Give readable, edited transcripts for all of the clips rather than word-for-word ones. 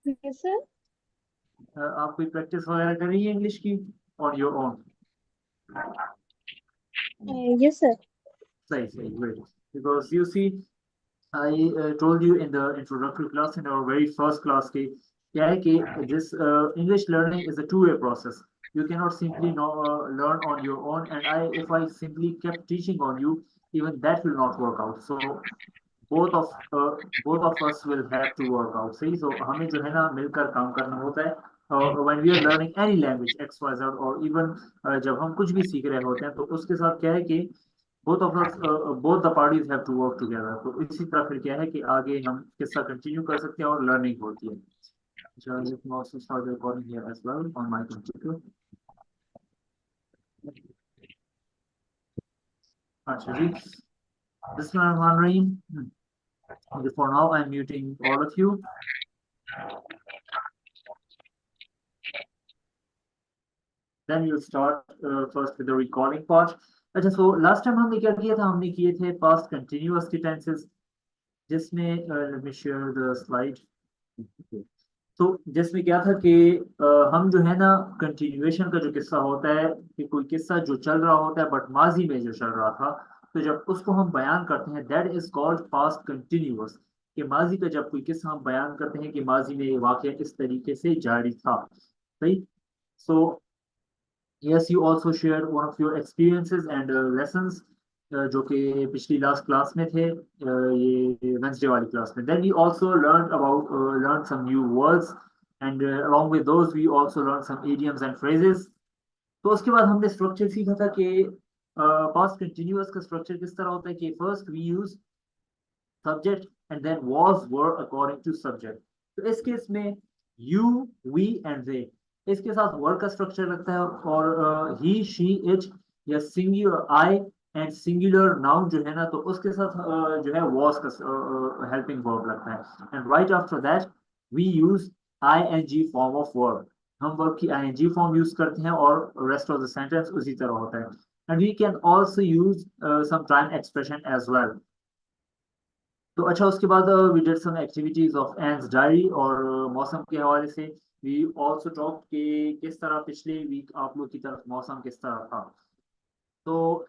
Yes, sir. आप कोई practice वगैरह कर रही है इंग्लिश की on your own? Yes, sir. सही सही, great. Because you see, I told you in the introductory class, in our very first class, कि क्या है कि this English learning is a two-way process. You cannot simply know, learn on your own, and if I simply kept teaching on you, even that will not work out. So both of uh, both of us will have to work out. सही, so हमें जो है ना मिलकर काम करना होता है. When we are learning any language X Y Z, or even जब हम कुछ भी सीख रहे होते हैं, तो उसके साथ क्या है कि both of us, both the parties have to work together. तो इसी तरह फिर क्या है कि आगे हम किस्सा कंटिन्यू कर सकते हैं और लर्निंग होती है. So you can also start recording here as well on my computer. अच्छा जी, Bismillahirrahmanirrahim. For now I'm muting all of you. Then we'll start first with the recording part. अच्छा, so last time हमने क्या किया था, हमने किए थे past continuous के tenses, जिसमें let me share the slide. तो जिसमें क्या था कि हम जो है ना कंटिन्यूएशन का जो किस्सा होता है, कि कोई किस्सा जो चल रहा होता है बट माजी में जो चल रहा था, तो जब उसको हम बयान करते हैं, that is called past continuous. कि माजी का जब कोई किस्सा हम बयान करते हैं कि माजी में ये वाकया इस तरीके से जारी था. सही. सो yes, you also shared one of your experiences and lessons, जो कि पिछली लास्ट क्लास में थे, ये वेंसडे वाली क्लास में. Then we also learned some new words, and along with those we also learned some idioms and phrases. तो उसके बाद हमने स्ट्रक्चर सीखा था कि पास्ट कंटिन्यूअस का स्ट्रक्चर किस तरह होता है, कि first we use subject and then was were according to subject. तो इस केस में you, we and they, इसके साथ वर्ड का स्ट्रक्चर लगता है, और he, she, it या singular I and singular noun जो है ना, तो उसके साथ जो है was का हेल्पिंग वर्ब लगता है. And right after that we use ing form of verb. हम वर्ब की ing फॉर्म यूज करते हैं और रेस्ट ऑफ द सेंटेंस उसी तरह होता है. And we can also use some time expression as well. तो अच्छा, उसके बाद we did some activities of Anne's diary, और मौसम के हवाले से वी आल्सो टॉक कि किस तरह पिछले वीक आप लोग की तरफ मौसम किस तरह था. तो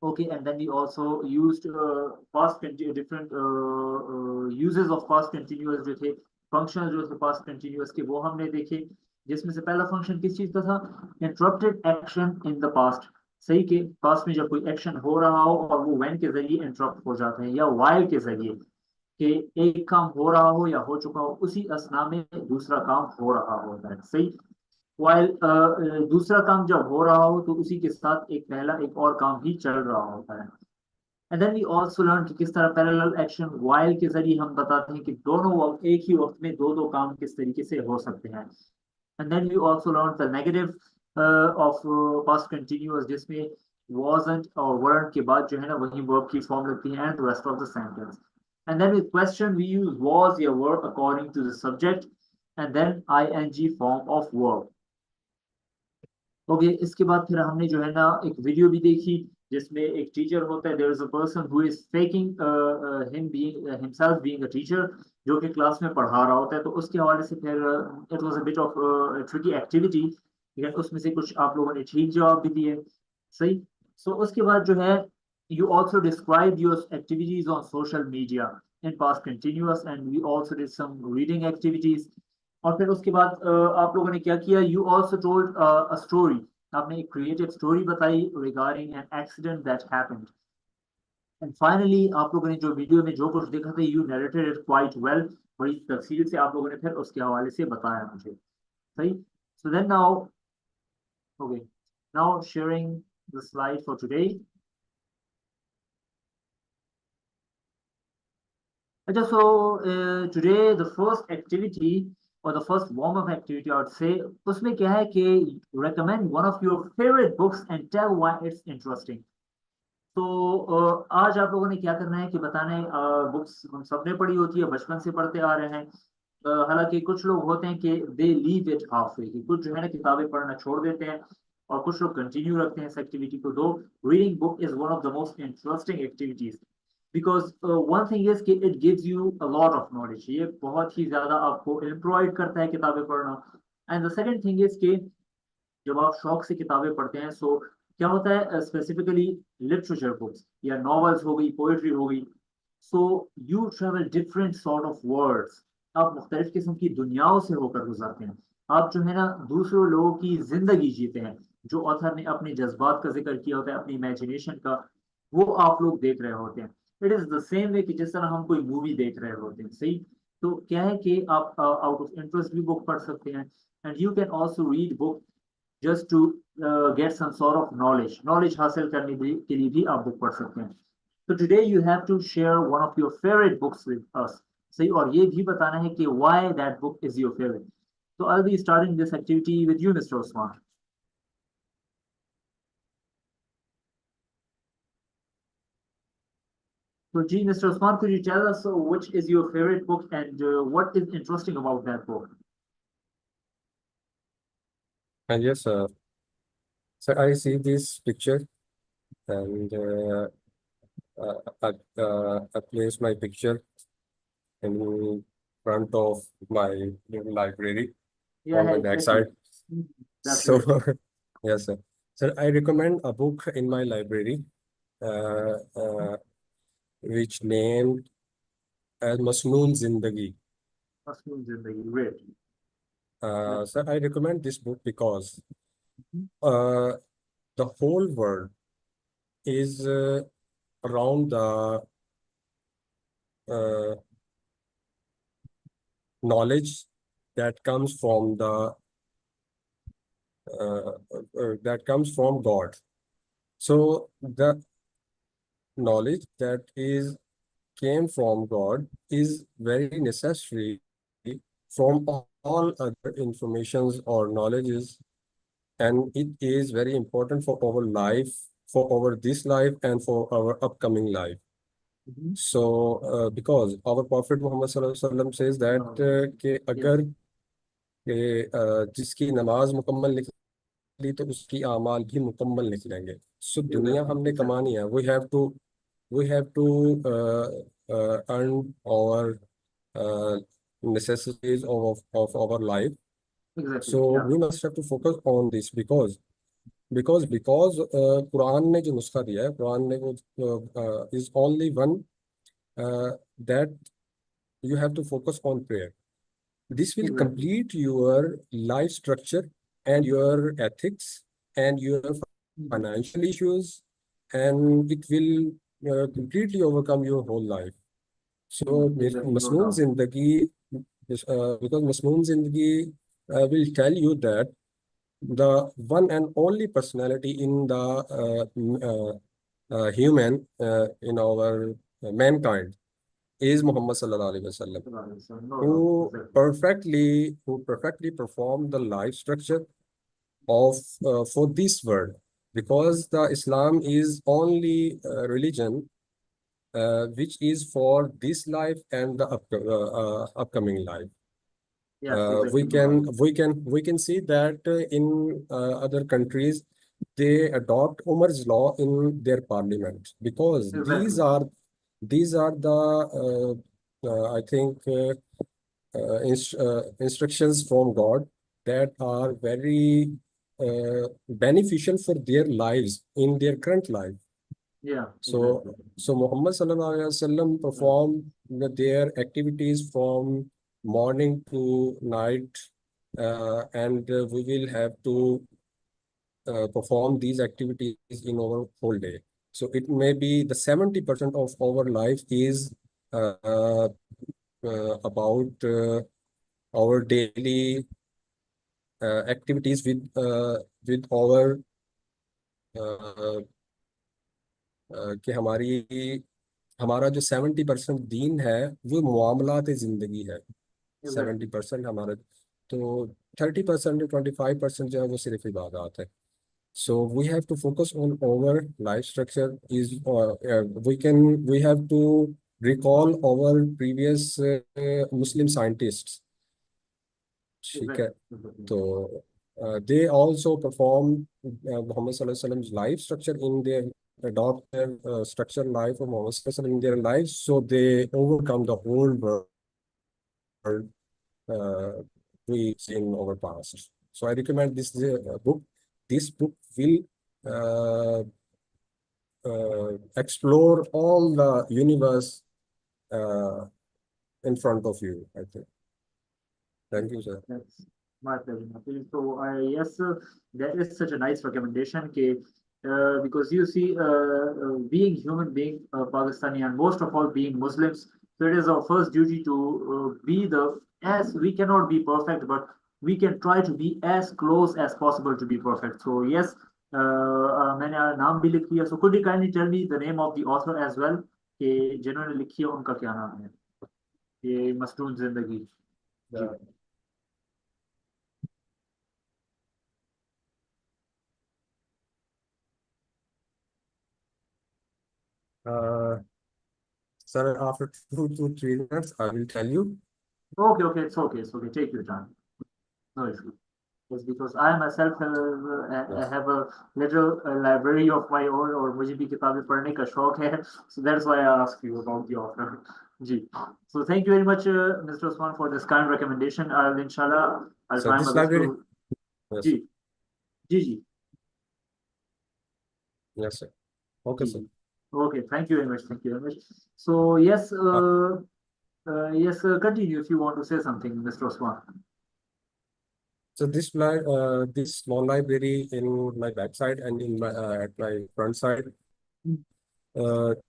okay, and then we also used past different uses of past continuous जो थे, फंक्शन जो थे पास्ट कंटीन्यूअस के, वो हमने देखे. जिसमें से पहला फंक्शन किस चीज का था, interrupted action in the past. सही, के पास्ट में जब कोई एक्शन हो रहा हो और वो व्हेन के जरिए इंटरप्ट हो जाते हैं, या व्हाइल के जरिए, कि एक काम हो रहा हो या हो चुका हो, उसी असना में दूसरा काम हो रहा होता है. सही. वाइल दूसरा काम जब हो रहा हो, तो उसी के साथ एक पहला एक और काम भी चल रहा होता है. And then we also learn कि किस तरह पैरेलल एक्शन वाइल के जरिए हम बताते हैं कि दोनों वक्त एक ही वक्त में दो दो काम किस तरीके से हो सकते हैं. And then we also learn the negative of past continuous, जिसमें wasn't और weren't के बाद जो है ना वही वर्ब की फॉर्म लगती है and rest of the sentence. And then with question we use was या were according to the subject, and then ing form of verb. Okay, इसके बाद फिर हमने जो है ना एक वीडियो भी देखी, जिसमें एक टीचर होता है, there is a person who is faking him being himself being a teacher, जो कि क्लास में पढ़ा रहा होता है. तो उसके हवाले से फिर it was a bit of tricky activity, लेकिन उसमें से कुछ आप लोगों ने ठीक जवाब भी दिए. सही. सो उसके बाद जो है, you also described your activities on social media in past continuous, and we also did some reading activities. और फिर उसके बाद आप लोगों ने क्या किया, you also told a story. आपने एक क्रिएटिव स्टोरी बताई regarding an accident that happened. And finally आप लोगों ने जो वीडियो में जो कुछ देखा था, you narrated it quite well. बड़ी तफसील से आप लोगों ने फिर उसके हवाले से बताया मुझे. सही. So then now, okay, now sharing the slide for today. अच्छा, so today the first activity, or the first warm-up activity I would say, उसमें क्या है कि recommend one of your favorite books and tell why it's interesting. तो आज आप लोगों ने क्या करना है कि बताना है, बुक्स हम सबने पढ़ी होती है, बचपन से पढ़ते आ रहे हैं. हालांकि कुछ लोग होते हैं कि दे लीव इट हाफ वे, कि कुछ जो है ना किताबें पढ़ना छोड़ देते हैं, और कुछ लोग कंटिन्यू रखते हैं इस एक्टिविटी को. दो reading book is one of the most interesting activities, because one thing is कि it gives you a lot of knowledge. ये बहुत ही ज़्यादा आपको provide करता है किताबें पढ़ना. And the second thing is कि जब आप शौक से किताबें पढ़ते हैं, so क्या होता है, स्पेसिफिकली लिटरेचर बुक्स या नॉवेल्स हो गई, पोएट्री हो गई, so you travel different sort of worlds. आप मुख्तलिफ किस्म की दुनियाओं से होकर गुजरते हैं. आप जो है ना दूसरों लोगों की जिंदगी जीते हैं. जो ऑथर ने अपने जज्बात का जिक्र किया होता है, अपनी इमेजिनेशन का, वो आप लोग देख रहे होते हैं. It is the same way कि जिस तरह हम कोई मूवी देख रहे होते हैं. सही. तो क्या है कि आप आउट ऑफ इंटरेस्ट भी बुक पढ़ सकते हैं, and you can also read book just to get some sort of knowledge हासिल करने के लिए भी आप बुक पढ़ सकते हैं. So today you have to share one of your favorite books with us. सही. और ये भी बताना है कि why that book is your favorite. So I'll be starting this activity with you, Mr. Osman. So ji, Mr. Osman, could you tell us which is your favorite book and what is interesting about that book? Yes, sir. So I see this picture and I place my picture in front of my little library Yeah, on the back exactly. side. That's So, great. yes, sir. So I recommend a book in my library, uh, uh, which named as Masnoon Zindagi. Masnoon Zindagi. Great. So I recommend this book because Mhm. the whole world is around the knowledge that comes from the that comes from God. So the knowledge that is came from God is very necessary from all other informations or knowledges, and it is very important for our life, for our this life, and for our upcoming life. Mhm. So, because our Prophet Muhammad Sallallahu Alaihi Wasallam says that कि Yes. अगर जिसकी नमाज मुकम्मल निकली तो उसकी आमाल भी मुकम्मल निकलेंगे. सो दुनिया हमने कमानी है. We have to earn our necessities of our life. Exactly. So Yeah. we must have to focus on this because Quran ने जो नुस्खा दिया है, कुरान ने वो is only one that you have to focus on prayer. This will Exactly. complete your life structure and your ethics and your Mhm. financial issues, and it will completely overcome your whole life. So, Exactly. No Masnoon doubt. Zindagi, because Masnoon Zindagi will tell you that the one and only personality in the human in our mankind is Muhammad Sallallahu Alaihi Wasallam, No doubt. Exactly. who perfectly performed the life structure of for this world, because the Islam is only religion which is for this life and the upcoming life. Yes, exactly. We can see that in other countries they adopt Umar's law in their parliament, because Exactly. these are the I think instructions from God that are very beneficial for their lives in their current life. Yeah. So, Exactly. so Muhammad Sallallahu Alaihi Wasallam performed their activities from morning to night, and we will have to perform these activities in our whole day. So it may be the 70% of our life is about our daily activities with our कि हमारा जो 70% दीन है वो मामलात जिंदगी है. Exactly. 70% हमारा, तो 30% 25% जो है वो सिर्फ इबादत है. So we have to focus on our life structure is we have to recall our previous Muslim scientists. ठीक है. तो they also perform Muhammad Sallallahu Alaihi Wasallam's life structure in their adopt their structured life of Muhammad Sallallahu Alaihi Wasallam in their lives, so they overcome the whole world we in our past. So I recommend this book. This book will uh, explore all the universe in front of you, I think. Thank you, sir. That's my pleasure. My pleasure. So, yes, that is such a nice recommendation. Okay, because you see, being human being, Pakistani, and most of all being Muslims, so it is our first duty to be the as we cannot be perfect, but we can try to be as close as possible to be perfect. So yes, मैंने नाम भी लिख लिया. So could you kindly tell me the name of the author as well? कि जिन्होंने लिखी है उनका क्या नाम है? ये मसनून जिंदगी. जी. Sir, after 2 to 3 minutes, I will tell you. Okay, okay, it's okay, it's okay. Take your time. No issue. It's because I myself I have a little library of my own, और मुझे भी किताबें पढ़ने का शौक है. So that's why I asked you about the author. जी. So thank you very much, Mr. Osman, for this kind recommendation. Inshallah, I'll So try this my best library, to. yes, जी. जी जी. yes, sir. Okay, sir. Okay, thank you very much. Thank you very much. So yes, yes, continue if you want to say something, Mr. Osman. So this small library in my backside and in my at my front side,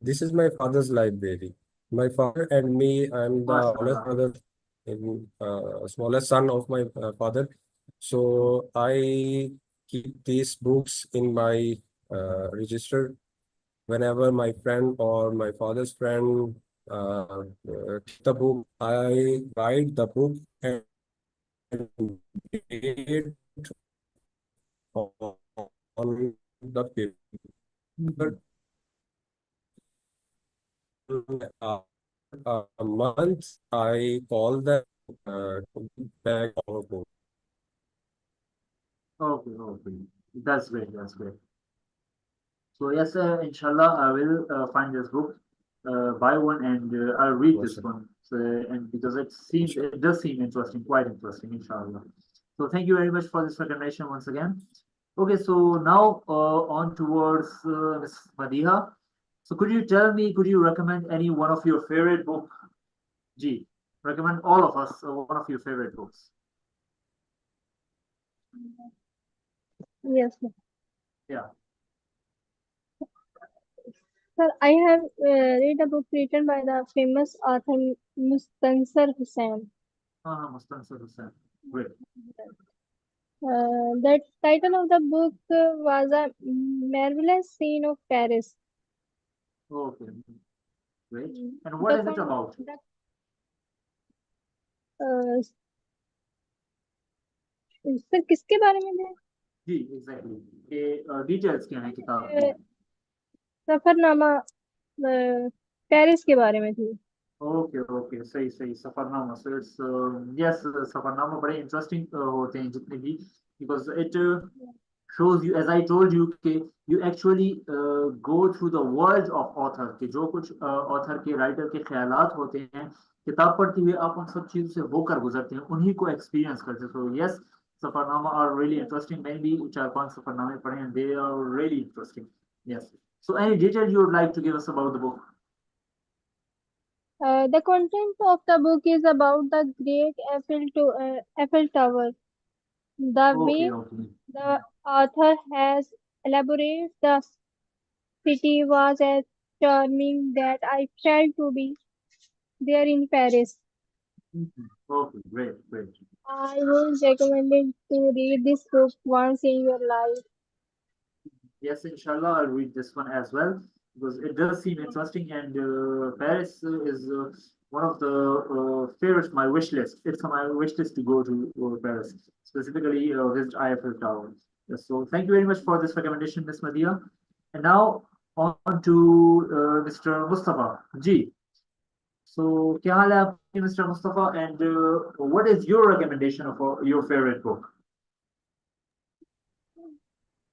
this is my father's library. My father and me, I'm the oldest MashaAllah. brother and smallest son of my father. So I keep these books in my register. Whenever my friend or my father's friend take the book, I write the book and read on the paper. Uh, a month, I call them back our book. Okay, okay. That's great. That's great. So yes, inshallah, I will find this book, buy one, and I'll read Yes, this sir. one. So, and because it does seem interesting, quite interesting, inshallah. So thank you very much for this recommendation once again. Okay, so now on towards Ms. Madiha. So could you recommend any one of your favorite book? G, recommend all of us one of your favorite books. Yes, sir. Yeah. Sir, I have read a book written by the famous author Mustansar Hussain. Mustansar Hussain. Great. The title of the book was A Marvelous Scene of Paris. Okay. Great. And what is it about? Sir किसके बारे में है? जी exactly ये details क्या है किताब की? Safarnama Paris के बारे में थी. ओके ओके सही सही Safarnama. So it's yes Safarnama बड़े इंटरेस्टिंग होते हैं जितने भी because it shows you, as I told you, कि you actually go through the words of author, कि जो कुछ author के writer के ख्यालात होते हैं किताब पढ़ते हुए आप उन सब चीजों से होकर गुजरते हैं, उन्हीं को experience करते हैं. So yes, Safarnama are really interesting. मैंने भी 4-5 सफरनामे पढ़े हैं. They are really interesting. Yes. So any detail you would like to give us about the book? The content of the book is about the Great Eiffel Tower. The way the author has elaborated the city was as charming that I felt to be there in Paris. Okay, great, great. I would recommend to read this book once in your life. Yes, inshallah, I'll read this one as well because it does seem interesting, and Paris is one of the favorites, my wish list. It's on my wish list to go to Paris, specifically visit Eiffel Tower. Yes, so thank you very much for this recommendation, Ms. Madia. And now on to Mr. Mustafa. Ji. So, क्या हाल है आपके, Mr. Mustafa, and what is your recommendation of your favorite book?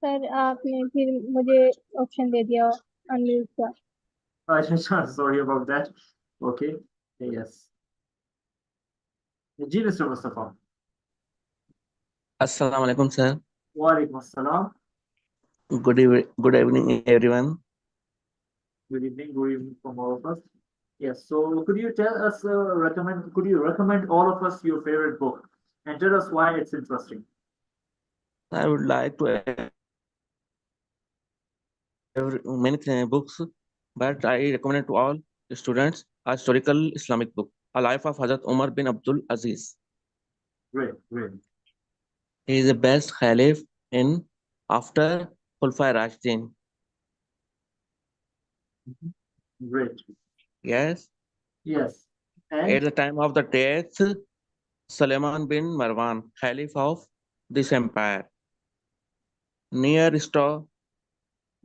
Sir आपने फिर मुझे option दे दिया. Anilka. Sorry about that. Okay. Yes. Ji Mr. Mustafa. Assalamu alaikum, sir. Walaikum assalam. Good evening, everyone. Good evening from all of us. Yes, so could you tell us, could you recommend all of us your favorite book and tell us why it's interesting? I would like to have many books, but I recommend to all students a historical Islamic book, A Life of Hazrat Umar bin Abdul Aziz. Great, great, He is the best Caliph in after Khulafai Rashidin. great. Yes, Yes, at and the time of the death, Sulaiman bin Marwan, Caliph of this empire, near sto-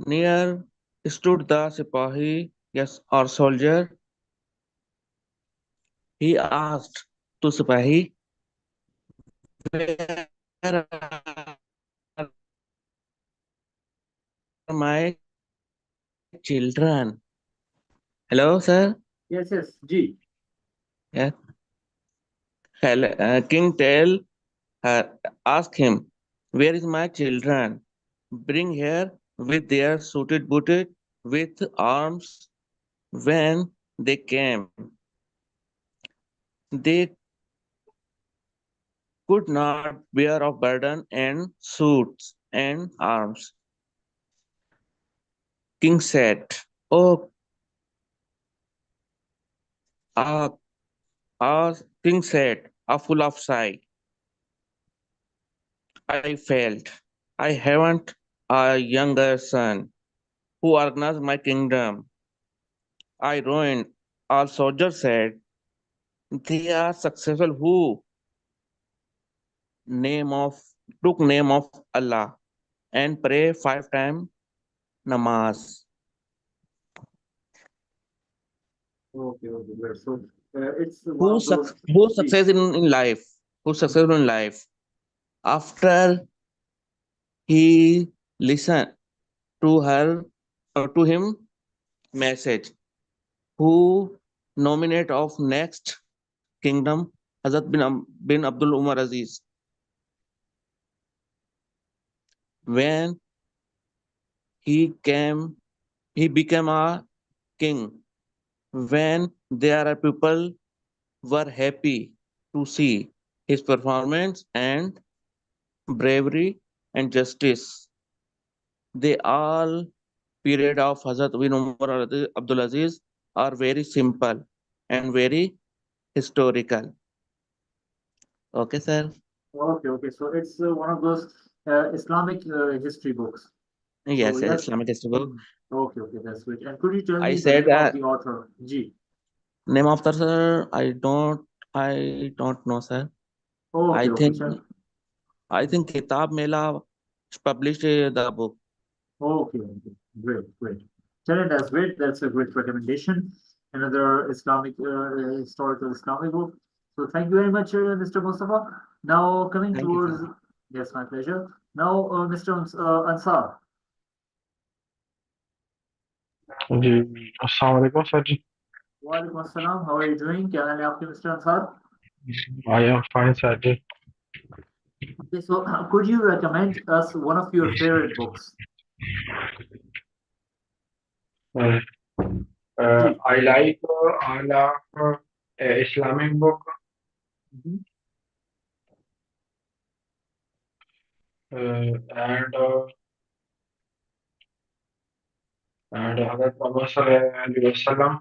near stood the Sipahi, yes, or soldier. He asked to Sipahi, where are my children? Hello, sir. yes, G. Yeah. King tell her, ask him, where is my children? Bring here with their suited booted with arms. When they came, they could not bear of burden and suits and arms. King said, Oh, ah, King said, full of sigh, I felt I haven't a younger son who organized my kingdom. I ruined. All soldiers said, they are successful who name of took name of Allah and pray 5 times namaz. Okay, great. So it's one of those. Who G. success in life? Who successful in life? After he listened to her to him message, who nominate of next kingdom Hazrat bin Abdul Umar Aziz. When he came, he became a king. When there are people were happy to see his performance and bravery and justice. They all period of Hazrat bin Umar Abdul Aziz are very simple and very historical. Okay, sir. Okay. So it's one of those Islamic history books. So Yes, yes. Islamic history book. Okay, that's great. And could you tell I me the said name of the author? G. name of the sir. I don't know, sir. I Okay, think sir. I think Kitab Mela published the book. Okay, great. Challenge, that's great. That's a great recommendation. Another Islamic, historical Islamic book. So thank you very much, Mr. Mustafa. Now coming Thank you, towards, sir. yes, my pleasure. Now, Mr. Ansar. जी अस्सलाम वालेकुम sir जी Walaikum assalam. How are you doing? क्या हाल है आपके, Mr. Ansar? I am fine sir जी Okay, so could you recommend us one of your favorite books? Ji. I like all of Islamic book Mhm. And हज़रत मोहम्मद सल्लल्लाहु अलैहि वसल्लम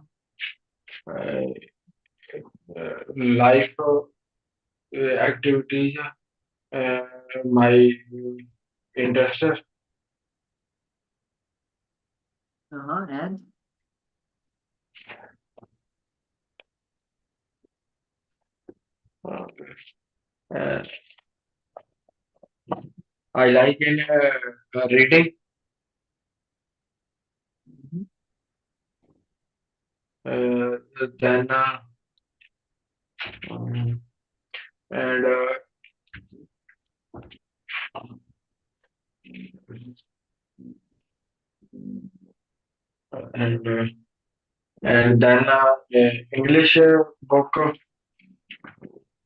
life activities my interests And uh, I like in reading Mhm. then and and then English book.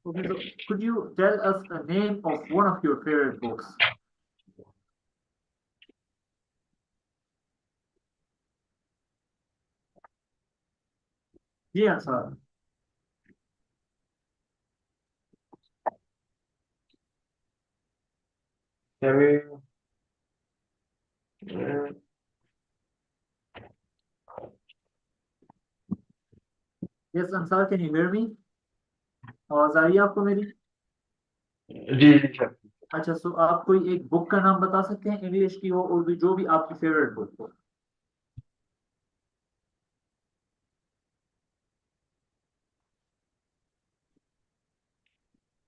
Okay, so could you tell us the name of one of your favorite books? जी answer. Can we, uh, Yes, Ansar, can you hear me? आवाज आ रही है आपको मेरी? जी जी sir. अच्छा, सो आप कोई एक बुक का नाम बता सकते हैं, इंग्लिश की हो, उर्दू, जो भी आपकी फेवरेट बुक हो?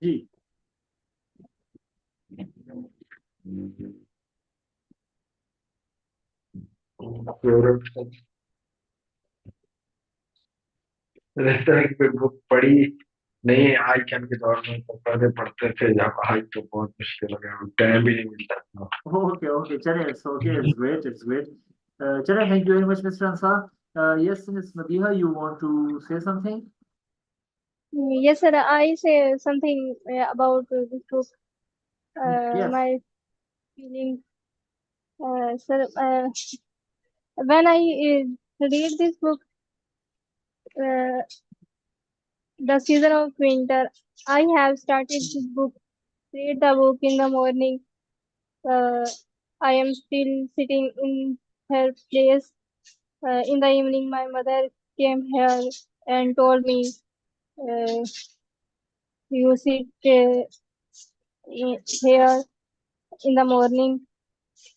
जी. फेवरेट इस तरह की बुक पढ़ी नहीं आजकल के दौर में, तो पहले पढ़ते थे जब, आज तो बहुत मुश्किल हो गया, टाइम भी नहीं मिलता था. Okay, okay, चलिए, it's okay, it's great, it's great. चलिए, thank you very much, Mr. Ansar. Yes, Ms. Madiha, you want to say something? Yes, sir. I say something about this book. Yes. My feeling, sir. When I read this book, uh, The Season of Winter, I have started this book. Read the book in the morning. I am still sitting in her place. In the evening, my mother came here and told me, you sit here in the morning,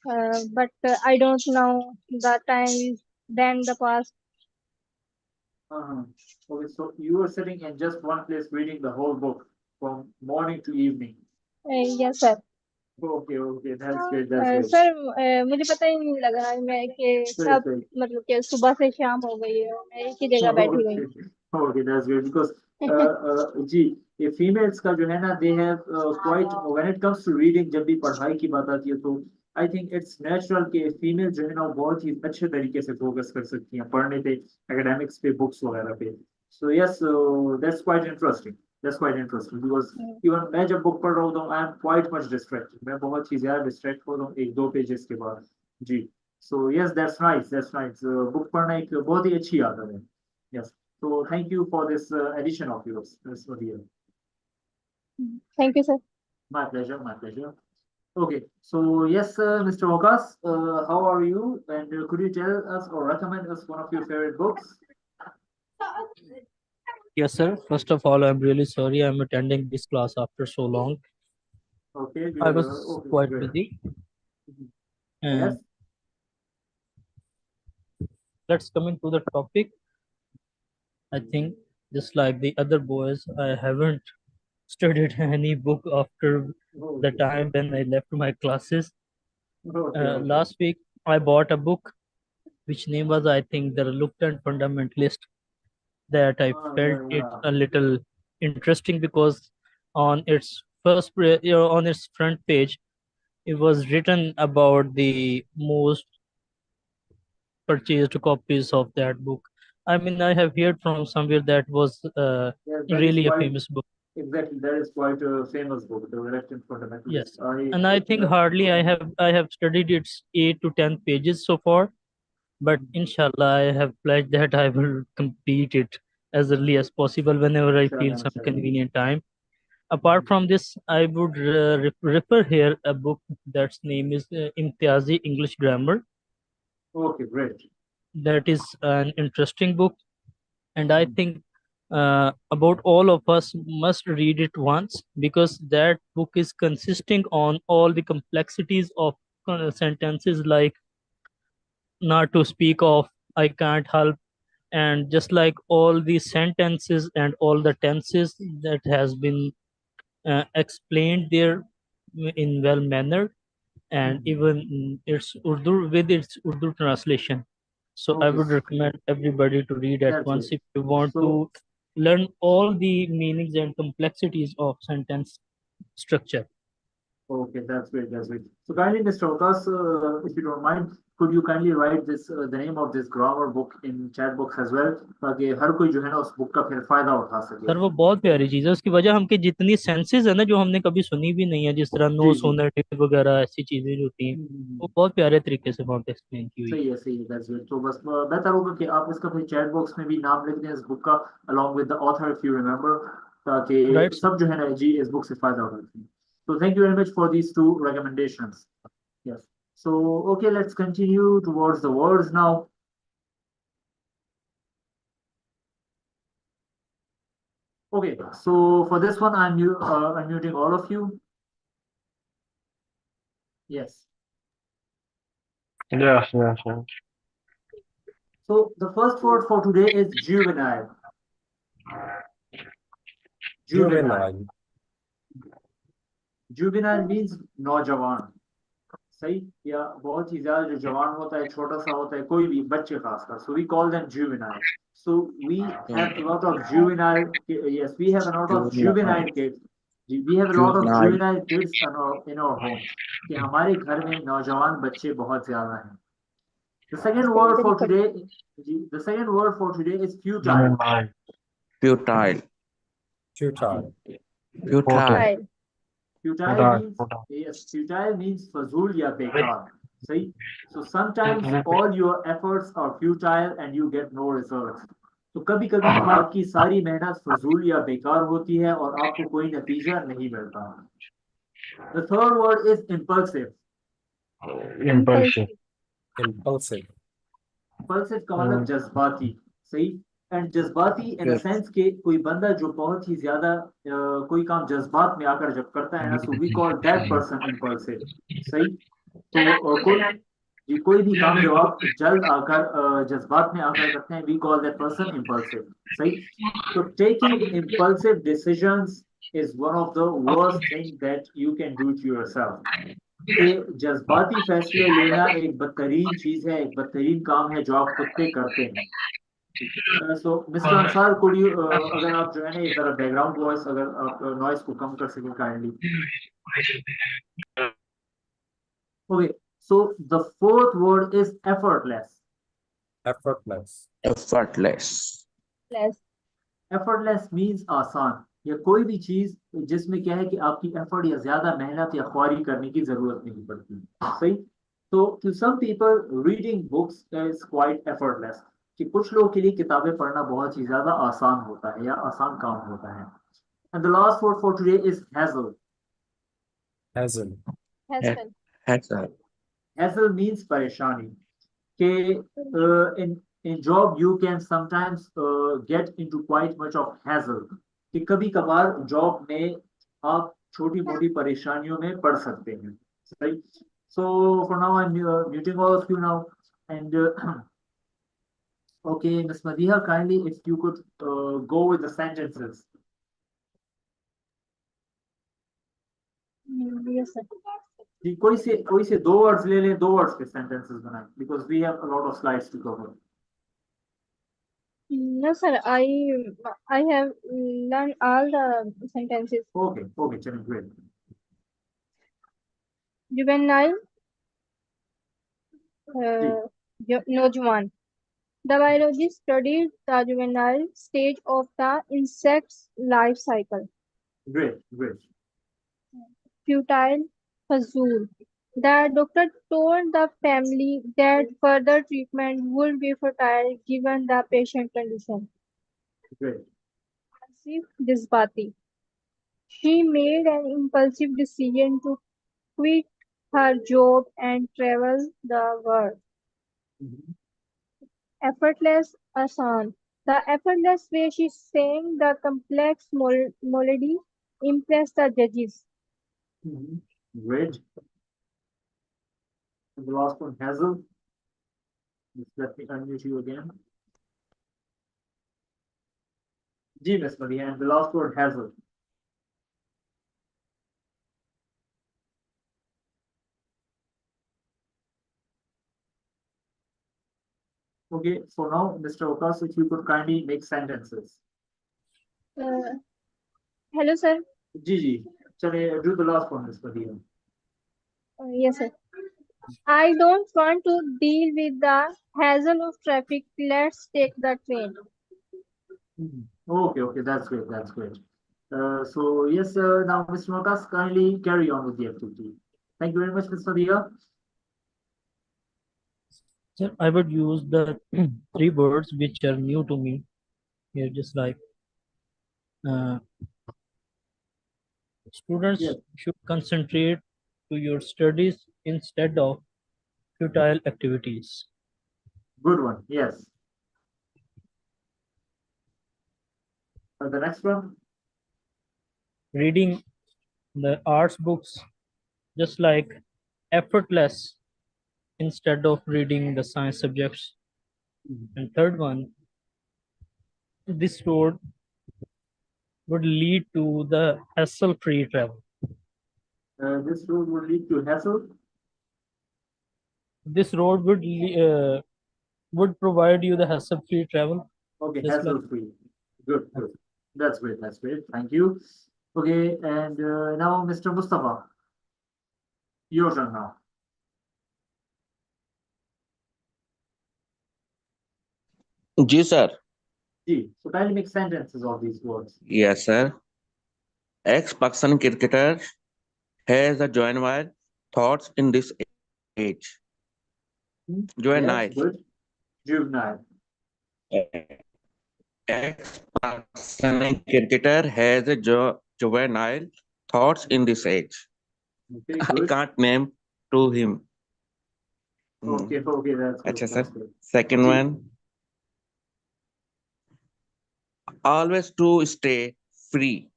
but I don't know the time is then the past. Okay, so you were sitting in just one place reading the whole book from morning to evening. Yes, sir. Okay, okay, that's great, that's great. Sir मुझे पता ही नहीं लगा मैं कि सही, कब सही. मतलब कि सुबह से शाम हो गई है मैं एक ही जगह बैठी हुई हूँ. Okay, that's great because जी, ये females का जो है ना, they have quite, when it comes to reading, जब भी पढ़ाई की बात आती है तो I think it's natural कि female जो है ना वो बहुत ही अच्छे तरीके से focus कर सकती हैं पढ़ने पे, academics पे, books वगैरह पे. So yes, so that's quite interesting. That's quite interesting because even मैं जब book पढ़ रहा होता हूँ, I am quite much distracted. मैं बहुत ही ज़्यादा distract हो रहा हूँ एक दो pages के बाद. जी. So yes, that's nice. That's nice. Book पढ़ना एक बहुत ही अच्छी आदत है. Yes. So thank you for this addition of yours, Ms. Madhya. Thank you, sir. My pleasure. My pleasure. Okay. So yes, Mr. Okas, how are you? And could you tell us or recommend us one of your favorite books? Yes, sir. First of all, I'm really sorry I'm attending this class after so long. Okay. I was okay, quite great. busy. Yes. And let's come into the topic. I think just like the other boys, I haven't studied any book after the Okay. time when I left my classes. Okay. Okay. Last week, I bought a book which name was, I think, The Reluctant Fundamentalist. That I Ah, felt it yeah. a little interesting because on its on its front page, it was written about the most purchased copies of that book. I mean, I have heard from somewhere that was Yes, that is really a quite famous book. exactly. That is quite a famous book, The Reluctant Fundamentalist. Yes, and I think hardly I have studied its 8 to 10 pages so far, but inshallah I have pledged that I will complete it as early as possible whenever I feel Inshallah, some inshallah. convenient time. Apart from this, I would refer here a book that's name is Imtiazi English Grammar. Okay, great. That is an interesting book, and I think about all of us must read it once because that book is consisting on all the complexities of sentences like not to speak of, I can't help, and just like all the sentences and all the tenses that has been explained there in well manner, and even its Urdu with its Urdu translation. So I Okay. would recommend everybody to read at That's once it. if you want So- to learn all the meanings and complexities of sentence structure. Okay, that's great. That's great. So kindly, Mr. Okas, if you don't mind, could you kindly write this the name of this grammar book in chat box as well, ताकि हर कोई जो है ना उस book का फिर फायदा उठा सके. सर वो बहुत प्यारी चीज़ है, उसकी वजह हमकी जितनी सेंसेस है ना जो हमने कभी सुनी भी नहीं है, जिस तरह नो जी जी. सोनेटिव वगैरह ऐसी चीजें जो होती हैं, वो बहुत प्यारे तरीके से वहाँ पे एक्सप्लेन की हुई है. सही है. That's great. तो बस बेहतर होगा कि आप इसका फिर चैट बॉक्स में भी नाम लिख दें इस बुक का along with the author if you remember, ताकि राइट सब जो है ना जी इस बुक से फायदा उठा सकें. So thank you very much for these two recommendations. Yes. So okay, let's continue towards the words now. Okay, so for this one, I'm unmuting all of you. Yes. Yes. So the first word for today is juvenile. Juvenile. Juvenile means नौजवान. सही या बहुत ही ज्यादा जो जवान होता है, छोटा सा होता है, कोई भी बच्चे खासकर. So we call them juvenile. So we have a lot of juvenile. Yes, we have a lot of juvenile kids. We have a lot of juvenile kids in our homes. कि हमारे घर में नौजवान बच्चे बहुत ज्यादा हैं. The second word for today is futile. Futile. Futile. Futile. Futile means फजूल या बेकार. सही. So sometimes all your efforts are futile and you get no results. तो कभी कभी आपकी सारी मेहनत फजूल या बेकार होती है और आपको कोई नतीजा नहीं मिलता. The third word is impulsive. Impulsive. Impulsive. Impulsive का मतलब जज्बाती. सही. एंड जज्बाती इन द सेंस के कोई बंदा जो बहुत ही ज्यादा कोई काम जज्बात में आकर जब करता है ना, so we call that person impulsive. सही. तो कोई भी काम जब आप जल्द आकर जज्बात में आकर करते हैं, we call that person impulsive. सही. तो taking impulsive decisions is one of the worst thing that you can do to yourself. जज्बाती फैसले लेना एक बदतरीन चीज है, एक बदतरीन काम है जो आप खुद पे करते हैं. So Mr. Ansar, could you अगर आप जो है ना जरा बैकग्राउंड वॉइस अगर आप नॉइस को कम कर सकें kindly. Okay, so the fourth word is effortless. Effortless. Effortless means आसान या कोई भी चीज जिसमें क्या है कि आपकी एफर्ट या ज्यादा मेहनत या ख्वारी करने की जरूरत नहीं पड़ती. सही. तो to some people reading books is quite effortless. कि कुछ लोगों के लिए किताबें पढ़ना बहुत ही ज्यादा आसान होता है या आसान काम होता है. And the last word for today is hassle. Hassle means परेशानी. कि in job you can sometimes get into quite much of hassle. कि कभी कभार जॉब में आप छोटी मोटी परेशानियों में पड़ सकते हैं. सही. So for now I'm muting all of you now and okay, Ms. Madiha, kindly if you could go with the sentences. Yes, sir. जी, कोई से दो वर्ड्स ले लें, 2 वर्ड्स के सेंटेंसेस बनाएं because we have a lot of slides to cover. No, sir. I have learned all the sentences. Okay, चलिए, great. Juvenile, नौजवान. The biologist studied the juvenile stage of the insect's life cycle. Great. Futile, fazul. The doctor told the family that further treatment would be futile given the patient condition. Great. Impulsive, jazbati. She made an impulsive decision to quit her job and travel the world. Effortless, आसान. The effortless way she sang the complex melody impressed the judges. Great. And the last one, Hazel. Just let me unmute you again. Ji, Ms. Maria, and the last word, Hazel. Okay, for now, Mr. Okas, if you could kindly make sentences. Hello, sir. Ji, chale, do the last one, Ms. Maria. Yes, sir. I don't want to deal with the hassle of traffic. Let's take the train. Okay, okay, that's great, that's great. So yes, now Mr. Mokas, kindly carry on with the activity. Thank you very much, Mr. Dia. Sir, I would use the three words which are new to me here, just like uh, students Yes. should concentrate to your studies instead of futile activities. Good one, yes. The next one, Reading the arts books just like effortless instead of reading the science subjects. And third one, this road would lead to the hassle-free travel. this road will lead to hassle. This road would provide you the hassle-free travel. Okay, Just like- hassle free. Good, good. That's great, that's great. Thank you. Okay, and now Mr. Mustafa. Your turn now. Ji sir. G. So kindly make sentences of these words. Yes sir. Ex-Pakistan cricketer has a juvenile thoughts in this age. Juvenile. Yes, good. Juvenile. Ex-Pakistani cricketer has a juvenile thoughts in this age. Okay, I good. can't name to him. Okay, okay, that's good. Acha, That's sir. good. Second Ji. one, always to stay free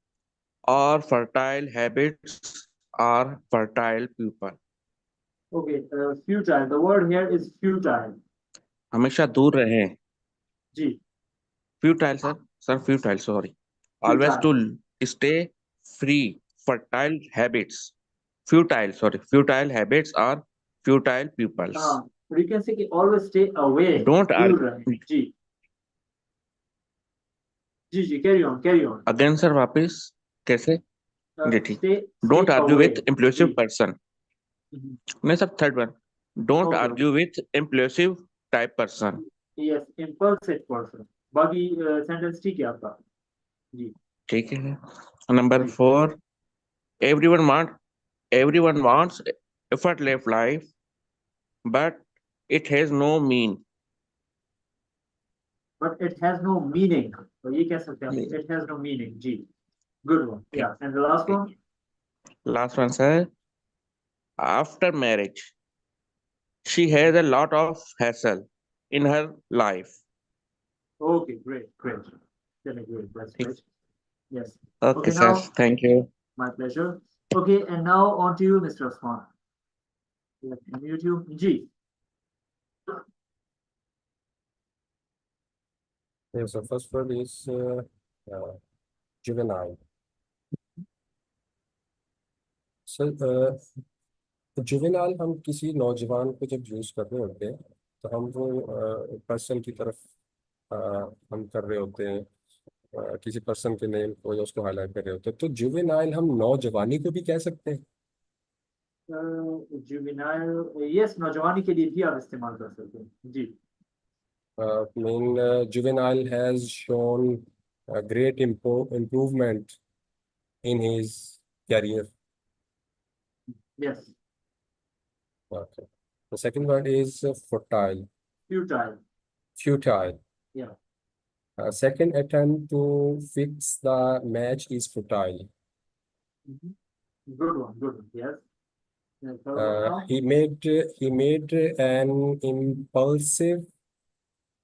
or fertile habits are fertile people. Okay, futile. The word here is futile. हमेशा दूर रहें. G. Futile, sir, futile, sorry. Always to stay free, fertile habits. Futile habits are futile pupils. But you can say कि always stay away. Don't दूर argue. रहें. G. G, carry on, carry on. Again, sir, वापिस कैसे? जी ठीक. Stay Don't argue away. with impulsive G. person. Mhm. नहीं sir, third one. Don't Okay. argue with impulsive type person. Yes, impulsive person. बाकी sentence ठीक है आपका. जी. ठीक है. Number 4. Everyone wants effortless life, but it has no mean. But it has no meaning. तो ये कह सकते हैं. नहीं. It has no meaning. G. Good one. Yeah. And the last one. Last one, sir. After marriage, she has a lot of hassle in her life. Okay, great, great. Then great. That's great. Yes. Okay, sir. Now Thank you. my pleasure. Okay, and now on to you, Mr. Osman. Let me mute you. G. Yes, the first word is juvenile. So, juvenile हम किसी नौजवान को जब use कर रहे होते हैं तो हम वो पर्सन की तरफ हम कर रहे होते हैं, किसी पर्सन के नेम को या उसको हाईलाइट कर रहे होते हैं, तो जुवेनाइल हम नौजवानी को भी कह सकते हैं. जुवेनाइल, यस, नौजवानी के लिए भी आप इस्तेमाल कर सकते हैं. जी. Juvenile has shown a great improvement in his career. Yes. Okay. The second word is fertile. Futile. Futile. Yeah. Second attempt to fix the match is futile. Good one. Good one. Yes. And third one now? He made an impulsive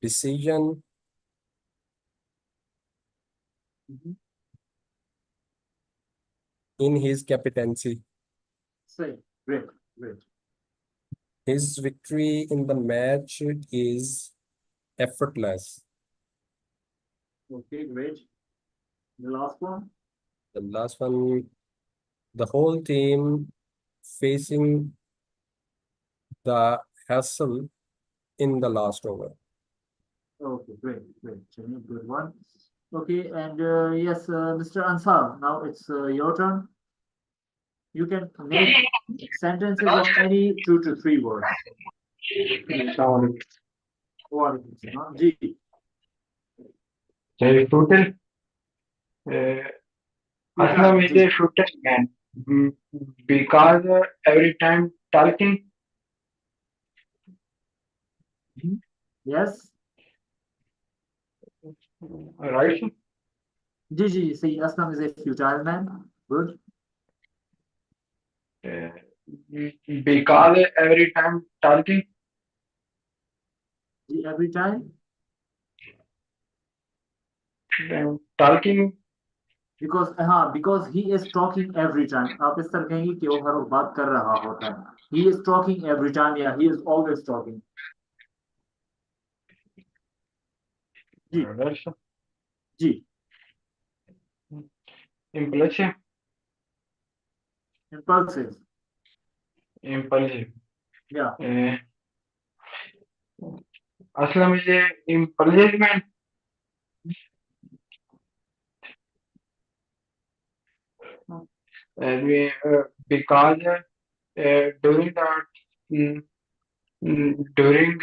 decision in his captaincy. Say, great, great. His victory in the match is effortless. Okay, great. The last one. The last one, the whole team facing the hassle in the last over. Okay, great, great. Chini, good one. Okay, and yes, Mr. Ansar, now it's your turn. You can make sentences of any 2 to 3 words. वालेकुम सलाम जी Fruital. Aslam is जी a fruital man because every time talking, yes right? जी जी सही Aslam is a futile man good Because every time talking, जी every time talking because हाँ because he is talking every time आप इस तरह कहेंगे कि वो हर वक्त बात कर रहा होता है he is talking every time या ही इज ऑलवेज टॉकिंग जी जी impulsive, impulsive impulsive. yeah Aslam is a impulsive man. Because during that during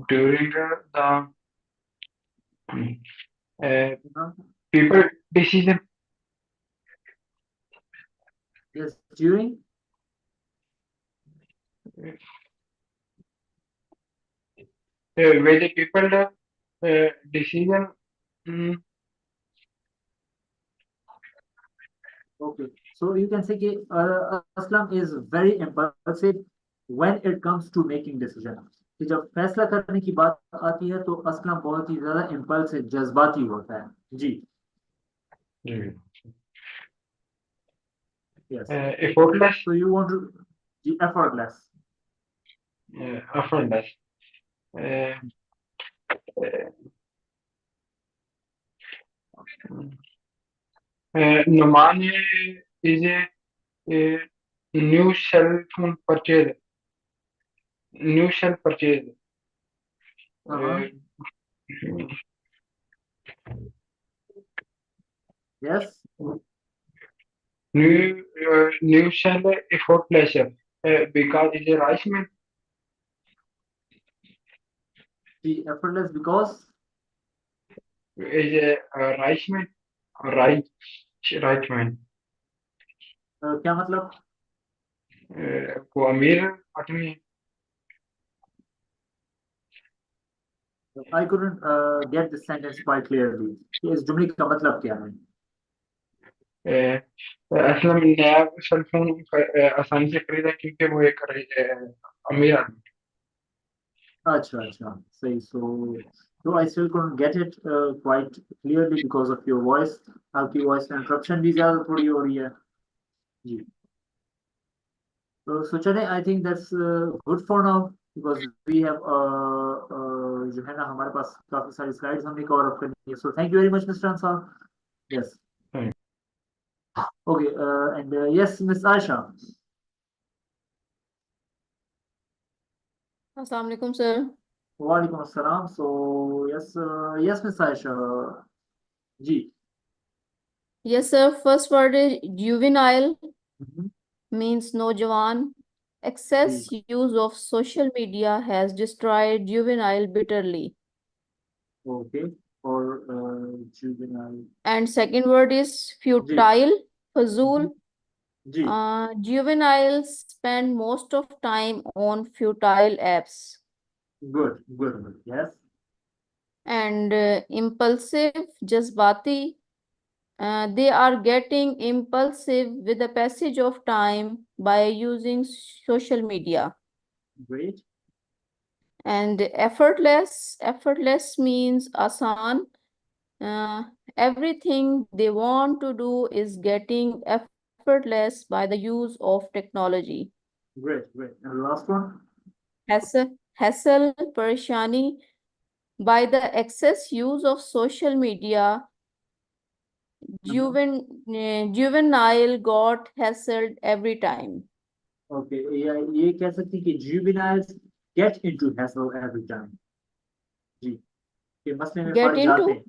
during the people decision yes during where the people decision okay so you can say कि Aslam is very impulsive when it comes to making decision कि जब फैसला करने की बात आती है तो असलम बहुत ही ज्यादा इम्पल्सिव जज्बाती होता है जी yes effortless so you want to ji effortless effortless Numan is a new cell phone purchase. New cell purchase. yes New cell effortless because it's a rice man. Ji effortless because Is a rice man. Right man. क्या मतलब को अमीर आदमी I couldn't get this sentence quite clearly कि इस जुमले का मतलब क्या है असलम नया सेल फोन आसानी से खरीदा क्योंकि वो एक अमीर आदमी अच्छा अच्छा सही so I still couldn't get it quite clearly because of your voice आपकी voice में interruption भी ज्यादा थोड़ी हो रही है जी so चलें I think that's good for now because we have जो है ना हमारे पास काफी सारी slides हमने cover up करनी है so thank you very much Mr. Ansar yes okay and yes Miss Aisha Assalamu alaikum, sir. Walaikum assalam. So yes, Miss Aisha. Ji. Yes, sir. First word is juvenile, Mhm. means नौजवान. Excess use of social media has destroyed juvenile bitterly. Okay. Or juvenile. And second word is futile, fazul. Ji. Juveniles spend most of time on futile apps. Good. Yes. And impulsive, jazbati. They are getting impulsive with the passage of time by using social media. Great. And effortless means asan. Everything they want to do is getting effortless by the use of technology. Great. And last one. Hassle, parishani, by the excess use of social media. Juvenile got hassled every time. Okay. ये कह सकती कि juveniles get into hassle every time. जी. ये मसले में Get पड़ जाते into? हैं.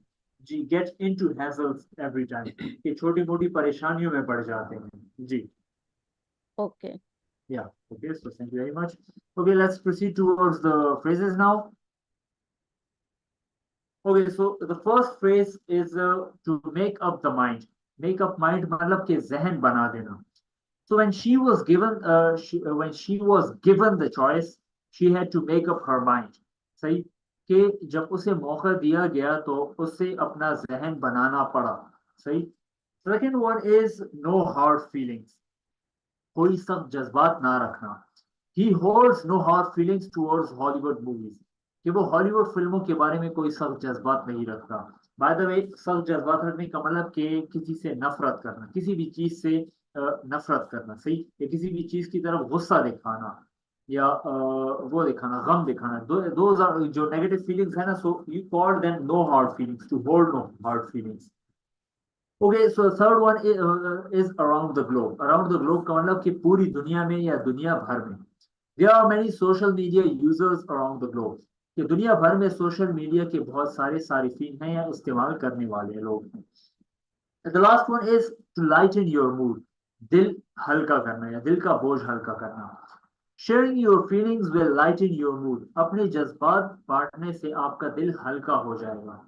जी, get into hassles every time. कि छोटी मोटी परेशानियों में पड़ जाते हैं जी. Okay. Yeah, okay, so thank you very much. Okay, let's proceed towards the phrases now. Okay, so the first phrase is to make up the mind. Make up mind मतलब कि जहन बना देना. So when she was given the choice, she had to make up her mind. सही कि जब उसे मौका दिया गया तो उसे अपना जहन बनाना पड़ा. सही. Second one is no hard feelings. कोई सख्त जज्बात ना रखना. He holds no hard feelings towards Hollywood movies. कि वो हॉलीवुड फिल्मों के बारे में कोई सख्त जज्बात नहीं रखता. बाय द वे, सख्त जज्बात रखने का मतलब कि किसी से नफरत करना, किसी भी चीज से नफरत करना. सही. या किसी भी चीज की तरफ गुस्सा दिखाना या वो दिखाना, गम दिखाना. दोज आर जो नेगेटिव फीलिंग्स है ना, so you call them no hard feelings, to hold no hard feelings. Okay, so third one is around the globe. Around the globe का मतलब कि पूरी दुनिया में या दुनिया भर में. There are many social media users around the globe. कि दुनिया भर में सोशल मीडिया के बहुत सारे सारिफीन हैं या इस्तेमाल करने वाले लोग हैं. The last one is to lighten your mood. दिल हल्का करना या दिल का बोझ हल्का करना. Sharing your feelings will lighten your mood. अपने जज्बात बांटने से आपका दिल हल्का हो जाएगा.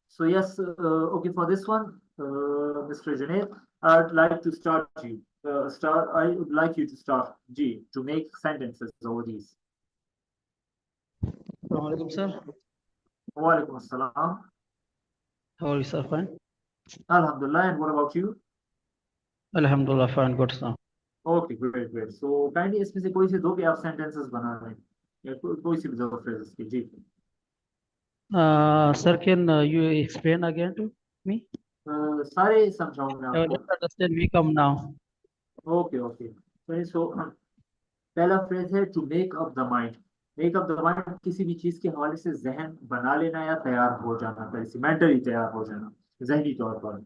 So yes, okay, for this one, Mr. Junaid, I'd like to start you. I would like you to start G to make sentences over these. Assalamualaikum, sir. Walaikum assalam. How are you, sir? Fine. Alhamdulillah. And what about you? Alhamdulillah, fine, good, sir. Okay, great, great. So kindly इसमें से कोई से दो कि आप sentences बना रहे हैं या कोई सी भी दो phrases की जी. Sir, can you explain again to me? सारे समझाऊंगा I will आपको. not understand. We come now. Okay, okay. So पहला phrase है to make up the mind. Make up the mind किसी भी चीज के हवाले से जहन बना लेना या तैयार हो जाना, पहले से mentally तैयार हो जाना, जहनी तौर पर.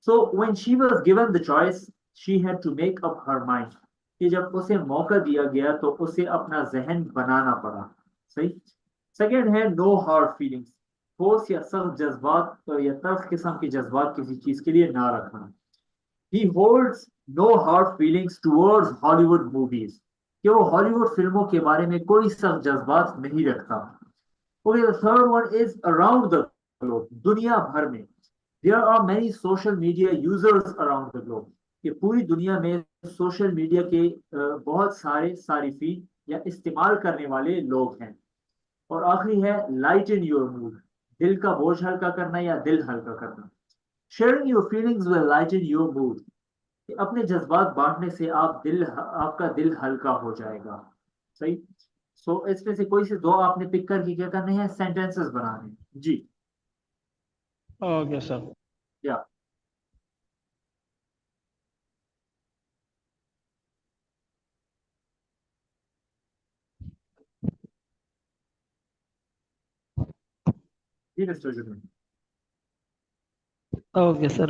So when she was given the choice, she had to make up her mind. कि जब उसे मौका दिया गया तो उसे अपना जहन बनाना पड़ा. सही. सेकेंड है no hard feelings. ठोस या सख्त जज्बात या तल्ख किस्म के जज्बात किसी चीज के लिए ना रखना. He holds no hard feelings towards Hollywood movies. कि वो हॉलीवुड फिल्मों के बारे में कोई सख्त जज्बात नहीं रखता. Okay, the third one is around the globe. दुनिया भर में. There are many social media users around the globe. कि पूरी दुनिया में सोशल मीडिया के बहुत सारे सारिफीन या इस्तेमाल करने वाले लोग हैं. और आखिरी है lighten your mood. दिल का बोझ हल्का करना या दिल हल्का करना. Sharing your feelings will lighten your mood. अपने जज्बात बांटने से आपका दिल हल्का हो जाएगा. सही. सो इसमें से कोई से दो आपने पिक करके क्या करने हैं, सेंटेंसेस बनाने हैं जी. Okay, sir. या जी मिस्टर जुनून. Okay, sir.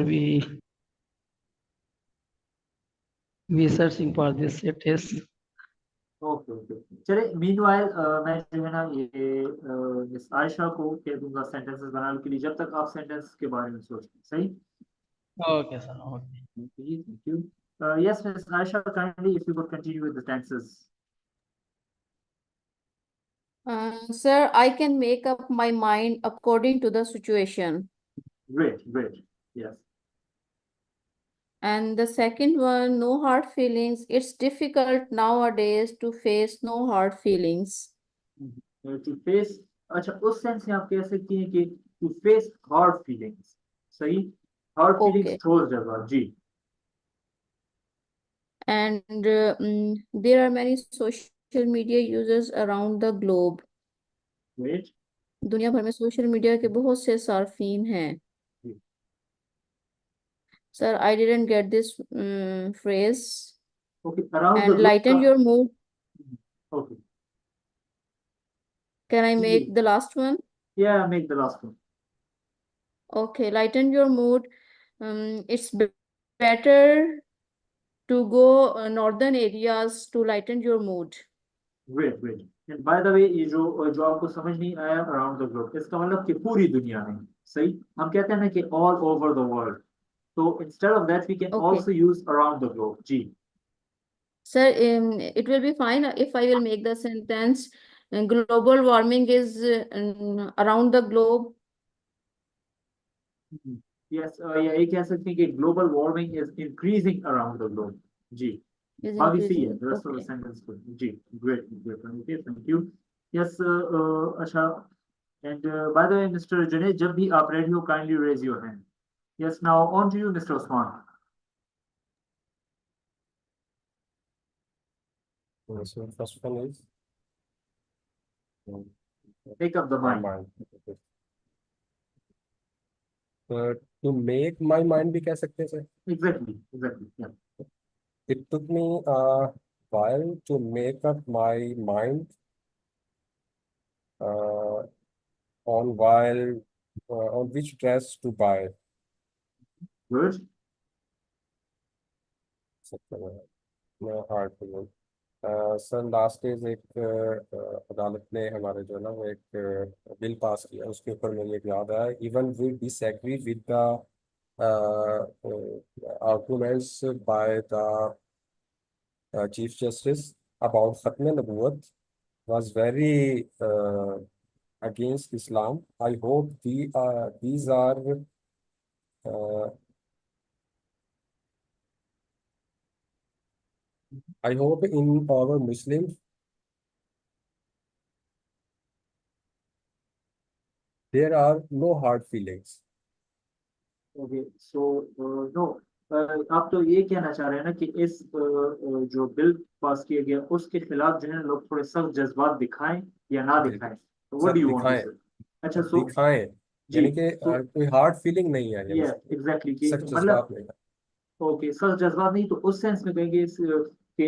We searching for this. It is. Okay okay. चले मीनवाइल मैं जो है ना ये मिस आयशा को कह दूंगा सेंटेंसेस बनाने के लिए, जब तक आप सेंटेंस के बारे में सोचते हैं. सही. Okay, sir. Okay. Thank you. Yes, Miss Aisha, kindly if you could continue with the tenses. Sir, I can make up my mind according to the situation. Great, great. Yes. And the second one, no hard feelings. It's difficult nowadays to face no hard feelings. To face, अच्छा उस sense में आप कह सकती हैं कि to face hard feelings. सही. Hard feelings Okay. ठोस जज्बात जी. And there are many social media users around the globe. Great. दुनिया भर में सोशल मीडिया के बहुत से सार्फिन हैं. Sir, I didn't get this phrase. Okay, around the And globe lighten का. your mood. Okay. Can I ji. make the last one? Yeah, make the last one. Okay, lighten your mood. It's better to go northern areas to lighten your mood. Great, great. And by the way, ये जो आपको समझ नहीं आया around the globe, इसका मतलब कि पूरी दुनिया में. सही हम कहते हैं ना कि all over the world. So instead of that we can Okay. also use around the globe. Ji Sir, it will be fine if I will make the sentence global warming is around the globe. yes या ये कह सकते हैं कि global warming is increasing around the globe. Ji Is हाँ we see increasing. it. The rest of the Okay. sentence good. Ji great great okay thank you. Yes अच्छा and by the way Mr. Junaid जब भी आप ready हो kindly raise your hand. Yes now on to you Mr. Osman. So first one is Take up the my mind. mind. Okay. To make my mind भी कह सकते हैं sir. Exactly yeah. It took me a while to make up my mind on which dress to buy. Good. No hard to know. Sir last days एक अदालत ने हमारे जो है ना वो एक बिल पास किया उसके ऊपर मुझे याद आया even we disagree with the arguments by the chief justice about खत्म नबूवत was very against Islam. I hope these are I hope in our Muslims there are no hard feelings. Okay, so no, आप तो ये कहना चाह रहे हैं ना कि इस जो बिल पास किया गया उसके खिलाफ जो है लोग थोड़े सख्त जज्बात दिखाएं या ना दिखाएं तो what do you want to say अच्छा सो दिखाएं जी यानी कि तो कोई हार्ड फीलिंग नहीं है ये एग्जैक्टली कि सख्त मतलब जज्बात नहीं है. ओके सख्त जज्बात नहीं तो उस सेंस में कहेंगे कि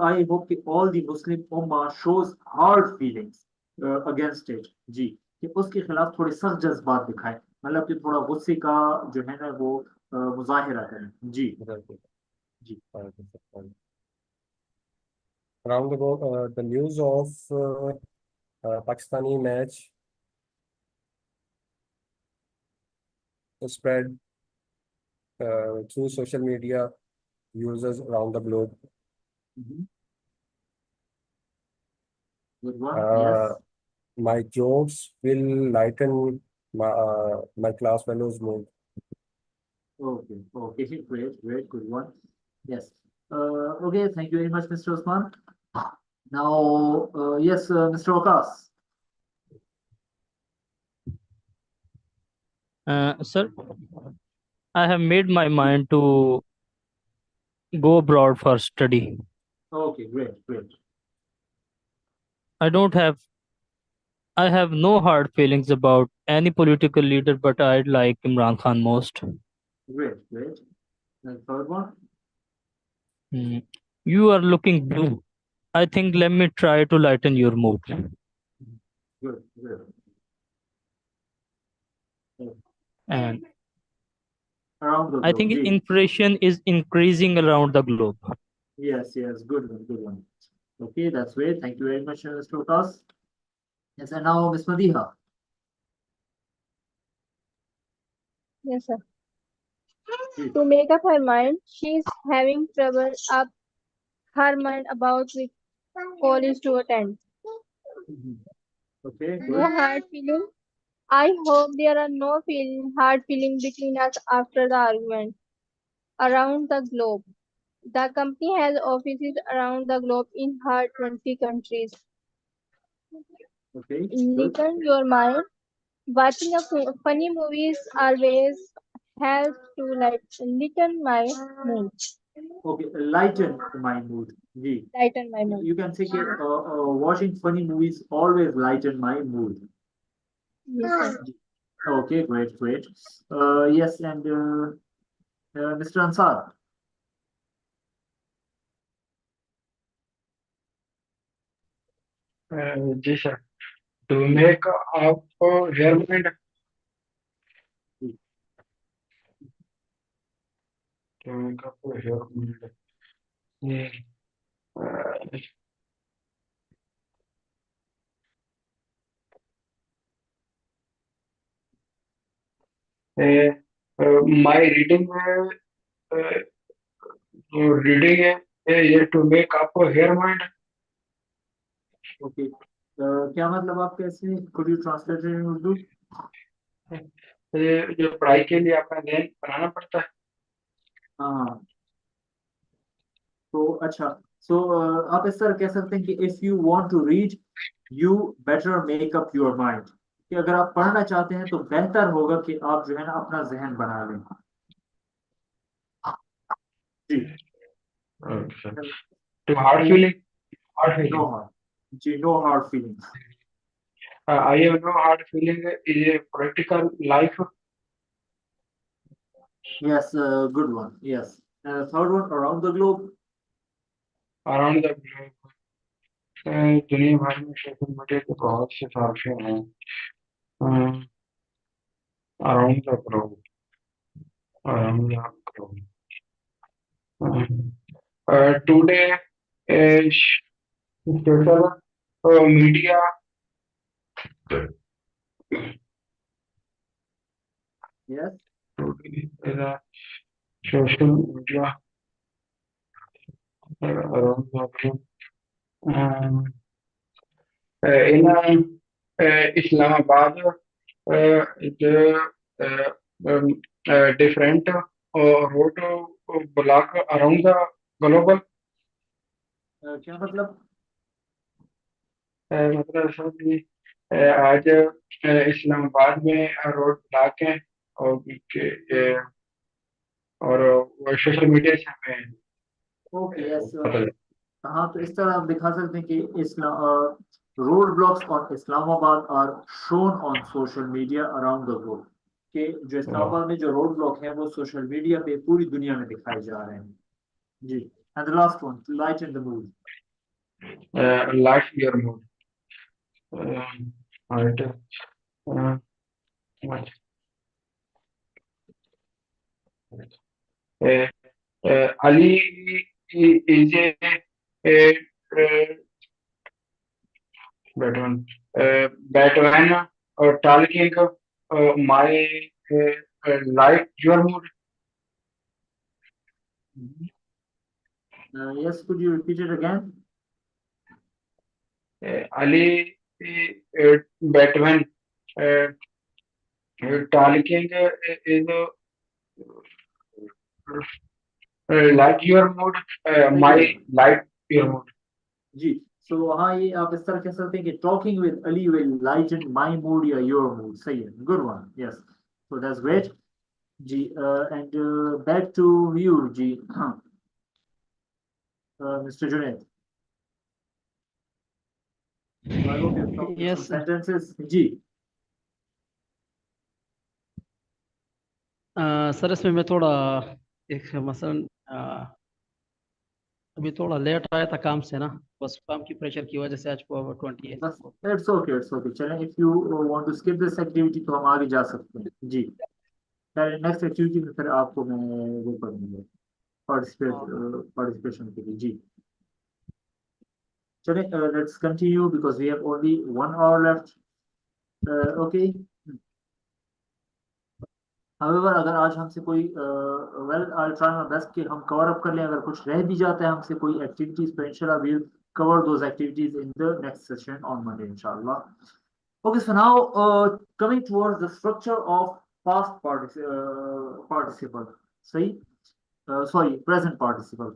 आई होप कि ऑल दी मुस्लिम उम्मा shows hard feelings against it जी कि उसके खिलाफ थोड़े सख्त जज्बात दिखाएं मतलब कि थोड़ा गुस्से का जो है ना वो मुजाहिरा करें जी जी Around the world, the news of Pakistani match spread through social media users around the globe. Good one. Yes. My jokes will lighten my class fellows' mood. Okay, okay, great, good one. Yes. Okay, thank you very much, Mr. Osman. Now, yes, Mr. Okas. Sir, I have made my mind to go abroad for study. Okay, great. I have no hard feelings about any political leader, but I like Imran Khan most. Great. And third one. You are looking blue. I think let me try to lighten your mood. Good. And Around the I globe. think जी. inflation is increasing around the globe. Yes, good one. Okay, that's great. Thank you very much, Mr. Okas. Yes, and now Ms. Madiha. Yes, sir. To make up her mind, she's having trouble up her mind about which college to attend. Okay, good. No hard feeling. I hope there are no hard feelings between us after the argument. Around the globe. The company has offices around the globe in her 20 countries. Okay, Lighten your mind. Watching funny movies always helps to lighten my mood. Okay, lighten my mood. जी. Lighten my mood. You can say watching funny movies always lighten my mood. Yes, sir. Okay, great. Yes, and Mr. Ansar. जी sir to make up your mind to make up your mind. My reading reading is to make up her mind. Okay क्या मतलब आप कैसे could you translate इन उर्दू? जो पढ़ाई के लिए अपना ध्यान बनाना पड़ता है। हाँ तो अच्छा सो आप इस तरह कह सकते हैं कि if you want to read you better make up your mind, कि अगर आप पढ़ना चाहते हैं तो बेहतर होगा कि आप जो है ना अपना जहन बना लें। जी अच्छा, to hard feeling, hard no feeling. Hard, जी no hard feelings. I have no hard feeling is a practical life yes good one, yes third one around the globe. around the globe. दुनिया भर में social media के बहुत से साथी हैं around the globe, around the globe. Today, social media yes today is a social media around the globe. In Islamabad, the different road block around the global. क्या मतलब? मतलब ऐसा कि आज इस्लामाबाद में रोड ब्लॉक है और सोशल मीडिया से हमें ओके यस पता चला। हाँ तो इस तरह आप दिखा सकते हैं कि road blocks on Islamabad are shown on social media around the globe, कि जो इस्लामाबाद में जो रोड ब्लॉक हैं वो सोशल मीडिया पे पूरी दुनिया में दिखाए जा रहे हैं। जी and the last one light in the mood. Life year mode right. What? Ali is a Batman. Batman talking my life your mood. Yes, could you repeat it again? Ali Batman talking is like your mood, my life your mood. जी so हाँ ये आप इस तरह कह सकते हैं कि talking with Ali will lighten my mood या योर मूड। सही है, good one, yes so that's great जी। एंड बैक टू यू जी, mister Junaid. I hope you found some Yes, sentences. जी सर इसमें मैं थोड़ा एक मसलन अभी थोड़ा लेट आया था काम से ना, बस काम की प्रेशर की वजह से आज को 28 बस इट्स ओके चलें, if you want to skip this activity तो हम आगे जा सकते हैं जी। नेक्स्ट एक्टिविटी में फिर आपको मैं वो करूँगा पार्टिसिपेशन के लिए जी। चलें let's continue because we have only 1 hour left. Okay however अगर आज हमसे कोई well I try my best कि हम कवर अप कर लें, अगर कुछ रह भी जाता है हमसे कोई एक्टिविटीज तो इंशाल्लाह we will cover those activities in the next session on Monday इंशाल्लाह। Okay so now coming towards the structure of past participle, सही सॉरी प्रेजेंट पार्टिसिपल।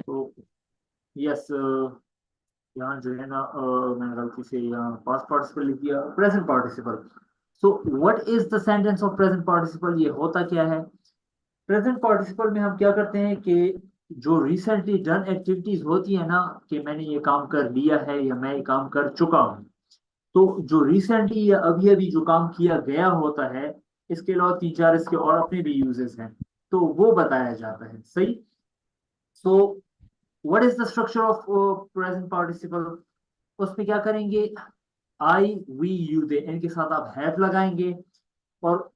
तो यस यहाँ जो है ना मैंने गलती से यहाँ पास्ट पार्टिसिपल लिख दिया, present participle. So what is the sentence of present participle? ये होता क्या है? प्रेजेंट पार्टिसिपल में हम क्या करते हैं कि जो रिसेंटली डन एक्टिविटीज होती है ना, कि मैंने ये काम कर लिया है या मैं ये काम कर चुका हूँ, तो जो रिसेंटली या अभी अभी जो काम किया गया होता है, इसके अलावा 3-4 इसके और अपने भी यूजेस हैं, तो वो बताया जाता है। सही, so what is the structure of present participle? उसमें क्या करेंगे, आई वी यू दे, इनके साथ आप हैव लगाएंगे, और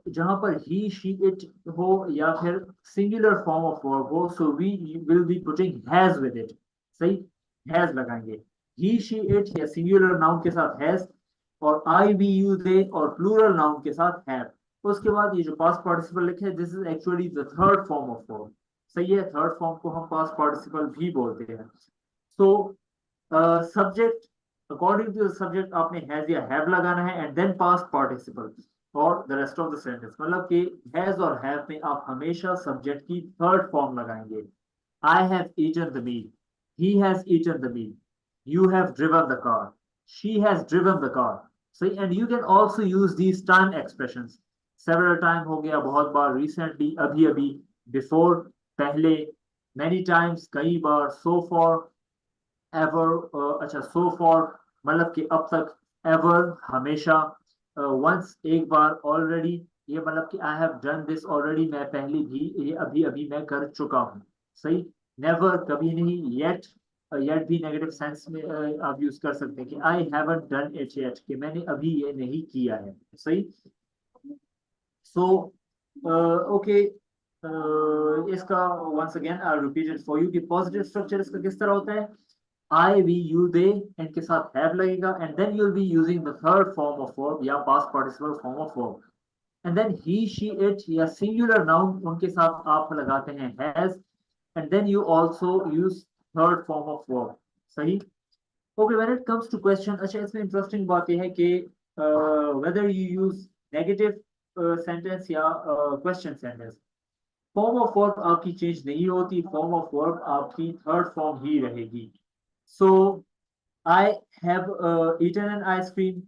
जहां पर ही शी इट हो या फिर सिंगुलर फॉर्म ऑफ वर्ब हो, so we will be putting has with it. सही, हैज लगाएंगे, ही शी इट या सिंगुलर नाउन के साथ हैज, और आई वी यू दे और प्लूरल नाउन के साथ हैव। उसके बाद ये जो पास्ट पार्टिसिपल लिखे है, this is actually the third form of verb. सही है, थर्ड फॉर्म को हम पास्ट पार्टिसिपल भी बोलते हैं। So subject, according to the subject आपने हैज या हैव लगाना है एंड देन पास्ट पार्टिसिपल और the rest of the sentence. मतलब कि हैज और हैव में आप हमेशा सब्जेक्ट की थर्ड फॉर्म लगाएंगे। I have eaten the meal, he has eaten the meal, you have driven the car, she has driven the car. So and you can also use these time expressions several time, हो गया बहुत बार, recently अभी अभी, before पहले, many times कई बार, so far, ever, अच्छा so far मतलब कि अब तक, ever हमेशा, once एक बार, already ये मतलब कि I have done this already मैं पहले भी, ये अभी अभी मैं कर चुका हूँ। सही, never कभी नहीं, yet yet भी नेगेटिव सेंस में आप यूज कर सकते हैं कि I haven't done it yet, कि मैंने अभी ये नहीं किया है। सही, सो ओके, इसका once again I repeat it for you कि पॉजिटिव स्ट्रक्चर इसका किस तरह होता है। आई, वी, यू, दे, इनके साथ हैव लगेगा and then you will be using the third form of verb या past participle form of verb and then he, she, it या सिंगुलर नाउन उनके साथ आप लगाते हैं has and then you also use third form of verb। सही, okay, when it comes to question, अच्छा इसमें इंटरेस्टिंग बात यह है कि whether you use negative sentence या question sentence, form of verb आपकी चेंज नहीं होती, form of verb आपकी थर्ड फॉर्म ही रहेगी। so I have eaten an ice cream,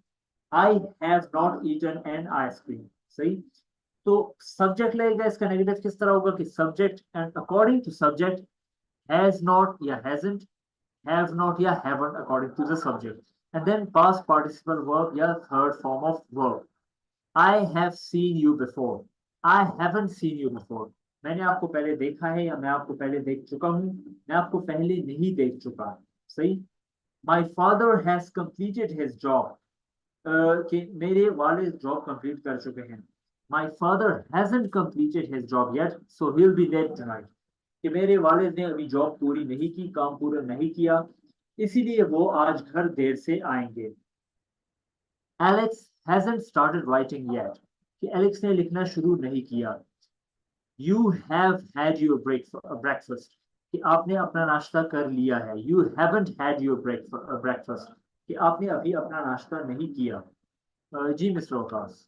I have not eaten an ice cream। सही, तो सब्जेक्ट लगेगा, इसका नेगेटिव किस तरह होगा कि subject and according to subject has not या हैजंट, हैव नॉट या haven't according to the subject and then past participle verb या third form of verb. I have seen you before, I haven't seen you before, मैंने आपको पहले देखा है या मैं आपको पहले देख चुका हूं, मैं आपको पहले नहीं देख चुका। सही, my father has completed his job, कि मेरे वालिद जॉब कंप्लीट कर चुके हैं। My father hasn't completed his job yet, so he'll be late tonight। कि मेरे वालिद ने अभी जॉब पूरी नहीं की, काम पूरा नहीं किया, इसीलिए वो आज घर देर से आएंगे। Alex hasn't started writing yet, कि एलेक्स ने लिखना शुरू नहीं किया। You have had your breakfast, कि आपने अपना नाश्ता कर लिया है। You haven't had your breakfast, कि आपने अभी अपना नाश्ता नहीं किया। जी mister Waqas.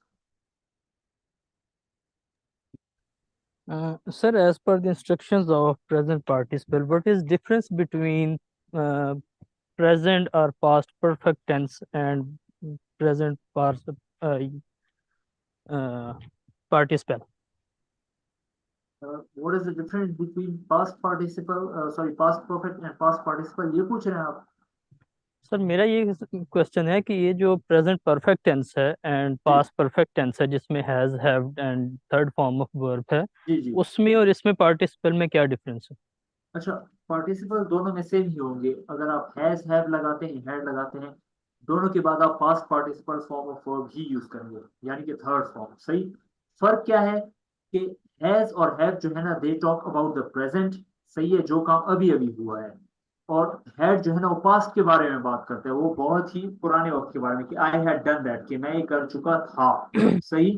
Sir, as per the instructions of present participle, what is difference between present or past perfect tense and present past participle? What is the difference between past participle, past perfect and past participle, ये पूछ रहे हैं आप? Sir मेरा ये question है कि ये जो प्रेजेंट परफेक्ट टेंस है एंड पास्ट परफेक्ट टेंस है जिसमें has, have and third form of verb है, जी जी, उसमें और इसमें पार्टिसिपल में क्या डिफरेंस है? अच्छा, पार्टिसिपल दोनों में सेम ही होंगे। अगर आप हैज, हैव लगाते हैं, हैड लगाते हैं, दोनों के बाद आप past participle form of verb ही यूज करेंगे, यानी कि थर्ड फॉर्म। सही, फर्क क्या है कि हैज और हैव जो है ना, they talk about the present, सही है, जो काम अभी अभी हुआ है, और हैड जो है ना वो पास्ट के बारे में बात करते हैं, वो बहुत ही पुराने वक्त के बारे में, कि आई हैड डन दैट, कि मैं ये कर चुका था। सही,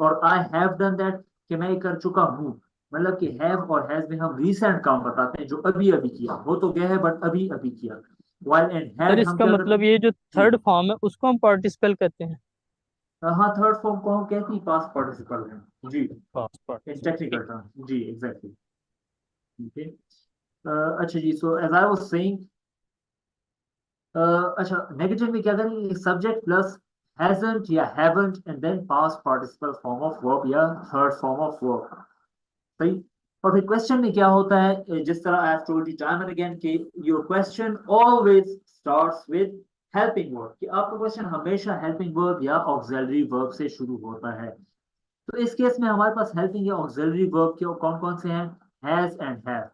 और आई हैव डन दैट, कि मैं ये कर चुका हूँ। मतलब कि हैव और हैज में हम रीसेंट काम बताते हैं, जो अभी अभी किया, हो तो गया है बट अभी अभी किया। व्हाइल एंड सर हैड हम इसका क्या मतलब करते ये जो जी, थर्ड फॉर्म है उसको हम पार्टिसिपल कहते हैं? हाँ, थर्ड फॉर्म को हम कहते हैं पास्ट पार्टिसिपल है जी, past in participle, technical term जी, एग्जैक्टली। ओके, अच्छा जी, so as I was saying, अच्छा नेगेटिव में क्या करेंगे, सब्जेक्ट प्लस हैजंट या haven't and then past participle form of verb या थर्ड फॉर्म ऑफ वर्ब। सही, और फिर क्वेश्चन में क्या होता है, जिस तरह I have told you time and again कि your question always starts with helping verb, कि आपका क्वेश्चन हमेशा हेल्पिंग वर्ब या ऑक्सिलरी वर्ब से शुरू होता है। तो इस केस में हमारे पास हेल्पिंग या ऑक्सिलरी वर्ब के कौन कौन से हैं, हैज एंड हैव,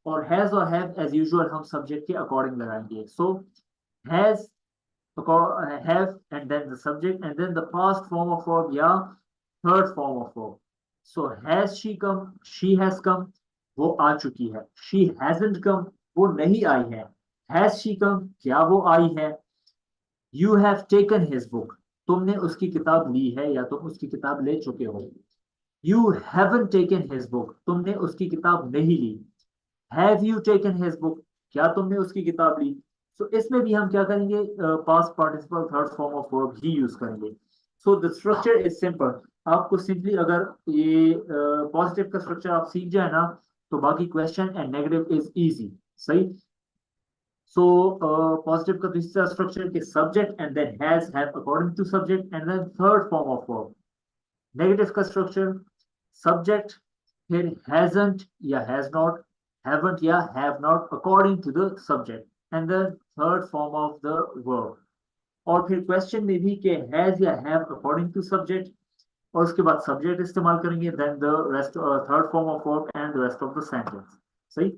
और हैज और हैव एज यूजुअल हम सब्जेक्ट के अकॉर्डिंग लगाएंगे। So has, have, and then the subject, and then the past form of verb या third form of verb। So has she come, she has come, वो आ चुकी है। She hasn't come, वो नहीं आई है। Has she come, क्या वो आई है। You have taken his book, तुमने उसकी किताब ली है या तुम उसकी किताब ले चुके हो। You haven't taken his book, तुमने उसकी किताब नहीं ली। Have you taken his book, क्या तुमने उसकी किताब ली। सो इसमें भी हम क्या करेंगे, past participle third form of verb ही यूज करेंगे। So the structure is simple. आपको सिंपली अगर ये पॉजिटिव का स्ट्रक्चर आप सीख जाए ना, तो बाकी question and negative is easy. सही। सो पॉजिटिव का तीसरा स्ट्रक्चर के subject and then has have according to subject and then third form of verb. Negative का स्ट्रक्चर सब्जेक्ट, फिर हैजंट या हैज नॉट, haven't या have not according to the subject, and the third form of the verb। और फिर question में भी के has या have according to subject, और उसके बाद सब्जेक्ट इस्तेमाल करेंगे, then the rest third form of verb and the rest of the sentence। सही।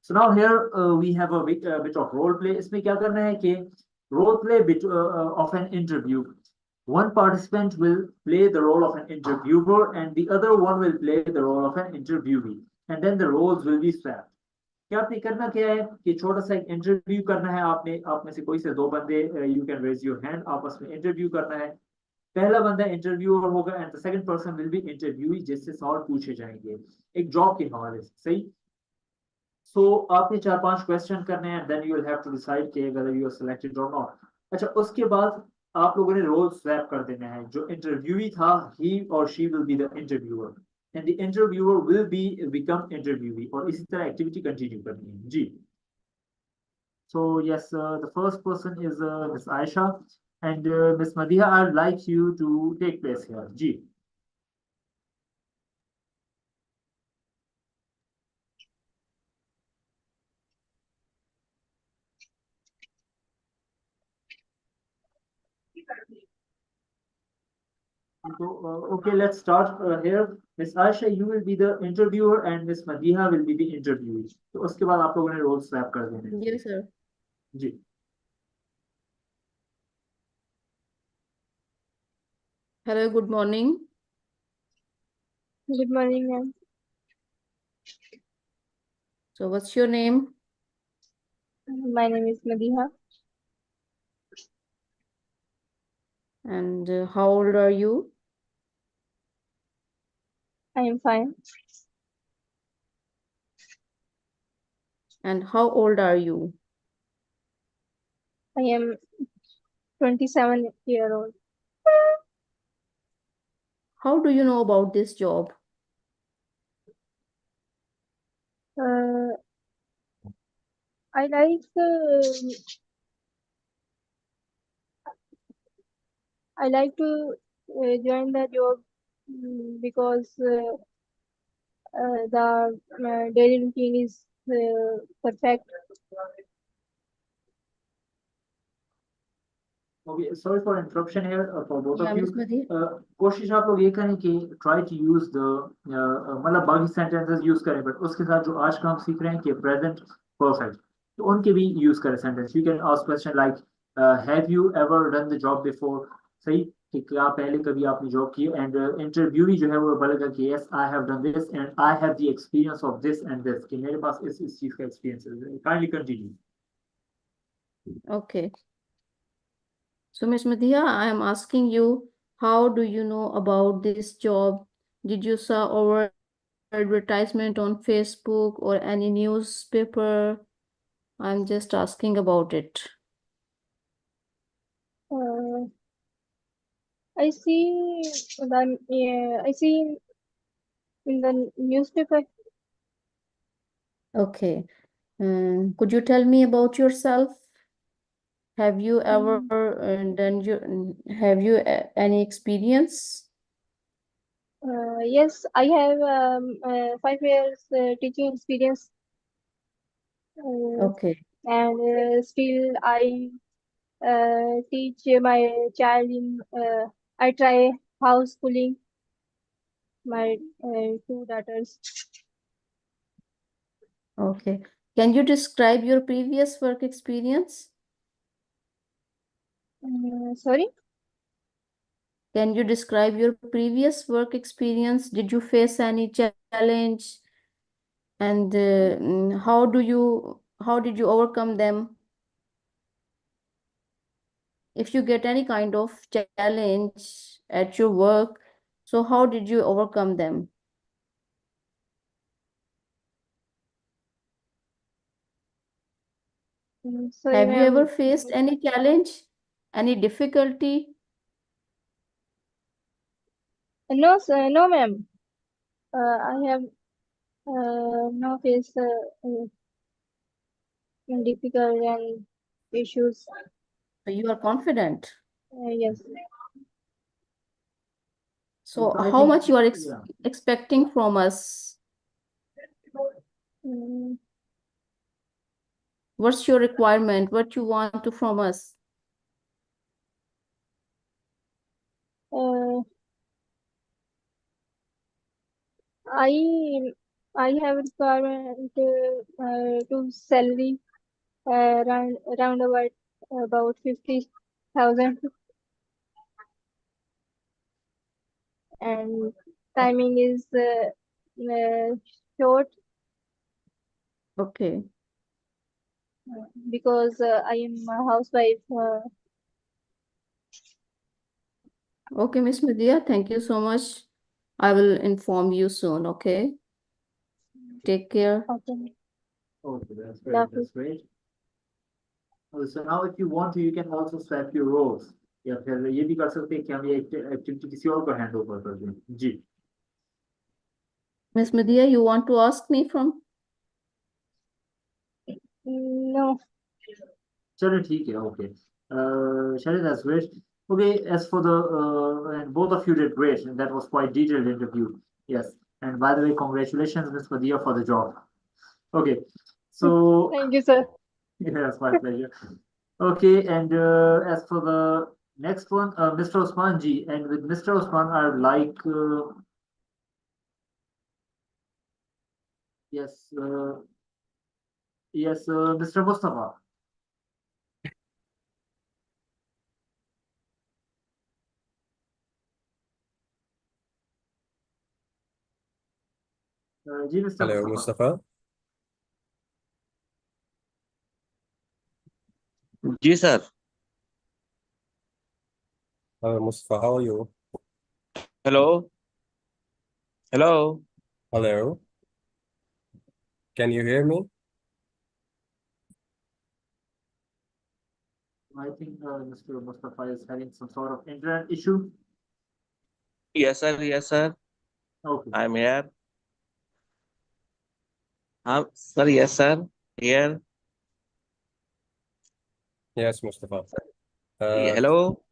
so now here we have a bit of role play। इसमें क्या करना है कि role play bit of an interview। One participant will play the role of an interviewer and the other one will play the role of an interviewee, and then the roles will be swapped। क्या आपने करना क्या है कि छोटा सा एक interview करना है। आपने आप में से कोई से दो बंदे, you can raise your hand, आपस में इंटरव्यू करना है। पहला बंदा इंटरव्यूअर होगा and the second person will be interviewee, जिससे सवाल पूछे जाएंगे एक जॉब के हवाले से। सही। सो आपने 4-5 क्वेश्चन करने हैं, then you will have to decide कि whether you are selected or not। अच्छा, उसके बाद आप लोगों ने रोल स्वैप कर देना है। जो इंटरव्यूई था, he or she will be the interviewer and the interviewer will become interviewee, और इसी तरह एक्टिविटी कंटिन्यू करनी है जी। So yes, the first person is Miss Aisha, and Miss Madiha, I'd like you to take place here ji. So, okay, let's start here. Miss Aisha, you will be the interviewer and Miss Madiha will be the interviewee। तो उसके बाद आप लोगों ने role swap कर देने हैं। Yes, sir. Ji. Hello, good morning. Good morning, ma'am. So what's your name? My name is Madiha. And how old are you? I am fine. And how old are you? I am 27-year-old. How do you know about this job? I like to join the job because the daily routine is perfect. Okay, sorry for interruption here for both Yeah, of you। Miss Madiha. कोशिश आप लोग ये करें कि try to use the मतलब बाकी sentences use करें, but उसके साथ जो आज का हम सीख रहे हैं कि present perfect, तो उनके भी use करें sentence। You can ask question like have you ever done the job before। सही, कि क्या पहले कभी आपने जॉब की, एंड इंटरव्यूई जो है वो बोलेगा कि yes I have done this and I have the experience of this and this, कि मेरे पास इस चीज का experience है। Kindly continue। Okay. So Miss Madiha, I am asking you, how do you know about this job? Did you saw our advertisement on Facebook or any newspaper? I'm just asking about it. I see in the newspaper. Okay. Could you tell me about yourself? Have you ever have you any experience? Yes, I have 5 years teaching experience, Okay. and still I teach my child in. I try homeschooling my 2 daughters. Okay. Can you describe your previous work experience? Sorry. Can you describe your previous work experience? Did you face any challenge? And how did you overcome them? if you get any kind of challenge at your work, so how did you overcome them? Sorry, Have you ever ma'am. faced any challenge, any difficulty? No, sir, no, ma'am. I have no face difficult and issues. So you are confident. Yes. So I how think- much you are yeah. expecting from us? Mm, What's your requirement? What you want to from us? uh, I have requirement to salary around about 50,000 and timing is short Okay. because I am a housewife. Okay, Miss Medea, thank you so much. I will inform you soon, okay? Take care. Okay. Okay, that's great. Lovely. That's great. So now if you want to, you can also swap your roles. या फिर ये भी कर सकते हैं कि हम ये एक्टिविटी किसी और को हैंड ओवर कर दें जी Miss Medea, you want to ask me from? No. चलो ठीक है okay Shari, that's great. Okay, as for the and both of you did great and that was quite detailed interview. Yes, and by the way, congratulations Miss Medea for the job. Okay, so Thank you, sir. yeah, it's my pleasure. Okay, and as for the next one, Mr. Osman ji, and with Mr. Osman, I would like yes, Mr. Mustafa. Ji, Mr. Hello, Mustafa. जी sir. Hello, Mustafa. How are you? Hello. Hello. Hello. Can you hear me? I think Mr. Mustafa is having some sort of internet issue. Yes sir. Yes sir. Okay. I'm here. Sir. Yes sir. Here. Yes, Mustafa. Hello.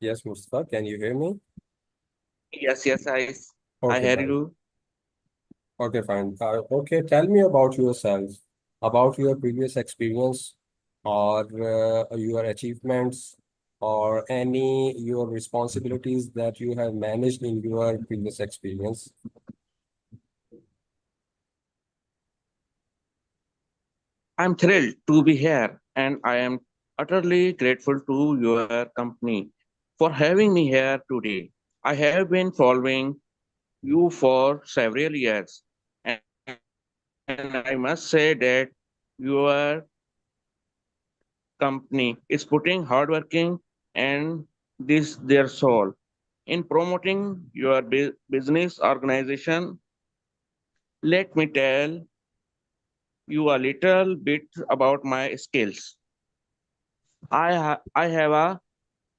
Yes, Mustafa. Can you hear me? Yes. Yes. I Okay, hear fine. you. Okay, fine. Okay, tell me about yourself, about your previous experience or your achievements or any your responsibilities that you have managed in your previous experience. I'm thrilled to be here and I am utterly grateful to your company for having me here today. I have been following you for several years and I must say that your company is putting hardworking and this their soul in promoting your business organization. Let me tell you a little bit about my skills. I have a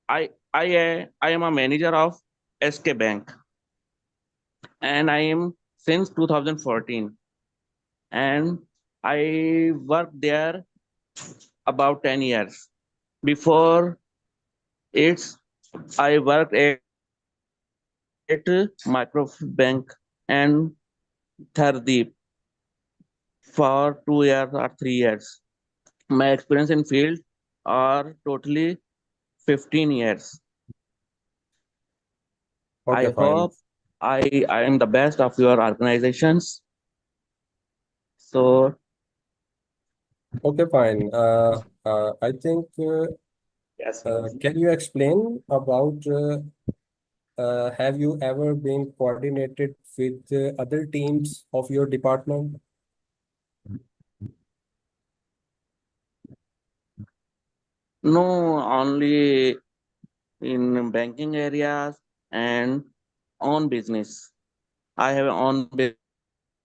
I am a manager of SK Bank and I am since 2014 and I worked there about 10 years. Before it's I worked at Microbank and Thardeep for 2 years or 3 years. My experience in field are totally 15 years. Okay, I fine. hope I am the best of your organizations. So Okay, fine. I think, yes, can you explain about have you ever been coordinated with other teams of your department? No, only in banking areas and on business. I have on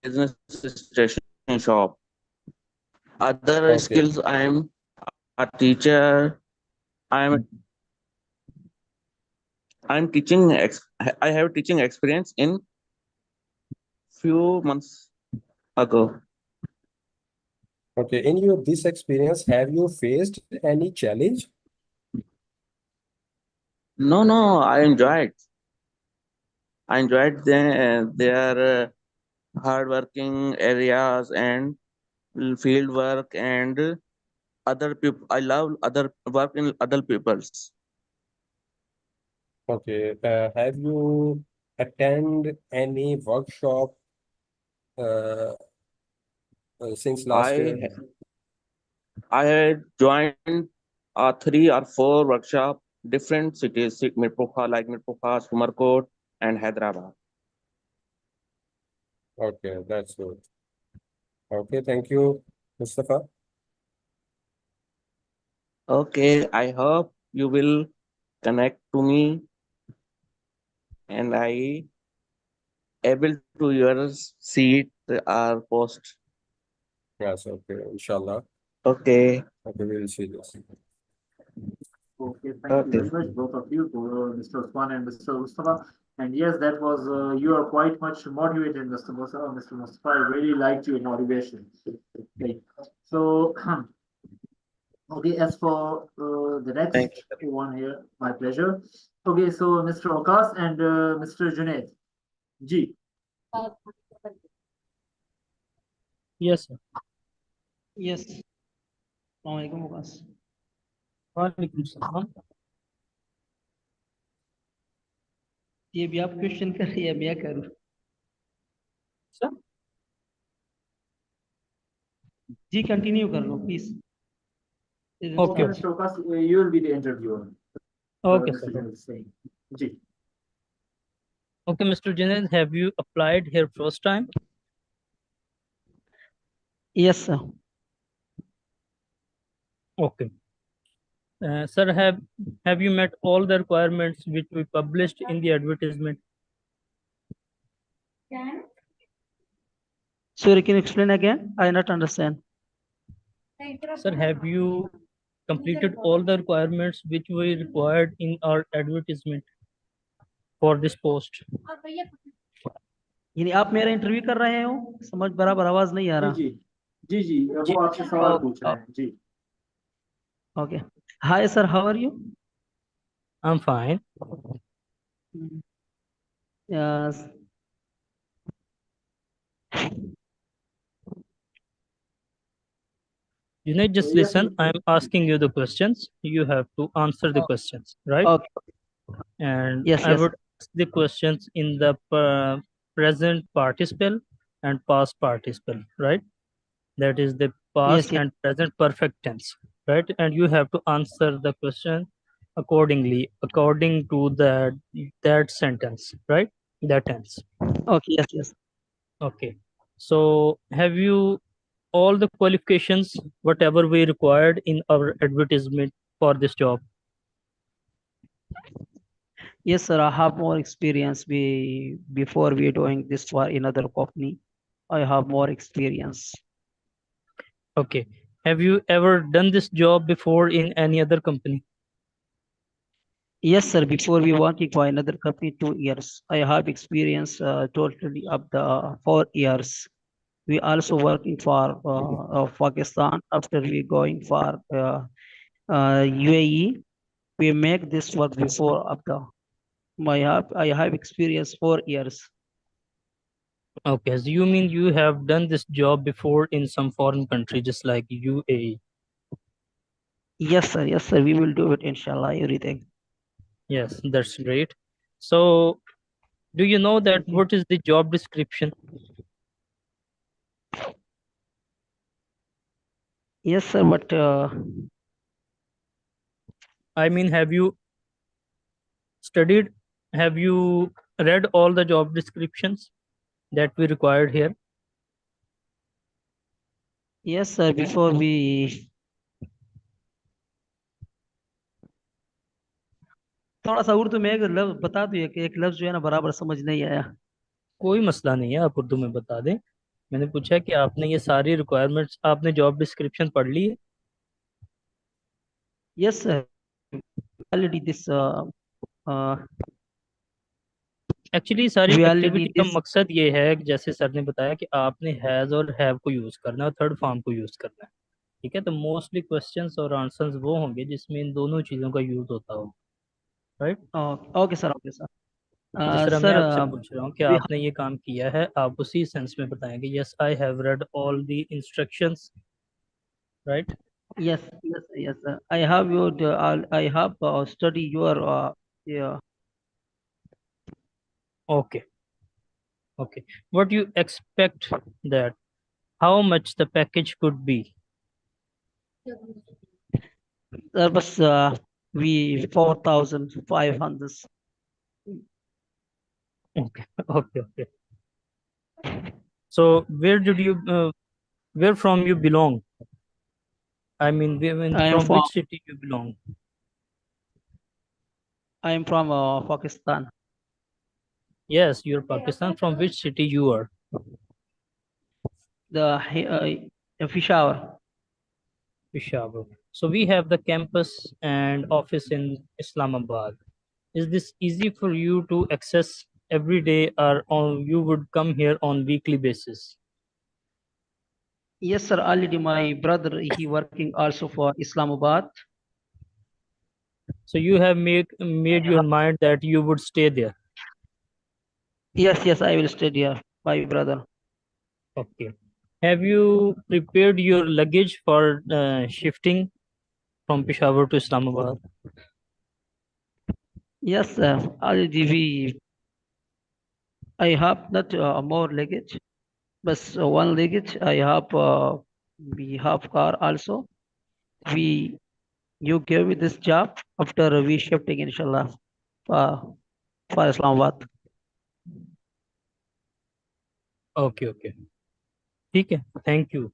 business station shop. Other Okay. skills, I am a teacher. I'm teaching. I have teaching experience in few months ago. Okay. In your this experience, have you faced any challenge? No, I enjoyed. I enjoyed their hardworking areas and field work and other people. I love other work in other people's. Okay. Have you attend any workshop uh, since last year? I had joined 3 or 4 workshop different cities, Mirpurkhas, like Mirpurkhas, Sumarkot, and Hyderabad. Okay, that's good. Okay, thank you, Mustafa. Okay, I hope you will connect to me and I able to your seat or post. Yes, okay, inshallah. Okay, Okay, we will see this. Okay, thank you okay. very much, both of you, Mr. Usman and Mr. Mustafa. And yes, that was, you are quite much motivated, Mr. Mustafa. Mr. Mustafa, I really liked your motivation. Okay, so, okay, as for the next Thank you. one here, my pleasure. Okay, so Mr. Okas and Mr. Junaid. Ji. Yes, sir. Yes. Assalamualaikum Waqas. Walaikum salam. ये भी आप question कर रही है मैं करूँ Sir? जी continue कर लो please Okay. Mr. Okas, you will be the interviewer. Okay, Mr. sir. Junaid is saying. Ji. Okay, Mr. Junaid, have you applied here first time? Yes sir Okay. Sir, have you met all the requirements which we published in the advertisement? Sorry can explain again I not understand Sir, have you completed all the requirements which we required in our advertisement for this post? यानी आप मेरा interview कर रहे हो समझ बराबर आवाज नहीं आ जी रहा जी जी जी वो आपसे सवाल पूछ रहे हैं जी okay hi sir how are you I'm fine. Yes Junaid, just Yes, listen. sir. I'm asking you the questions. You have to answer the questions, right? Okay And Yes, I yes. would ask the questions in the present participle and past participle, right? That is the past yes. and present perfect tense, right? And you have to answer the question accordingly, according to that sentence, right? That tense. Okay, yes, yes. Okay. So have you all the qualifications, whatever we required in our advertisement for this job? Yes, sir. I have more experience before we doing this for another company. I have more experience. Okay. Have you ever done this job before in any other company? Yes, sir. Before we working for another company 2 years, I have experience totally up the 4 years. We also working for Pakistan. After we going for UAE, we make this work before up the. I have experience 4 years. Okay, so you mean you have done this job before in some foreign country, just like UAE? Yes, sir. Yes, sir. We will do it, inshallah. Everything. Yes, that's great. So, do you know that what is the job description? Yes, sir. But I mean, have you studied, have you read all the job descriptions that we required here? yes, sir. Before we थोड़ा सा उर्दू में एक लफ्ज बता दो, एक लफ्ज जो है ना बराबर समझ नहीं आया। कोई मसला नहीं है, आप उर्दू में बता दें। मैंने पूछा कि आपने ये सारी रिक्वायरमेंट्स, आपने जॉब डिस्क्रिप्शन पढ़ ली है? यस ऑलरेडी दिस एक्चुअली सारी वी ऑलरेडी एक्टिविटी का दिस मकसद ये है कि जैसे सर ने बताया कि आपने हैज़ और हैव को यूज़ करना है और थर्ड फॉर्म को यूज़ करना है। ठीक है, तो मोस्टली क्वेश्चंस और आंसर्स वो होंगे जिसमें इन दोनों चीज़ों का यूज़ होता हो, right? Okay sir, okay sir. जिस तरह मैं सर आपसे पूछ रहा हूँ कि आपने ये काम किया है, आप उसी सेंस में बताएंगे yes I have read all the instructions, right? yes, yes, sir. I have your I have study your yeah. Okay, okay. What you expect that how much the package could be? That was we 4,500. Okay, okay, okay. So where from you belong? I mean, I am from from which city you belong? Pakistan. Yes, you're Pakistan. From which city you are? The Peshawar. Peshawar. So we have the campus and office in Islamabad. Is this easy for you to access every day, or you would come here on weekly basis? Yes, sir. Already my brother he working also for Islamabad. So you have made your mind that you would stay there. Yes, I will stay there. My brother. Okay. Have you prepared your luggage for shifting from Peshawar to Islamabad? Yes, already I have not more luggage, but one luggage I have. We have car also. We You gave me this job after we shifting inshallah for Islamabad. Okay, okay. ठीक है, thank you.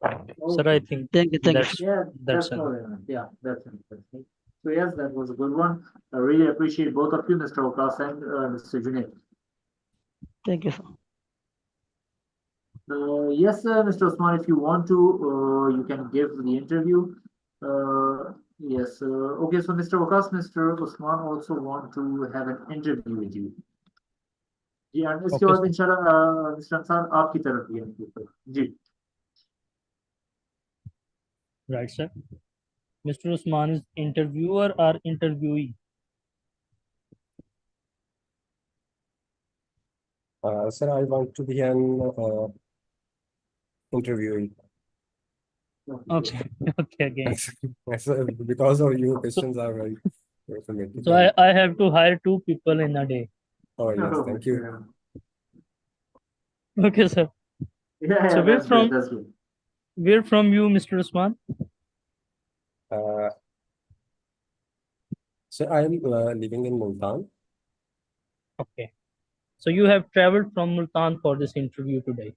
Sir, I think Thank you. that's Yeah, that's that's it. all. Yeah, that's interesting. So yes, that was a good one. I really appreciate both of you, Mr. Okas and Mr. Junaid. Thank you, sir. Yes, Mr. Osman, if you want to, you can give the interview. Yes. Okay, so Mr. Okas, Mr. Osman also want to have an interview with you. जी और इसके Okay, बाद sir. इंशाल्लाह mister Ansar आपकी तरफ भी है जी Right, sir. Mr. Usman is interviewer or interviewee? Sir, I want to be an interviewee. Okay, okay, again. Yes, sir, because of you, questions are very informative. So I have to hire 2 people in a day. Oh, yes, thank you. Okay, sir. Yeah, So that's good. That's good. where from you, Mr. Usman? So I am living in Multan. Okay. So you have traveled from Multan for this interview today.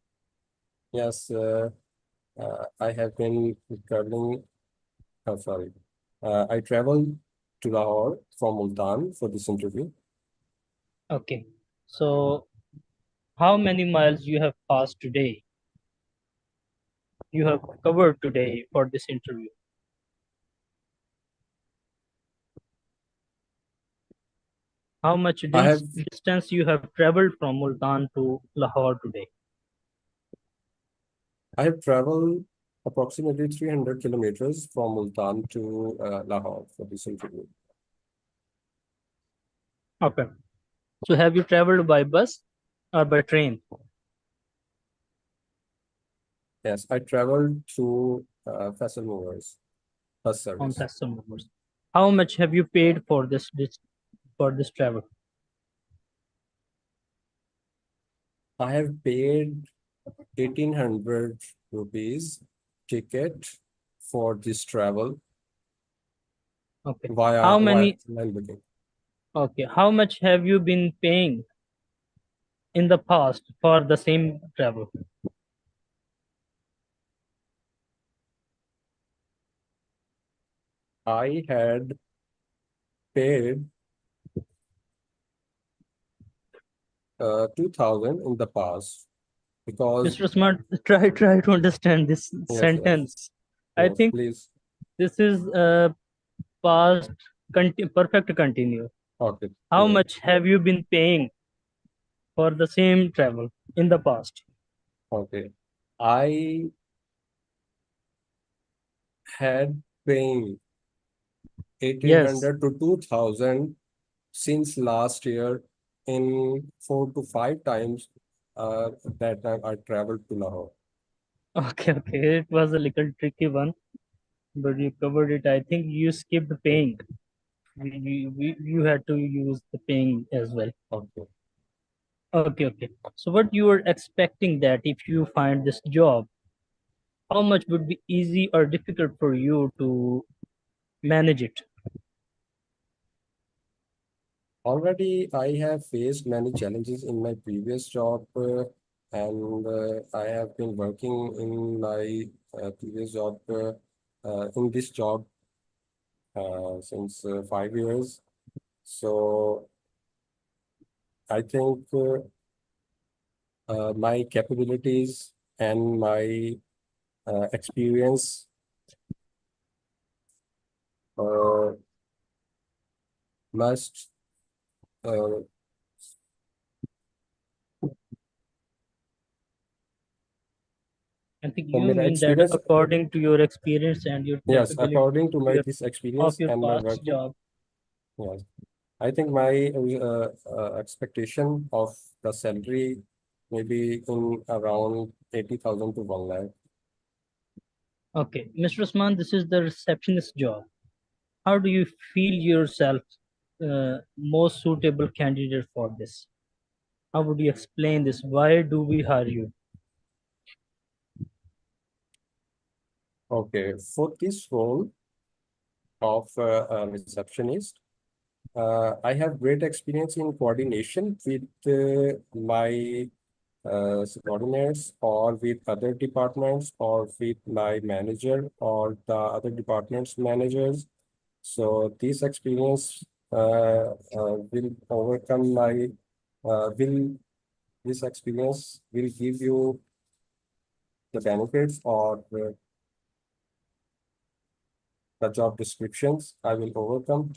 Yes, I have been traveling. Sorry, I traveled to Lahore from Multan for this interview. Okay. So how many miles you have passed today? You have covered today for this interview. How much I have distance you have traveled from Multan to Lahore today? I have traveled approximately 300 kilometers from Multan to Lahore for this interview. Okay. So have you traveled by bus or by train? Yes, I traveled through Faisal Movers bus On service. Faisal Movers. How much have you paid for this travel? I have paid 1,800 rupees ticket for this travel Okay. via How many? online booking. Okay. How much have you been paying in the past for the same travel? I had paid 2000 in the past, because Mr. Smart, try to understand this yes, sentence. I yes, think please. this is past perfect continue. Okay. How yeah. much have you been paying for the same travel in the past? Okay. I had paying Yes. 1800 to 2000 since last year in 4 to 5 times that time I traveled to Lahore. Okay. It was a little tricky one, but you covered it. I think you skipped paying. You had to use the paying as well. Okay. Okay. So what you were expecting that if you find this job, how much would be easy or difficult for you to manage it? Already, I have faced many challenges in my previous job, and I have been working in my previous job, in this job since 5 years. So I think my capabilities and my experience must I think so you my mean that experience, according to your experience and your yes, capability according to my your- this of experience your and my past working, job. yes, I think my expectation of the salary maybe in around 80,000 to 1 lakh. Okay, Mr. Usman, this is the receptionist job. How do you feel yourself most suitable candidate for this? How would you explain this? Why do we hire you? Okay, for this role of a receptionist, I have great experience in coordination with my subordinates or with other departments or with my manager or the other departments managers. So this experience will overcome my this experience will give you the benefits or the job descriptions I will overcome.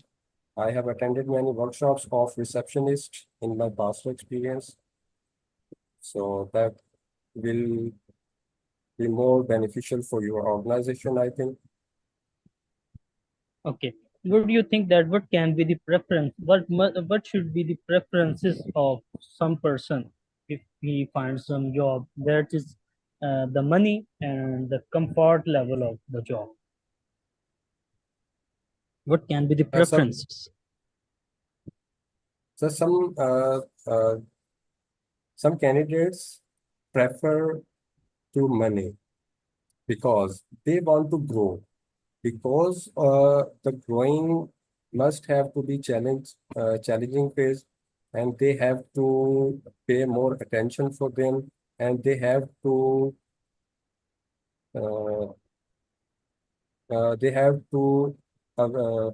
I have attended many workshops of receptionist in my past experience. So that will be more beneficial for your organization, I think. Okay. Would you think that what can be the preference? What should be the preferences of some person if he finds some job? That is the money and the comfort level of the job. What can be the preferences? So some candidates prefer to money because they want to grow, because the growing must have to be challenging phase, and they have to pay more attention for them, and they have to uh, they have to uh, uh,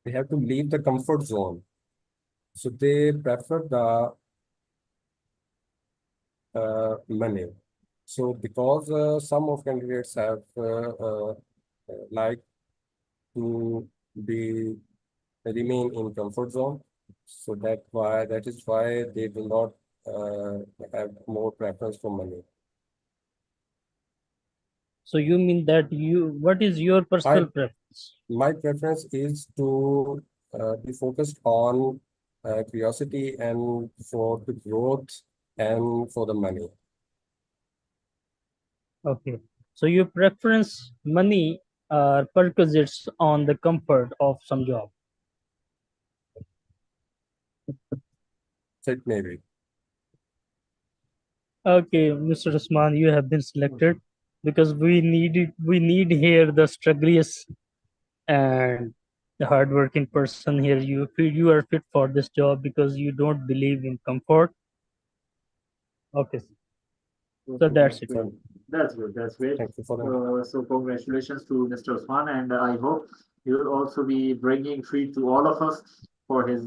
they have to leave the comfort zone. So they prefer the money. So because some of candidates have like to be remain in comfort zone, so that is why they will not have more preference for money. So you mean that what is your personal preference? My preference is to be focused on curiosity and for the growth and for the money. Okay. So your preference money perquisites on the comfort of some job. So it may be. Okay, Mr. Usman, you have been selected because we need here the strugglers and the hardworking person here. You are fit for this job because you don't believe in comfort. Okay, so that's it. Great. That's good. That's great. Thank you for that. So congratulations to Mr. Usman, and I hope he will also be bringing treat to all of us for his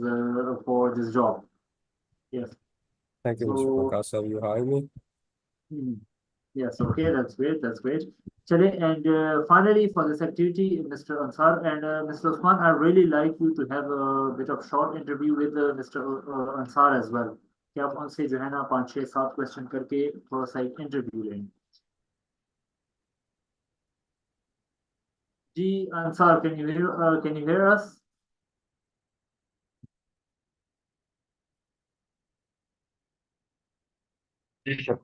for this job. Yes. Thank you, Mr. So, Prakash. Have you hired me? Yes, okay, that's great, that's great. Chale, and finally for this activity, Mr. Ansar and Mr. Osman, I really like you to have a bit of short interview with Mr. Ansar as well. कि आप उनसे जो है ना 5-6-7 question करके थोड़ा सा एक इंटरव्यू लें. जी Ansar, can you hear us? जी सर.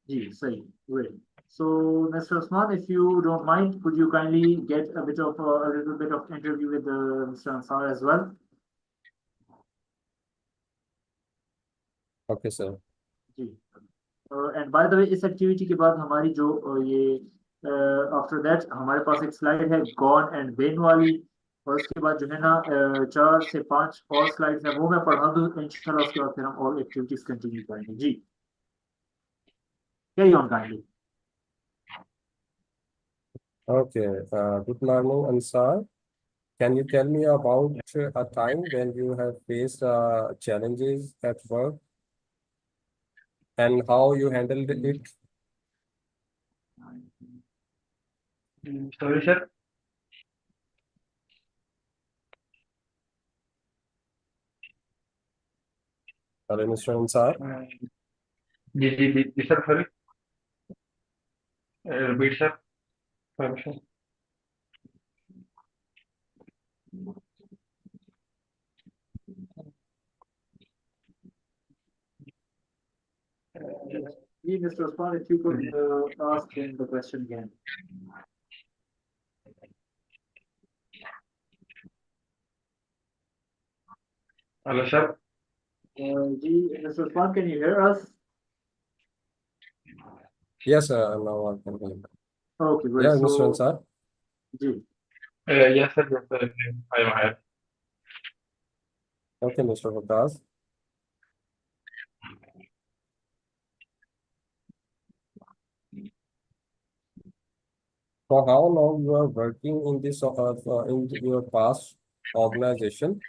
जी, सही, great. So, Mr. Osman, if you don't mind, could you kindly get a little bit of interview with Mr. Ansar as well? Okay, sir. जी. And by the way, इस activity के बाद हमारी जो ये आफ्टर दैट हमारे पास एक slide है गॉन एंड बेन वाली, और उसके बाद जो है ना 4 से 5 और स्लाइड्स है, वो मैं पढ़ा दूँ इंशाल्लाह. उसके बाद फिर हम और एक्टिविटीज कंटिन्यू करेंगे. जी, carry on kindly. Okay. Good morning, Ansar. Can you tell me about a time when you have faced challenges at work and how you handled it? Sorry sir. Hello, Mr. Ansar. जी sir. Sorry. Repeat sir. Sorry sir. जी, Mr. Osman, if you could ask him the question again. Hello sir. जी, Mr. Osman, can you hear us? Yes, sir. Now I can hear you. Okay, great. Yeah, Mr. So, Ansar. जी. Yes sir. Yes sir. I am here. Okay, Mr. Prakash. For how long you are working in this in your past organization?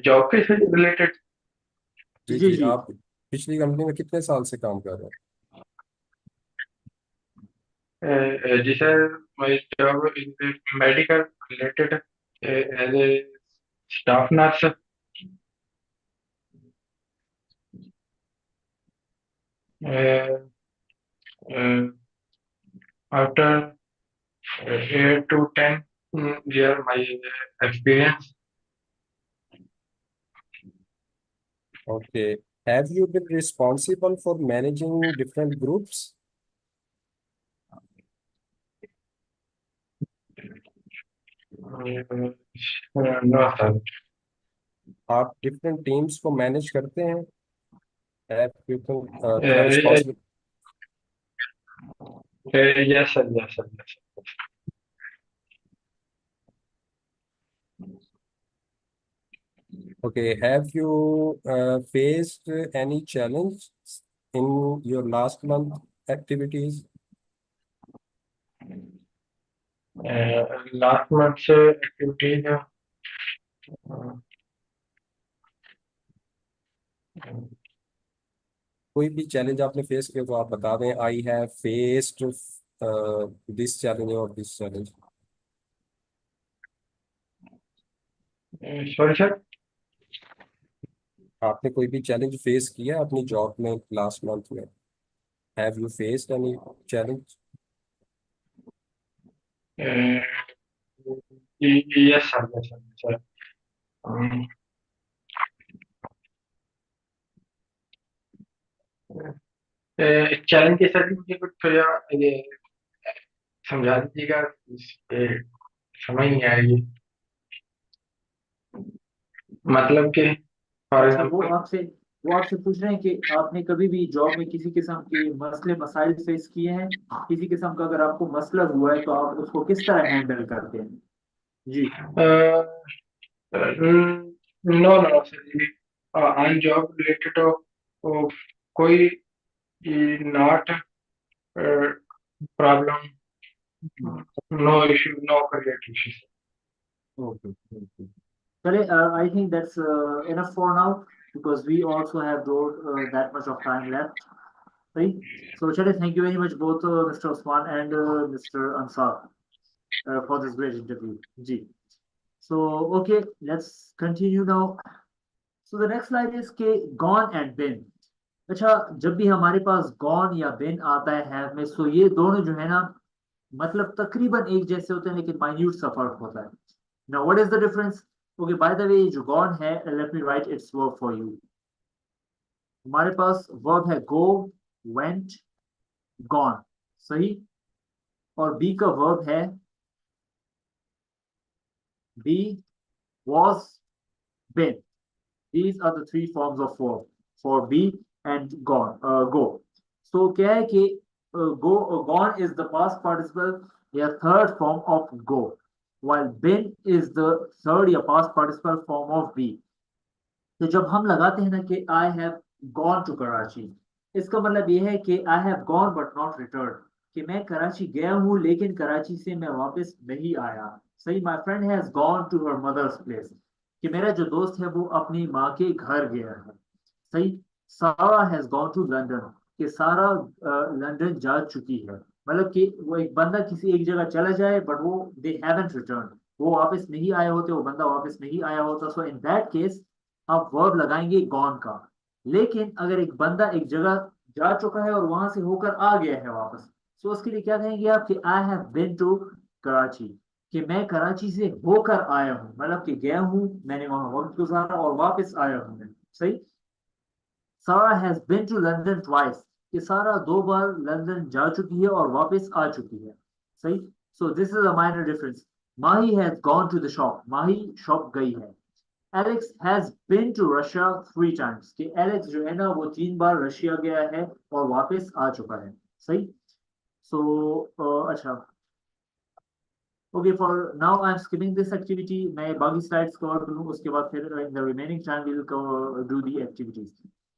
Job के से related. जी जी, जी, जी. आप पिछली company में कितने साल से काम कर रहे हैं? जी sir, my job is medical related as a staff nurse. After 8 to 10 year my experience. Okay. Have you been responsible for managing different groups? No sir. आप different teams को manage करते हैं? Have you been Uh, responsible? yes sir. Yes sir. Yes sir. Okay. Have you faced any challenge in your last month activities? Last month's activities. कोई भी challenge आपने face किया तो आप बता दें. I have faced this challenge और this challenge. Sorry sir. आपने कोई भी चैलेंज फेस किया अपनी जॉब में लास्ट मंथ में? Have you faced any challenge? Yes sir. Yes sir. Yes, sir. Challenge के सर मुझे कुछ थोड़ा ये समझा दीजिएगा. समझ नहीं आएगी मतलब कि फॉर अच्छा, एग्जाम्पल. वो आपसे पूछ रहे हैं कि आपने कभी भी जॉब में किसी किस्म के मसले मसाइल फेस किए हैं, किसी किस्म का अगर आपको मसला हुआ है तो आप उसको किस तरह हैंडल करते हैं. जी. No no sir. On job related तो कोई not problem, no issue, no create issue. Okay. Okay. Chale, I think that's enough for now because we also have that much of time left. Right? So, Chale, thank you very much, both Mr. Osman and Mr. Ansar, for this great interview. Ji. So, okay, let's continue now. So, the next slide is के gone and been. अच्छा, जब भी हमारे पास gone या been आता है have में, so ये दोनों जो है ना, मतलब तकरीबन एक जैसे होते हैं लेकिन माइन्यूट सा फर्क होता है. Now what is the difference? Okay, by the way, जो gone है, let me write its verb for you. हमारे पास verb है go, went, gone, सही. और be का verb है be, was, been. These are the three forms of verb for be and gone. Go. So क्या है कि gone is the past participle, या third form of go, while been is the third या past participle form of be. तो जब हम लगाते हैं ना कि I have gone to Karachi, इसका मतलब ये है कि I have gone but not returned, कि मैं कराची गया हूँ लेकिन कराची से मैं वापस नहीं आया. सही. My friend has gone to her mother's place, कि मेरा जो दोस्त है वो अपनी माँ के घर गया है. सही. Sara has gone to London, कि सारा लंदन जा चुकी है. मतलब कि वो एक बंदा किसी एक जगह चला जाए बट वो दे हैवंट रिटर्न, वो वापस नहीं आए होते, वो बंदा वापस नहीं आया होता. सो इन दैट केस आप वर्ब लगाएंगे गॉन का. लेकिन अगर एक बंदा एक जगह जा चुका है और वहां से होकर आ गया है वापस, सो उसके लिए क्या कहेंगे आप कि I have been to Karachi, कि मैं कराची से होकर आया हूँ, मतलब कि गया हूँ, मैंने वहां वक्त गुजारा और वापस आया हूँ मैं. सही. Sara has been to London twice, कि सारा 2 बार लंदन जा चुकी है और वापस आ चुकी है. सही. So this is a minor difference. Mahi has gone to the shop, Mahi shop गई है. Alex has been to Russia 3 times, कि एलेक्स जो है ना वो 3 बार रशिया गया है और वापस आ चुका है. सही. सो अच्छा. Okay, for now I'm skipping this activity. मैं बाकी slides cover करूँ, उसके बाद फिर in the remaining time we will do the activities.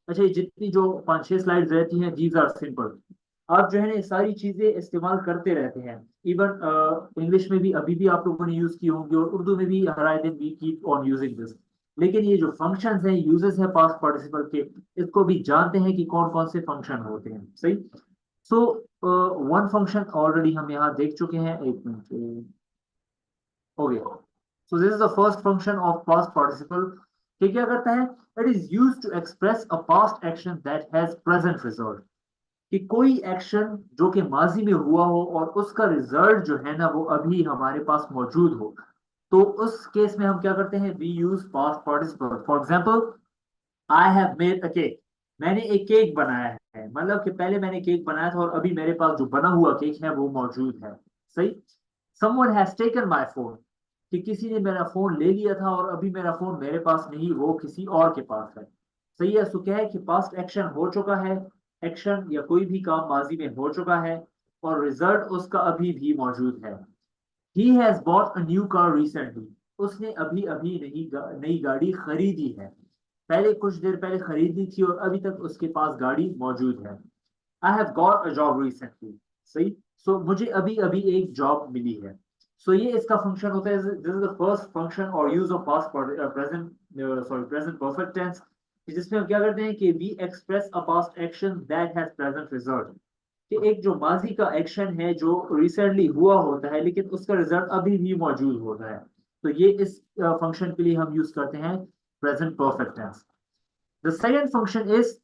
अच्छा, ये जितनी जो 5-6 slides रहती हैं, these are simple. आप जो है ना ये सारी चीजें इस्तेमाल करते रहते हैं. इवन इंग्लिश में भी अभी भी आप लोगों ने यूज की होंगी और उर्दू में भी हर आए दिन we keep on using this. लेकिन ये जो फंक्शंस हैं, यूजेस है पास्ट पार्टिसिपल के, इसको भी जानते हैं कि कौन कौन से फंक्शन होते हैं. सही. सो वन फंक्शन ऑलरेडी हम यहाँ देख चुके हैं. एक minute. Okay. So this is the first function of past participle. कि क्या करता है? It is used to express a past action that has present result. कि कोई एक्शन जो कि माजी में हुआ हो और उसका रिजल्ट जो है ना वो अभी हमारे पास मौजूद हो, तो उस केस में हम क्या करते हैं? We use past participle. For example, I have made a cake. मैंने एक केक बनाया है, मतलब कि पहले मैंने केक बनाया था और अभी मेरे पास जो बना हुआ केक है वो मौजूद है. सही. Someone has taken my phone, कि किसी ने मेरा फोन ले लिया था और अभी मेरा फोन मेरे पास नहीं, वो किसी और के पास है. सही है. सो क्या है कि पास्ट एक्शन हो चुका है, एक्शन या कोई भी काम माजी में हो चुका है और रिजल्ट उसका अभी भी मौजूद है. He has bought a new car recently. उसने अभी अभी नई गाड़ी खरीदी है. पहले कुछ देर पहले खरीदी थी और अभी तक उसके पास गाड़ी मौजूद है. I have got a job recently. सही. सो मुझे अभी अभी एक जॉब मिली है. सो ये इसका फंक्शन होता है. This is the first function और use of past present perfect tense, जिसमें हम क्या करते हैं कि we express a past action that has present result, कि एक जो माजी का एक्शन है जो रिसेंटली हुआ होता है लेकिन उसका रिजल्ट अभी भी मौजूद होता है. तो ये इस फंक्शन के लिए हम यूज करते हैं present perfect tense. The second function is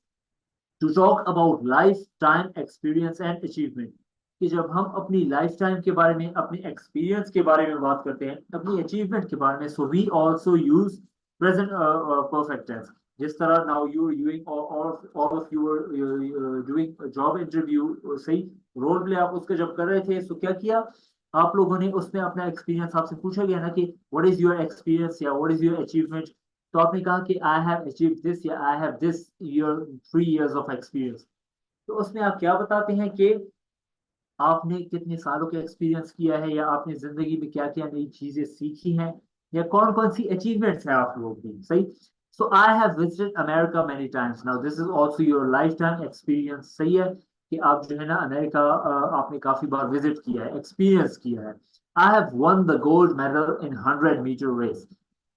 to talk about life time experience and achievement, कि जब हम अपनी लाइफ टाइम के बारे में, अपने एक्सपीरियंस के बारे में बात करते हैं, अपनी अचीवमेंट के बारे में, so we also use present perfect tense. जिस तरह now you doing all of you doing job interview. सही. रोल प्ले आप उसका जब कर रहे थे, सो क्या किया आप लोगों ने? उसमें अपना एक्सपीरियंस आपसे पूछा गया ना कि व्हाट इज योर एक्सपीरियंस या व्हाट इज योर अचीवमेंट, तो आपने कहा कि आई हैव अचीव्ड दिस या I have this year 3 years of experience. तो उसमें आप क्या बताते हैं कि आपने कितने सालों का एक्सपीरियंस किया है, या आपने जिंदगी में क्या क्या नई चीजें सीखी हैं, या कौन कौन सी अचीवमेंट्स है आप लोगों की. सही. So I have visited America many times. Now this is also your life time experience. सही है कि आप जो है ना अमेरिका आपने काफी बार विजिट किया है, एक्सपीरियंस किया है. I have won the gold medal in 100-meter race.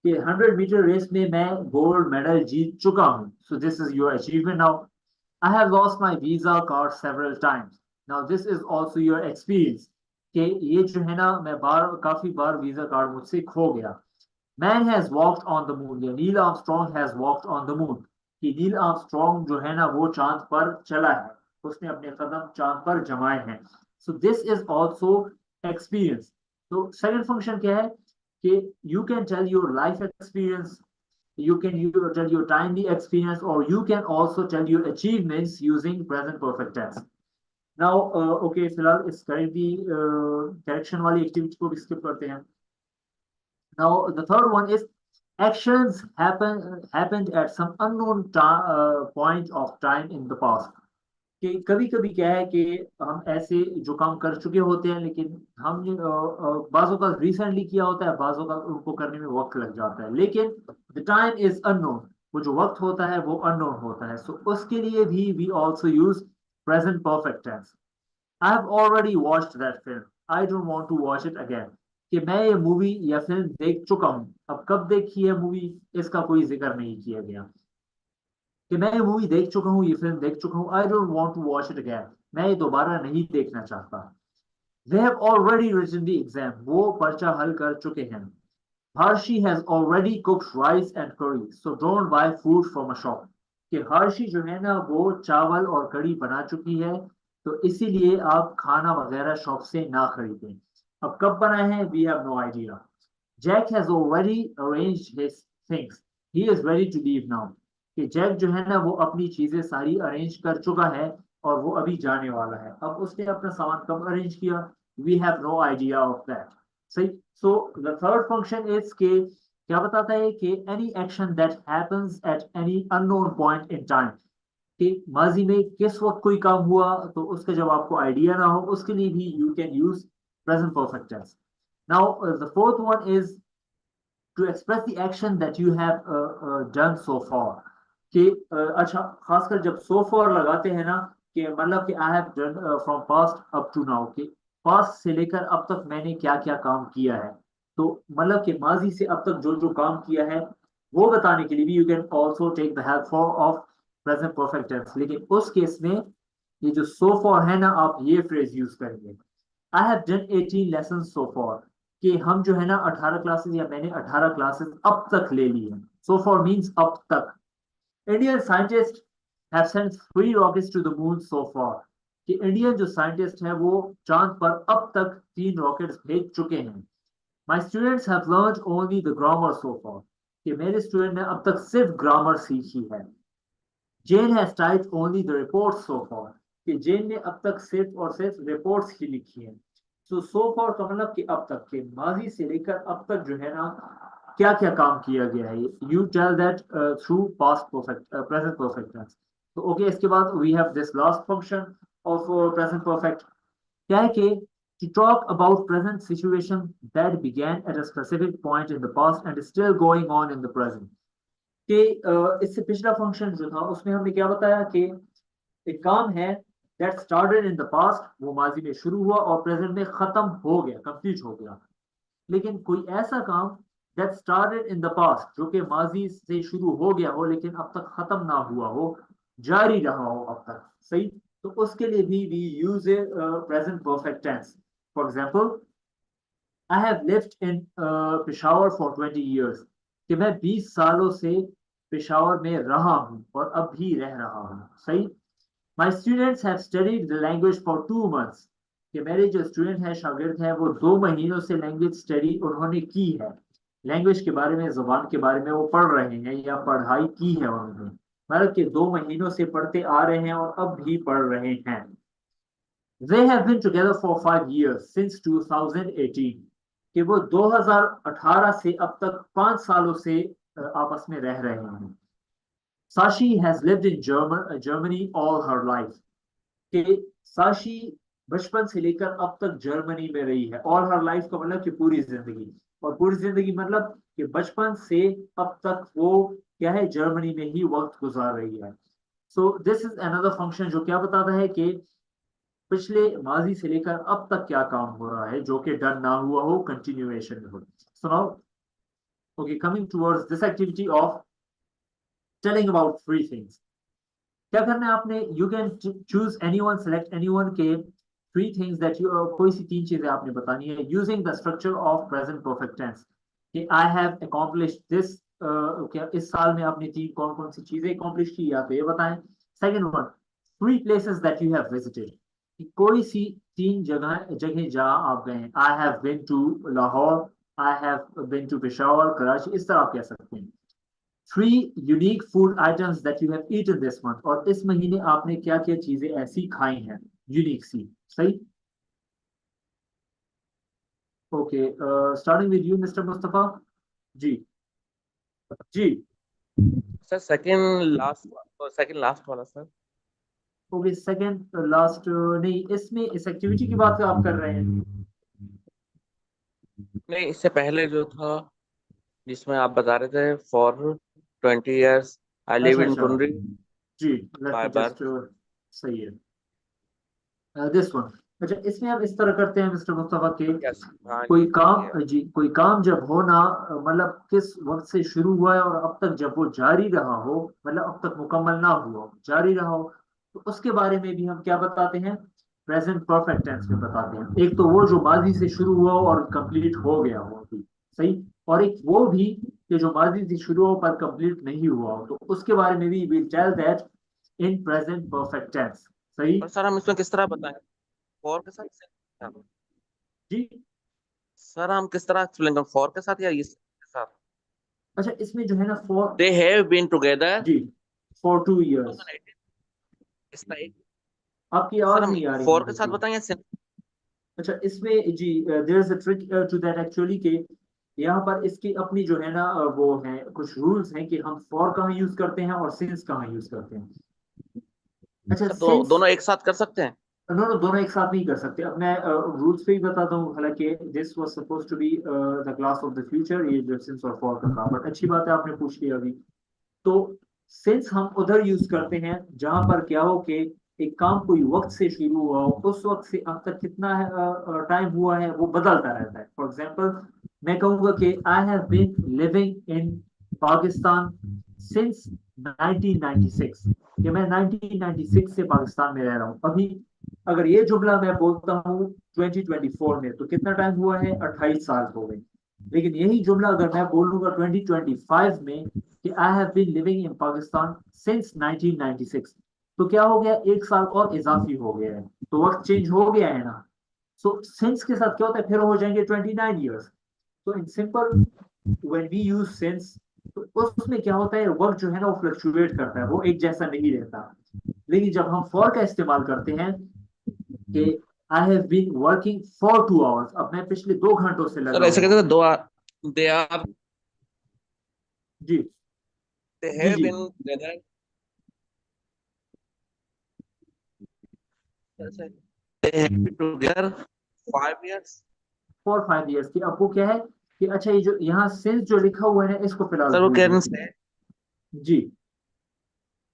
कि 100-meter race में मैं gold medal जीत चुका हूँ. So this is your achievement now. I have lost my visa card several times. Now this is also your experience. कि ये जो है ना मैं काफी बार वीजा कार्ड मुझसे खो गया. Man has walked on the moon. या Neil Armstrong has walked on the moon. कि नील आर्मस्ट्रॉन्ग जो है ना वो चांद पर चला है. उसने अपने कदम चांद पर जमाए हैं. So this is also experience. तो second function क्या है कि you can tell your life experience, you can tell your timely experience, or you can also tell your achievements using present perfect tense. Now, okay, फिलहाल इस currently correction वाली activity को भी skip करते हैं. Now, the third one is actions happened at some unknown point of time in the past. कि कभी कभी क्या है कि हम ऐसे जो काम कर चुके होते हैं लेकिन हम बाजों का रिसेंटली किया होता है, बाजों का उनको करने में वक्त लग जाता है, लेकिन द टाइम इज अननोन. वो जो वक्त होता है वो अननोन होता है. सो उसके लिए भी we also use present perfect tense. I have already watched that film. I don't want to watch it again. कि मैं ये मूवी या फिल्म देख चुका हूँ. अब कब देखी है मूवी इसका कोई जिक्र नहीं किया गया. कि मैं ये मूवी देख चुका हूँ, ये फिल्म देख चुका हूँ. I don't want to watch it again. मैं ये दोबारा नहीं देखना चाहता. They have already written the exam. वो पर्चा हल कर चुके हैं. Harshi has already cooked rice and curry, so don't buy food from a shop. कि हर्षी जो है ना वो चावल और कड़ी बना चुकी है, तो इसीलिए आप खाना वगैरह शॉप से ना खरीदें. अब कब बना है we have no idea. Jack has already arranged his things. He is ready to leave now. कि जैक जो है ना वो अपनी चीजें सारी अरेंज कर चुका है और वो अभी जाने वाला है. अब उसने अपना सामान कब अरेंज किया we have no idea of that. सही. So the third function is के क्या बताता है कि any action that happens at any unknown point in time. कि माजी में किस वक्त कोई काम हुआ तो उसका जब आपको आइडिया ना हो उसके लिए भी you can use present perfect tense. Now the fourth one is to express the action that you have done so far. कि अच्छा खासकर जब so far लगाते हैं ना कि मतलब कि I have done from past up to now. कि past से लेकर अब तक मैंने क्या क्या काम किया है, तो मतलब कि माजी से अब तक जो जो काम किया है वो बताने के लिए भी you can also take the help of present perfect tense. लेकिन उस केस में ये जो so far है ना आप ये phrase यूज करेंगे. I have done 18 lessons so far. कि हम जो है ना 18 क्लासेस या मैंने 18 क्लासेस अब तक ले ली है. So far means अब तक. Indian scientists have sent 3 rockets to the moon so far. कि इंडियन जो साइंटिस्ट है वो चांद पर अब तक 3 रॉकेट्स भेज चुके हैं. My students have learned only the grammar so far. कि मेरे स्टूडेंट ने अब तक सिर्फ ग्रामर सीखी है. Jane has typed only the reports so far. कि जेन ने अब तक सिर्फ और सिर्फ रिपोर्ट्स ही लिखी हैं. so far का मतलब कि अब तक के माजी से लेकर अब तक जो है ना क्या क्या काम किया गया है. You tell that through past perfect present perfect tense. तो ओके इसके बाद we have this last function of present perfect. क्या है कि to talk about present situation that began at a specific point in the past and is still going on in the present. कि इससे पिछला function जो था उसमें हमने क्या बताया कि एक काम है that started in the past, वो माजी में शुरू हुआ और प्रेजेंट में खत्म हो गया, कंप्लीट हो गया. लेकिन कोई ऐसा काम that started in the past जो कि माजी से शुरू हो गया हो लेकिन अब तक खत्म ना हुआ हो, जारी रहा हो अब तक. सही. तो उसके लिए भी we use a present perfect tense. For example, I have lived in Peshawar for 20 years. कि मैं 20 सालों से पेशावर में रहा हूँ और अब भी रह रहा हूँ. सही. My students have studied the language for 2 months. कि मेरे जो स्टूडेंट हैं शागिर्द हैं वो 2 महीनों से लैंग्वेज स्टडी उन्होंने की है. लैंग्वेज के बारे में, जुबान के बारे में वो पढ़ रहे हैं या पढ़ाई की है उन्होंने. मतलब कि 2 महीनों से पढ़ते आ रहे हैं और अब भी पढ़ रहे हैं. They have been together for 5 years since 2018. कि वो 2018 से अब तक 5 सालों से आपस में रह रहे हैं. Sashi has lived in Germany all her life. कि साशी बचपन से लेकर अब तक जर्मनी में रही है. all her life का मतलब कि पूरी जिंदगी. और पूरी जिंदगी मतलब कि बचपन से अब तक वो क्या है जर्मनी में ही वक्त गुजार रही है. So this is another function जो क्या बताता है कि पिछले माजी से लेकर अब तक क्या काम हो रहा है जो कि डन ना हुआ हो, कंटिन्यूएशन में हो। So now okay, coming towards this activity of telling about 3 things. क्या करना है आपने, you can choose anyone, select anyone के 3 थिंग्स दैट यू, कोई सी 3 चीजें आपने बतानी है using the structure of present perfect tense कि आई हैव अकॉम्प्लिश्ड दिस, क्या इस साल में आपने तीन कौन कौन सी चीजें अकॉम्प्लिश की या तो ये बताएं। Second one, 3 places that you have visited, कोई सी 3 जगह जगह जहां आप गए। I have been to Lahore, I have been to Peshawar, Karachi, इस तरह आप कह सकते हैं। 3 unique food items that you have eaten this month, और इस महीने आपने क्या क्या चीजें ऐसी खाई हैं यूनिक सी। सही, okay, starting with you mister Mustafa ji. जी सर सेकंड लास्ट वाला सर। ओके, सेकंड लास्ट नहीं, इसमें इस एक्टिविटी की बात आप कर रहे हैं? नहीं, इससे पहले जो था जिसमें आप बता रहे थे फॉर 20 years आई लिव अच्छा इन अच्छा कुंडरी जी, लेट बाय मी बर्थ। जस्ट, सही है दिस वन। अच्छा, इसमें आप इस तरह करते हैं मिस्टर मुस्तफा के यस, हाँ कोई जी काम जी, कोई काम जब हो ना, मतलब किस वक्त से शुरू हुआ है और अब तक जब वो जारी रहा हो, मतलब अब तक मुकम्मल ना हुआ हो, जारी रहा हो, तो उसके बारे में भी हम क्या बताते हैं, प्रेजेंट परफेक्ट टेंस में बताते हैं। एक तो वो जो माजी से शुरू हुआ हो और कंप्लीट हो गया हो अभी, सही, और एक वो भी कि जो माजी से शुरू हो पर कंप्लीट नहीं हुआ हो, तो उसके बारे में भी we tell that in present perfect tense. सही और सर हम इसमें किस तरह बताएं फॉर के साथ? जी। सर हम किस तरह एक्सप्लेन करें, फॉर के साथ या इस के साथ? अच्छा, इसमें जो है ना for, they have been together जी, फॉर 2 years। 2018, इसका एक। आपकी सर आवाज हम नहीं आ रही फॉर के मुझे साथ जी। बताएं या अच्छा, इसमें जी there is a trick to that actually के यहाँ पर इसकी अपनी जो है ना वो है कुछ रूल्स हैं कि हम फॉर कहाँ यूज करते हैं और सिंस कहाँ यूज करते हैं। अच्छा, सर सिंस, दोनों एक साथ कर सकते हैं? दोनों एक साथ नहीं कर सकते। अब मैं रूल्स पे ही बताता हूँ, हालांकि this was suppose to be the class of the future, ये जो सिंस और फॉर का था, बट अच्छी बात है आपने पूछ लिया अभी। तो सिंस हम उधर यूज करते हैं जहां पर क्या हो कि एक काम कोई वक्त से शुरू हुआ हो, उस वक्त से अब तक कितना टाइम हुआ है वो बदलता रहता है। फॉर एग्जांपल, मैं कहूंगा कि I have been living in Pakistan since 1996, कि मैं 1996 से पाकिस्तान में रह रहा हूँ। अभी अगर ये जुमला मैं बोलता हूँ 2024 में, तो कितना टाइम हुआ है, 28 साल हो गए। लेकिन यही जुमला अगर मैं बोलूंगा 2025 में कि I have been living in Pakistan since 1996, तो क्या हो गया, 1 साल और इजाफी हो गया है, तो वक्त चेंज हो गया है ना। सो सिंस के साथ क्या होता है, फिर हो जाएंगे 29 ईयर्स। तो in simple when we use since, तो उसमें क्या होता है, वक्त जो है ना वो फ्लक्चुएट करता है, वो एक जैसा नहीं रहता। लेकिन जब हम फॉर का इस्तेमाल करते हैं कि I have been working for 2 hours, अब मैं पिछले 2 घंटों से सर लगा ऐसे हुआ कहते हूँ। हैं जी दे जी हैव जी, been together, they have been together 5 years। 4 5 years की। अब वो क्या है कि अच्छा, ये जो यहाँ सिंस जो लिखा हुआ है ना, इसको फिलहाल सर वो भूल कैन जाए। से जी,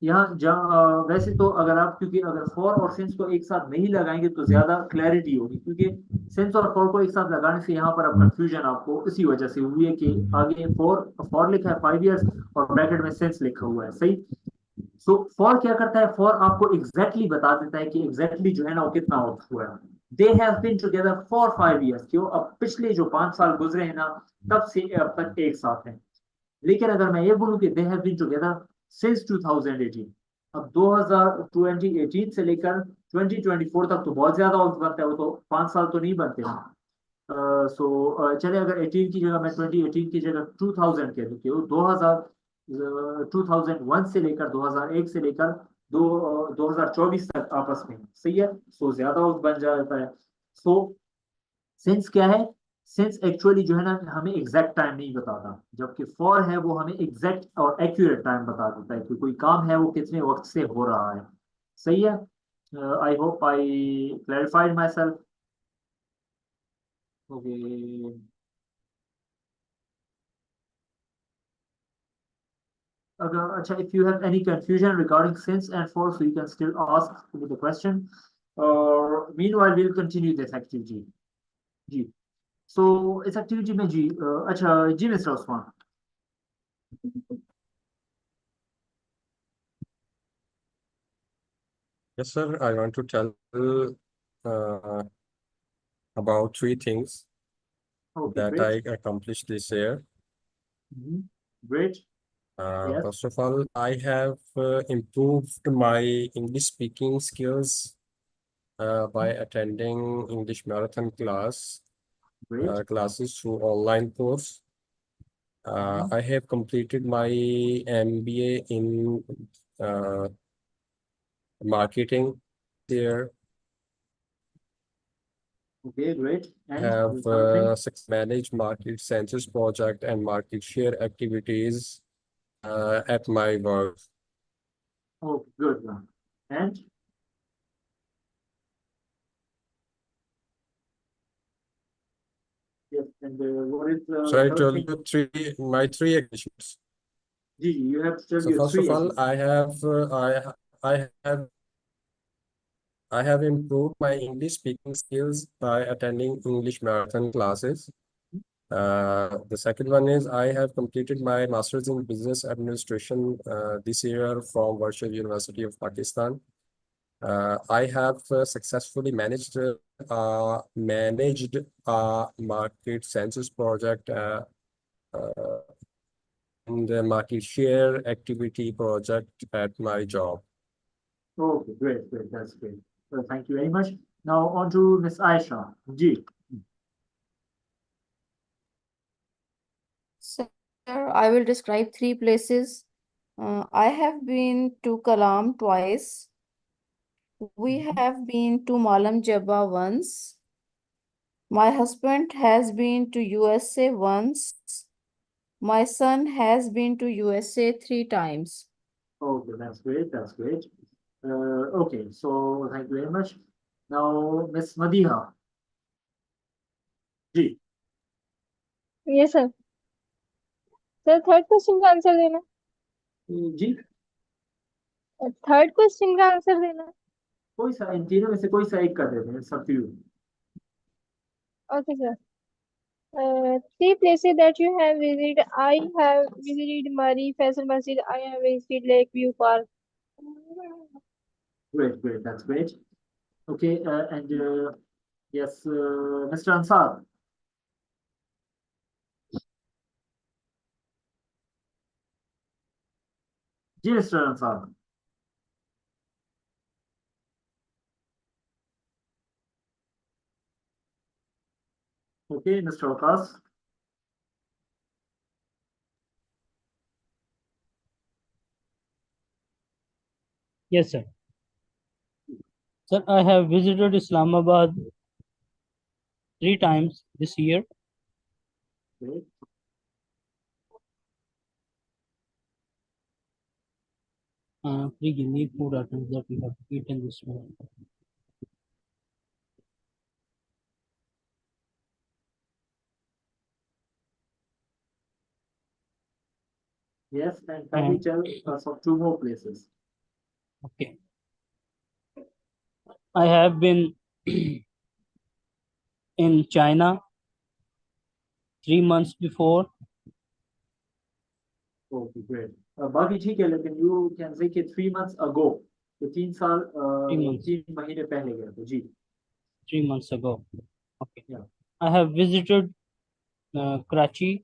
यहाँ जहाँ वैसे तो अगर आप, क्योंकि अगर फॉर और सिंस को एक साथ नहीं लगाएंगे तो ज्यादा क्लैरिटी होगी, क्योंकि सिंस और फॉर को एक साथ लगाने से यहाँ पर अब कंफ्यूजन आपको इसी वजह से हुई है कि आगे फॉर फॉर लिखा है 5 years और ब्रैकेट में सिंस लिखा हुआ है। सही, सो फॉर क्या करता है, फॉर आपको एग्जैक्टली बता देता है कि एग्जैक्टली जो है ना वो कितना वक्त हुआ है। They have been together for 5 years, क्यों, अब पिछले जो 5 साल गुजरे हैं ना, तब से अब तक एक साथ हैं। लेकिन अगर मैं ये बोलूं कि they have been together since 2018, अब 2018 से लेकर 2024 तक तो बहुत ज्यादा वक्त बनता है, वो तो 5 साल तो नहीं बनते ना। चले, अगर 18 की जगह मैं 2018 की जगह 2000 कह दूं कि वो 2001 से लेकर 2001 से लेकर 2024 तक आपस में, सही है, सो ज्यादा वक्त बन जाता है। सो सिंस क्या है, सिंस एक्चुअली जो है ना हमें एग्जैक्ट टाइम नहीं बताता, जबकि फॉर है वो हमें एग्जैक्ट और एक्यूरेट टाइम बता देता है कि कोई काम है वो कितने वक्त से हो रहा है। सही है, I hope I clarified myself. Okay, अगर अच्छा, if you have any confusion regarding since and for, so you can still ask the question. or meanwhile we'll continue this activity. जी. So इस activity में जी अच्छा जी Mr. Osman. Yes, sir. I want to tell uh, about 3 things Okay, that great. I accomplished this year. Great. Yes. First of all, I have improved my English speaking skills by attending English marathon Great. classes through online course. I have completed my MBA in marketing there. Okay, great. And Have the third thing? managed market census project and market share activities at my work. Oh, good one. And yes, and what is the So I third told thing? you my three accomplishments. Gigi, you have to tell So your first three of all, achievements. I have improved my English speaking skills by attending English marathon classes. The second one is I have completed my master's in business administration this year from Warshad University of Pakistan. I have successfully managed a market census project and the market share activity project at my job. Okay, great, great. That's great. Well, thank you very much. Now on to Miss Aisha. Ji. Sir, I will describe 3 places. I have been to Kalam twice. We have been to Malam Jabba once. My husband has been to USA once. My son has been to USA 3 times. Okay, that's great. That's great. Okay, so thank you very much. Now Miss Madiha. Ji. Yes, sir. Sir, third question का answer देना. जी. Third question का answer देना. कोई सा इन तीनों में से कोई सा एक कर देते हैं. It's up to you. Okay, sir. 3 places that you have visited. I have visited Mari Faisal Masjid. I have visited Lakeview Park. Great, great. That's great. Okay, and yes, Mr. Ansar. Ji, Mr. Ansar. Okay, Mr. Waqas. Yes, sir. Sir, I have visited Islamabad 3 times this year. Great. Please give me food items that we have eaten this morning. Yes, and kindly tell us of 2 more places. Okay. I have been in China 3 months before. Okay, great. बाकी ठीक है, लेकिन you can say कि 3 months ago. तो 3 साल 3 महीने पहले गए थे. जी. 3 months ago. Okay. Yeah. I have visited Karachi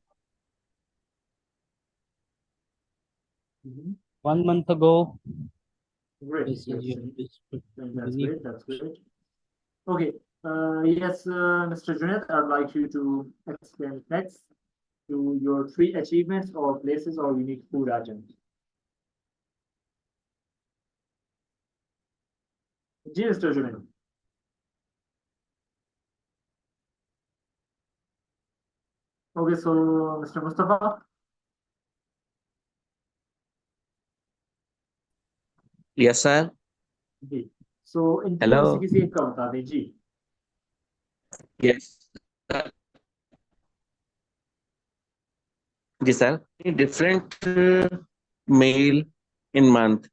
1 month ago. Great. This is your That's great. That's great. Okay. Yes, Mr. Junaid, I'd like you to explain next to your 3 achievements or places or unique food items. Ji, Mr. Junaid. Okay, so Mr. Mustafa. Yes, sir. Ji. So इन तीनों में से Hello. किसी एक का बता दें. जी. Yes, sir. Yes, sir. Different meal in month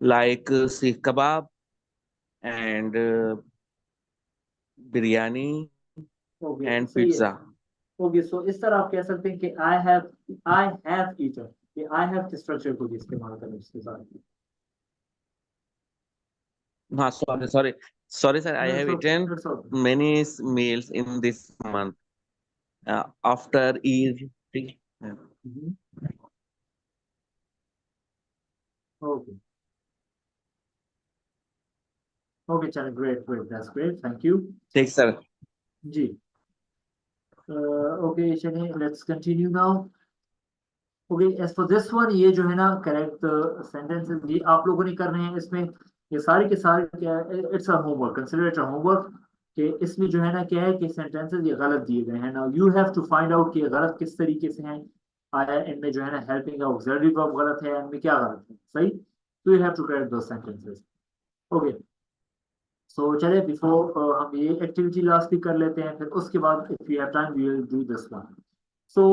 like Sikh kebab, and biryani Okay, and सही है। pizza. ओके, सो इस तरह आप कह सकते हैं कि आई हैव ईटन, कि आई हैव के स्ट्रक्चर को भी इस्तेमाल करें इसके साथ। Sorry, sir. I No, have it's okay. eaten It's okay. many meals in this month. After Eid. Mhm. Okay. Okay, चलें, great, that's great, thank you. Take, sir. Ji, okay, चलिए, let's continue now. Okay, as for this one, ये जो है ना correct sentences ये आप लोगों ने करने हैं इसमें, ये सारे के सारे क्या है, it's a homework, consider it a homework, कि इसमें जो है ना क्या है कि सेंटेंसेस ये गलत दिए गए हैं ना, you have to find out कि ये गलत किस तरीके से हैं, आया इनमें जो है ना हेल्पिंग ऑक्सिलरी वर्ब गलत है, इनमें क्या गलत है, सही, तो you have to correct those sentences. Okay, so चले, बिफोर हम ये एक्टिविटी लास्ट भी कर लेते हैं, फिर उसके बाद if you have time we will do this one. So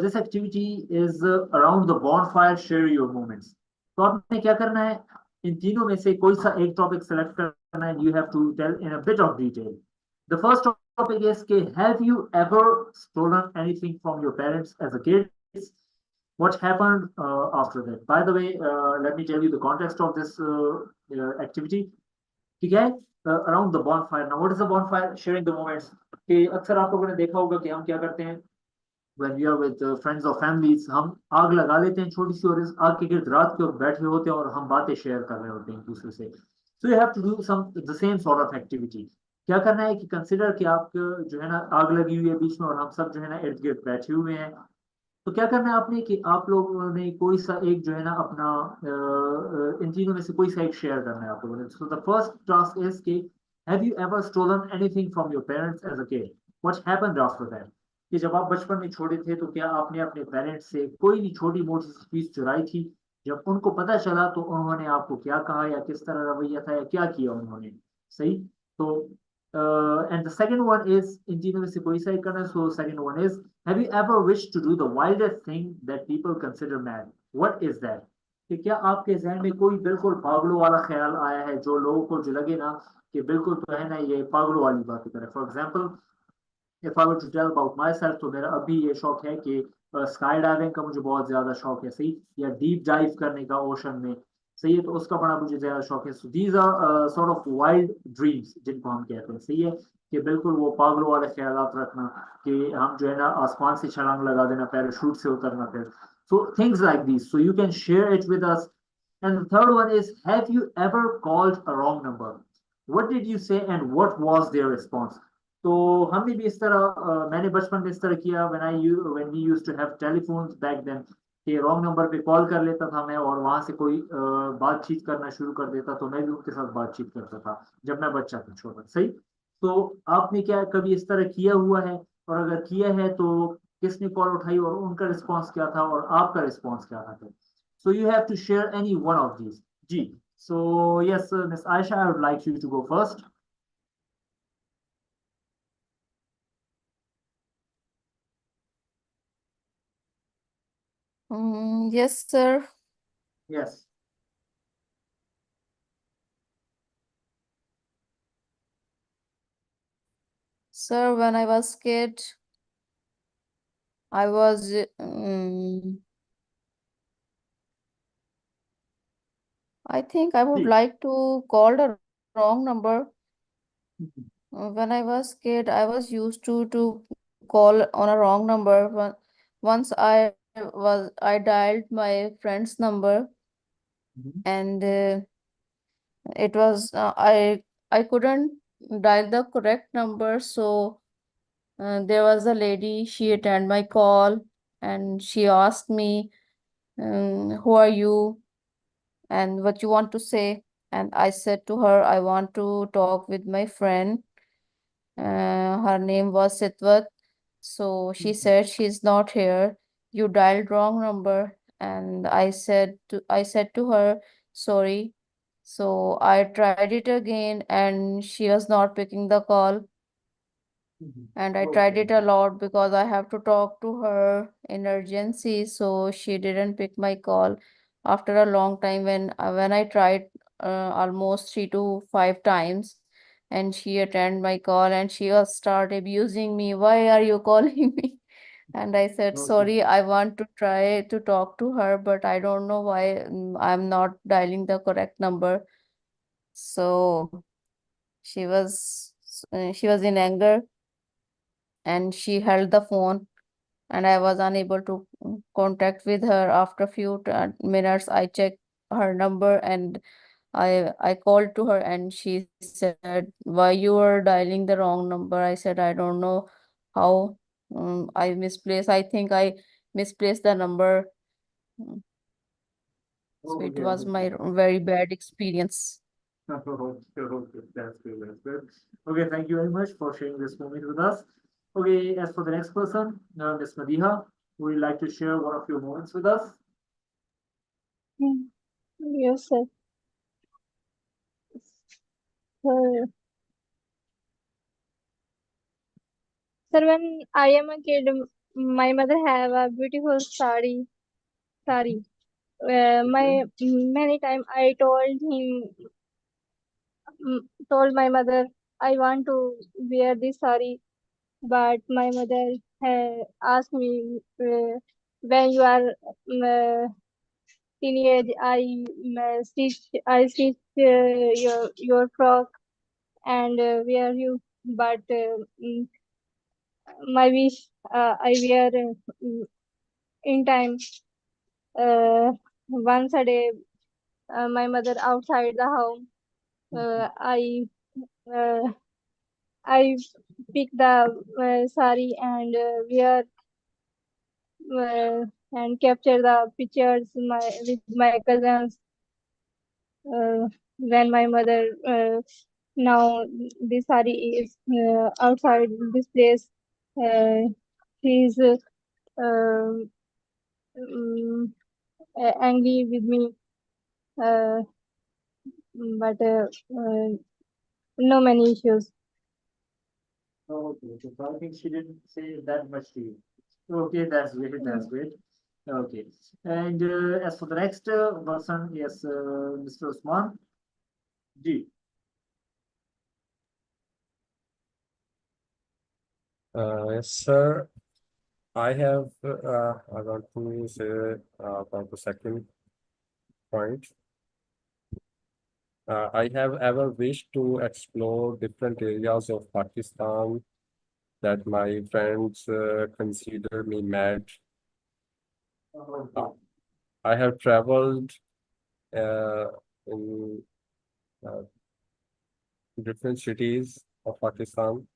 this activity is around the bonfire, share your moments. तो आपने क्या करना है, इन तीनों में से कोई सा एक टॉपिक सेलेक्ट करना है, you have to tell in a bit of detail. The first topic is कि have you ever stolen anything from your parents as a kid? What happened after that? By the way, let me tell you the context of this activity. ठीक है, around the bonfire. Now what is the bonfire? Sharing the moments. कि अक्सर आप लोगों ने देखा होगा कि हम क्या करते हैं when we are with friends or families, हम आग लगा लेते हैं छोटी सी, और इस आग के गिर्द रात के और बैठे होते हैं और हम बातें शेयर कर रहे होते हैं एक दूसरे से। So you have to do some the same sort of activity. क्या करना है कि कंसिडर कि आप जो है ना आग लगी हुई है बीच में और हम सब जो है ना इर्द गिर्द बैठे हुए हैं, तो क्या करना है आपने कि आप लोगों ने कोई सा एक जो है ना अपना इन तीनों में से कोई सा एक शेयर करना है आप लोगों ने। So the first task is कि have you ever stolen anything from your parents as a kid? What happened after that? कि जब आप बचपन में छोटे थे तो क्या आपने अपने पेरेंट्स से कोई भी छोटी मोटी चीज चुराई थी? जब उनको पता चला तो उन्होंने आपको क्या कहा, या किस तरह रवैया था, या क्या किया उन्होंने, सही। तो and the second one is इन तीनों में से कोई सा एक करना। So second one is, have you ever wished to do the wildest thing that people consider mad? What is that? कि क्या आपके जहन में कोई बिल्कुल पागलों वाला ख्याल आया है जो लोगों को जो लगे ना कि बिल्कुल तो है ना ये पागलों वाली बात करे? For example, if I were to tell about myself, तो मेरा अभी ये शौक है कि स्काई डाइविंग का मुझे बहुत ज्यादा शौक है, सही, या डीप डाइव करने का ओशन में, सही है, तो उसका बड़ा मुझे ज्यादा शौक है। So these are sort of wild dreams जिनको हम कहते हैं, सही है, कि बिल्कुल वो पागलों वाले ख्यालात रखना कि हम जो है ना आसमान से छलांग लगा देना, पैराशूट से उतरना, फिर so things like this, so you can share it with us. And the third one is, have you ever called a wrong number? What did you say and what was their response? तो हमने भी इस तरह मैंने बचपन में इस तरह किया, when we used to have telephones back then, कि रॉन्ग नंबर पे कॉल कर लेता था मैं, और वहां से कोई बातचीत करना शुरू कर देता, तो मैं भी उनके साथ बातचीत करता था जब मैं बच्चा था, छोटा, सही। तो आपने क्या कभी इस तरह किया हुआ है, और अगर किया है तो किसने कॉल उठाई और उनका रिस्पॉन्स क्या था और आपका रिस्पॉन्स क्या था? So you have to share any one of these. जी, so yes miss Ayesha, I would like you to go first. Yes, sir. Yes. Sir, when I was kid, I was I think I would See. like to call the wrong number. When I was kid, I was used to call on a wrong number. Once I dialed my friend's number, and it was I couldn't dial the correct number, so there was a lady, she attended my call and she asked me, who are you and what you want to say? And I said to her, I want to talk with my friend. Her name was Sitwat. So she said she's not here. You dialed wrong number. And I said to her, sorry. So I tried it again and she was not picking the call. And I tried it a lot because I have to talk to her in urgency. So she didn't pick my call. After a long time, when I tried almost 3 to 5 times, and she attended my call and she was start abusing me. Why are you calling me? And I said, Okay. sorry, I want to try to talk to her, but I don't know why I'm not dialing the correct number. So she was in anger and she held the phone, and I was unable to contact with her. After few minutes, I checked her number and I called to her, and she said, why you are dialing the wrong number? I said, I don't know how. I think I misplaced the number. So it Okay, was my okay. very bad experience. Okay, okay, that's good, that's good. Okay, thank you very much for sharing this moment with us. Okay, as for the next person, Ms. Madiha, would you like to share one of your moments with us? Yes, sir. Uh, Sir, when I am a kid, my mother have a beautiful sari. Many time I told my mother I want to wear this sari, but my mother asked me when you are teenage, I stitch your frock and wear you, but my wish I wear in time. Once a day, my mother outside the home. Uh, I pick the sari and wear and capture the pictures with my cousins. When my mother now this sari is outside this place, she's um, angry with me, uh, but no many issues. Okay, okay, so I think she didn't say that much to you. Okay, that's great, that's great. Okay, and as for the next person, yes, Mr. Usman. Ji. Yes, sir. I want to say about the second point. I have ever wished to explore different areas of Pakistan that my friends consider me mad. Okay. I have traveled in different cities of Pakistan.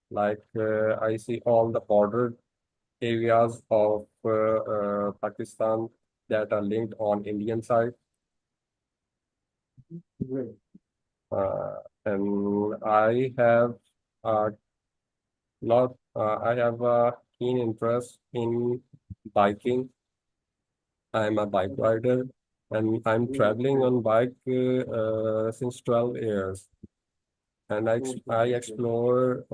Like I see all the border areas of Pakistan that are linked on Indian side. Great. And I have I have a keen interest in biking. I'm a bike rider and I'm traveling on bike since 12 years. And I explore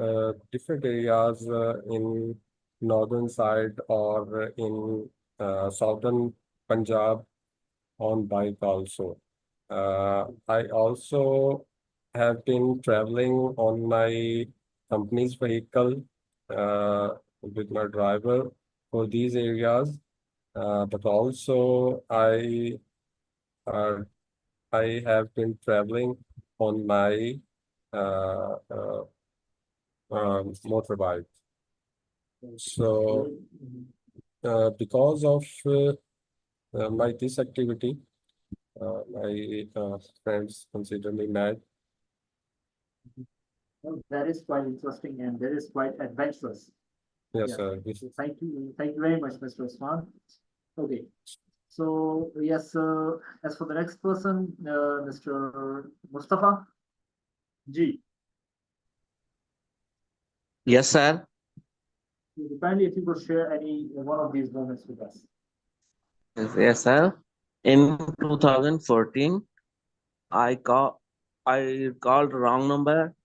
different areas in northern side or in southern Punjab on bike also. I also have been traveling on my company's vehicle with my driver for these areas. But also uh, I have been traveling on my uh, uh, motorbike. So because of my this activity, my friends consider me mad. Well, that is quite interesting and that is quite adventurous. Yes, Yeah. sir. So thank you very much, Mr. Usman. Okay, so yes, as for the next person, Mr. Mustafa. Ji, Yes, sir. kindly if you could share any one of these moments with us. Yes, sir. In 2014, I called wrong number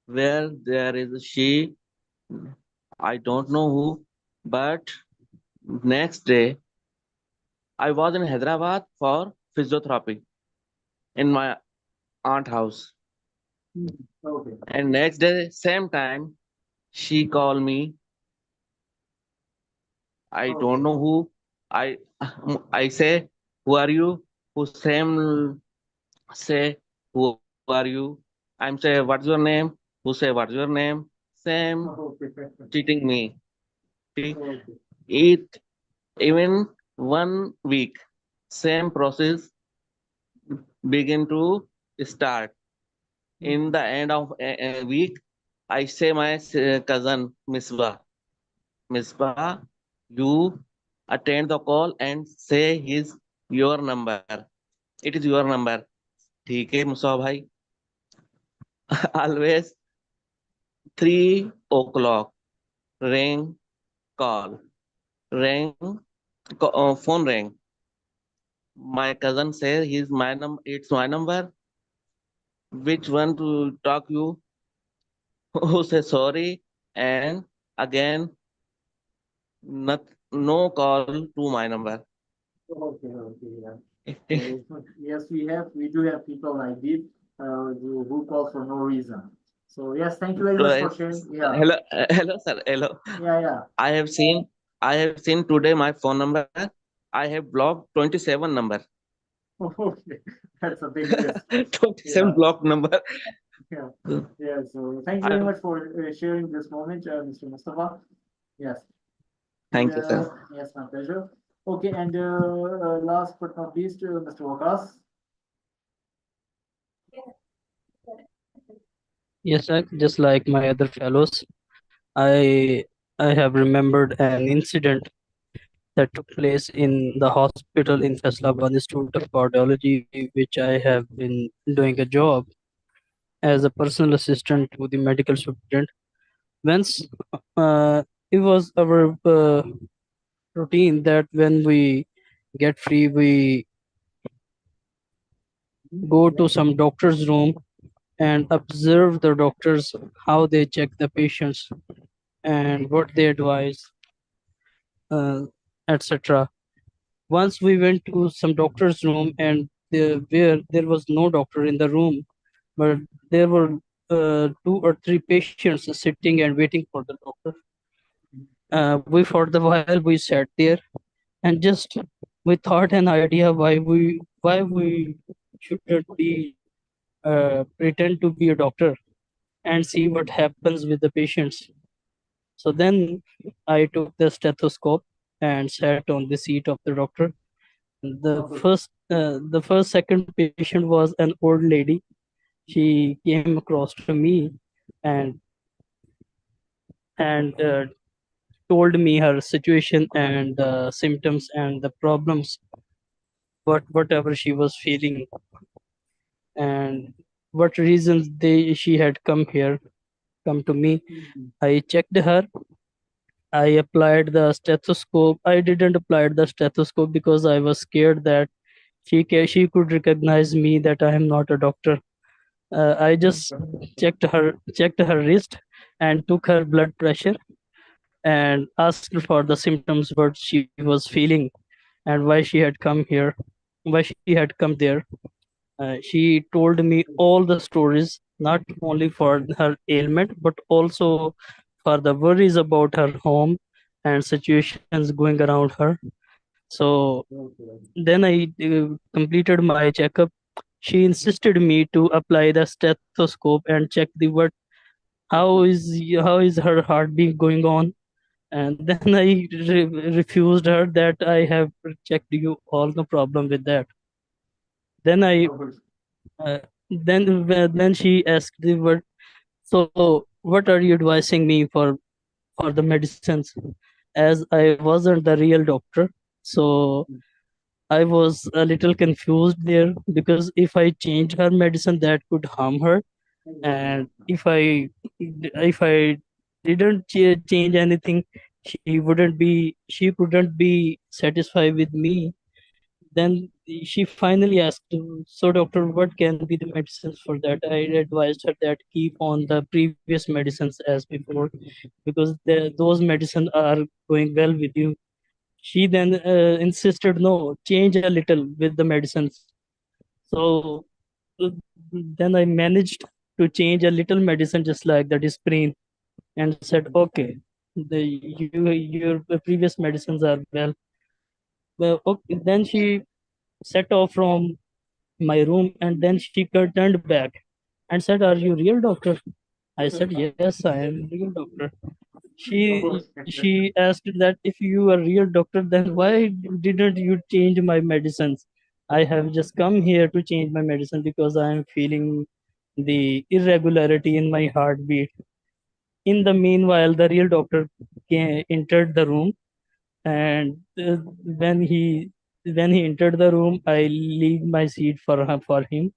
where there is a she. I don't know who, but next day I was in Hyderabad for physiotherapy in my aunt house. Okay. And next day, same time, she called me. I don't Okay. know who. I I say, who are you? Who same say, who are you? I'm say, what's your name? Who say, what's your name? Same Okay. cheating me. See, Okay. it even 1 week, same process begin to start. In the end of a week, I say my cousin Misbah, you attend the call and say his your number. It is your number. ठीक है मुसा भाई. Always 3 o'clock ring call ring phone ring. My cousin says he's my it's my number. Which one to talk you? Who say sorry and again not, no call to my number. Okay. Yeah. So, yes, we do have people like this, who call for no reason. So yes, thank you very much for sharing. Yeah. Hello sir, hello. Yeah. I have seen today my phone number. I have blocked 27 number. Okay. That's a big list. 27 Yeah. blocked number. Yeah. Yeah. So thank you very much for sharing this moment, Mr. Mustafa. Yes. Thank you, sir. Yes, my pleasure. Okay, and last but not least, Mr. Wakas. Yes, sir. Just like my other fellows, I I have remembered an incident that took place in the hospital in Faisalabad Institute of Cardiology, which I have been doing a job as a personal assistant to the medical superintendent. Once it was our routine that when we get free, we go to some doctor's room and observe the doctors, how they check the patients and what they advise, etc. Once we went to some doctor's room and where there was no doctor in the room, but there were 2 or 3 patients sitting and waiting for the doctor. We for the while we sat there and just we thought an idea why we shouldn't be pretend to be a doctor and see what happens with the patients. So then I took the stethoscope and sat on the seat of the doctor. The first second patient was an old lady. She came across to me and and told me her situation and symptoms and the problems, whatever she was feeling, and what reasons she had come to me. I checked her. I applied the stethoscope. I didn't apply the stethoscope because I was scared that she could recognize me that I am not a doctor. I just checked her wrist and took her blood pressure and asked her for the symptoms, what she was feeling, and why she had come here, why she had come there. She told me all the stories, not only for her ailment, but also for the worries about her home and situations going around her. So then I completed my checkup. She insisted me to apply the stethoscope and check the what how is how is her heartbeat going on. And then I refused her that I have checked you all, no problem with that. Then I uh, then she asked the what, so what are you advising me for the medicines, as I wasn't the real doctor. So I was a little confused there, because if I change her medicine, that could harm her, and if I didn't change anything, she couldn't be satisfied with me. Then she finally asked, so doctor, what can be the medicines for that? I advised her that keep on the previous medicines as before, because those medicines are going well with you. she then insisted, no, change a little with the medicines. So then I managed to change a little medicine, just like the Disprin, and said, okay, your previous medicines are well. Okay. Then she set off from my room, and then she turned back and said, are you real doctor? I said, yes, I am real doctor. She asked that if you are real doctor, then why didn't you change my medicines? I have just come here to change my medicine because I am feeling the irregularity in my heartbeat. In the meanwhile, the real doctor entered the room, and when he entered the room, I leave my seat for him,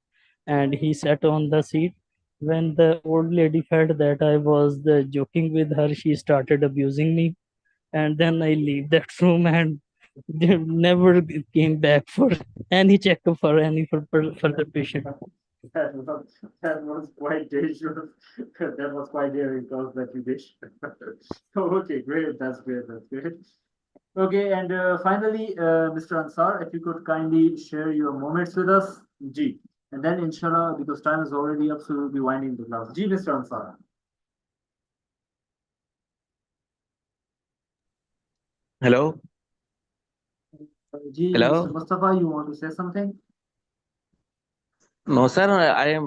and he sat on the seat. When the old lady felt that I was joking with her, she started abusing me, and then I leave that room and never came back for any checkup for any further patient. That was quite dangerous. That was quite daring cause that you did. Okay, great. That's great. That's great. Okay, and finally, Mr. Ansar, if you could kindly share your moments with us, G. And then, inshallah, because time is already up, so we'll be winding the class. G, Mr. Ansar. Hello. G, Hello. Mr. Mustafa, you want to say something? No, sir. I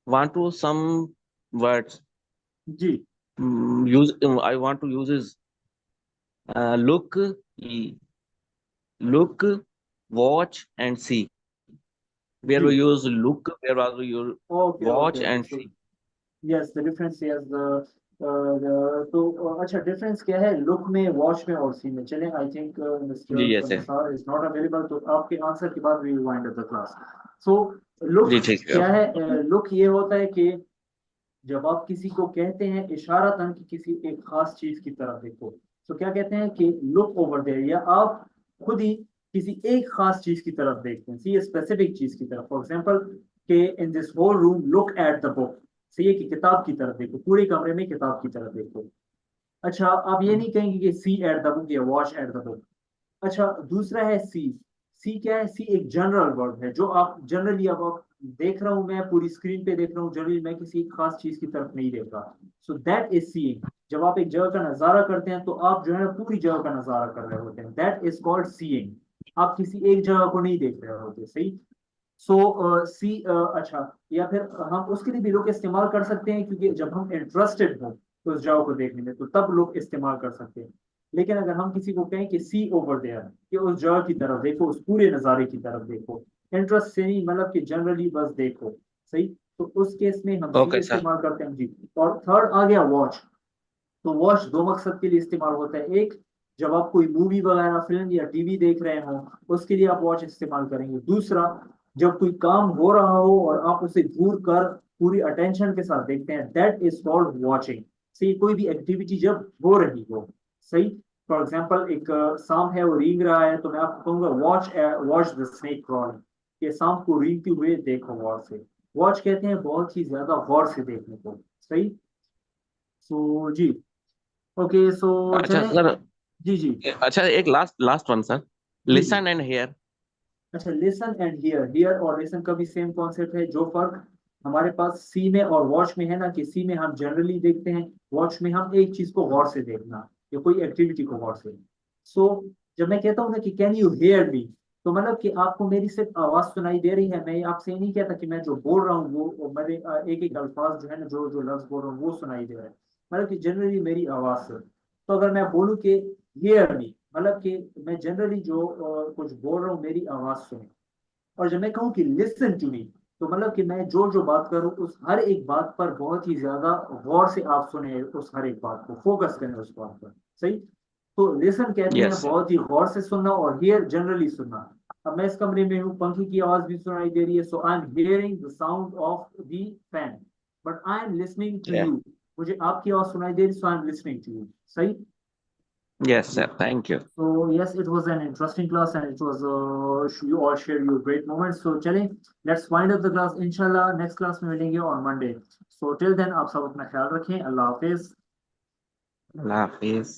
want to some words. G. I want to use is look, watch, and see. Where G. we use look, where was we use Okay, watch okay. and So, see. yes, the difference is तो अच्छा difference क्या है look में watch में और C में चलें I think जी mister yes sir. Ansar is not available तो आपके आंसर के बाद we will wind up the class so look जी ठीक है. क्या है लुक ये होता है कि जब आप किसी को कहते हैं इशारतन कि किसी एक खास चीज की तरफ देखो तो क्या कहते हैं कि लुक ओवर देयर या आप खुद ही किसी एक खास चीज की तरफ देखते हैं सी स्पेसिफिक चीज की तरफ फॉर एग्जांपल कि in this whole room look at the book see कि किताब की तरफ देखो पूरे कमरे में किताब की तरफ देखो अच्छा आप ये नहीं कहेंगे कि सी एट द बुक या वॉच एट द बुक अच्छा दूसरा है सी सी क्या है सी एक जनरल वर्ड है जो आप जनरली अब आप देख रहा हूं मैं पूरी स्क्रीन पे देख रहा हूँ जनरली मैं किसी खास चीज की तरफ नहीं देख रहा सो दैट इज सीइंग जब आप एक जगह का नजारा करते हैं तो आप जो है पूरी जगह का नजारा कर रहे होते हैं दैट इज कॉल्ड सीइंग आप किसी एक जगह को नहीं देख रहे होते सही सो सी अच्छा या फिर हम उसके लिए भी लोग इस्तेमाल कर सकते हैं क्योंकि जब हम इंटरेस्टेड हो तो उस जगह को देखने में तो तब लोग इस्तेमाल कर सकते हैं लेकिन अगर हम किसी को कहें कि सी ओवर देयर कि उस जगह की तरफ देखो उस पूरे नज़ारे की तरफ देखो इंटरेस्ट से नहीं मतलब कि जनरली बस देखो सही तो उस केस में हम सी Okay sir. इस्तेमाल करते हैं जी और थर्ड आ गया वॉच तो वॉच दो मकसद के लिए इस्तेमाल होता है एक जब आप कोई मूवी वगैरह फिल्म या टीवी देख रहे हो उसके लिए आप वॉच इस्तेमाल करेंगे दूसरा जब कोई काम हो रहा हो और आप उसे घूर कर पूरी अटेंशन के साथ देखते हैं दैट इज कॉल्ड वॉचिंग सही कोई भी एक्टिविटी जब हो रही हो सही फॉर एग्जाम्पल एक सांप है वो रींग रहा है तो मैं आपको कहूंगा वॉच द स्नेक क्रॉल ये सांप को रींगते हुए देखो गौर से वॉच कहते हैं बहुत ही ज्यादा गौर से देखने को सही सो जी ओके सो अच्छा चलें सर. जी जी अच्छा एक लास्ट वन सर. जी जी Listen and hear. अच्छा लिसन एंड हियर और लिसन का भी सेम कॉन्सेप्ट है जो फर्क हमारे पास सी में और वॉच में है ना कि सी में हम जनरली देखते हैं वॉच में हम एक चीज को गौर से देखना या कोई एक्टिविटी को गौर से सो जब मैं कहता हूँ ना कि कैन यू हेयर मी तो मतलब कि आपको मेरी सिर्फ आवाज सुनाई दे रही है मैं आपसे नहीं कहता कि मैं जो बोल रहा हूँ वो मेरे एक एक अल्फाज जो है ना जो जो लफ्ज बोल रहा हूँ वो सुनाई दे रहा है मतलब कि जनरली मेरी आवाज से तो अगर मैं बोलूँ कि हियर मी मतलब कि मैं जनरली जो कुछ बोल रहा हूँ मेरी आवाज सुने और जब मैं कहूँ कि लिसन टू मी तो मतलब कि मैं जो जो बात करूँ उस हर एक बात पर बहुत ही ज्यादा गौर से आप सुने उस हर एक बात को फोकस करें उस बात पर सही तो लिसन कहते हैं Yes sir. बहुत ही गौर से सुनना और हियर जनरली सुनना अब मैं इस कमरे में हूँ पंखे की आवाज भी सुनाई दे रही है so I am hearing the sound of the fan but I am listening to Yeah. You मुझे आपकी आवाज सुनाई दे रही so I am listening to you सही Yes sir. Thank you. So yes, it was an interesting class and it was you all shared your great moments. So चलें, let's wind up the class. Inshallah next class में मिलेंगे on Monday. So till then आप सब अपना ख्याल रखें. अल्लाह हाफिज. Allah Hafiz.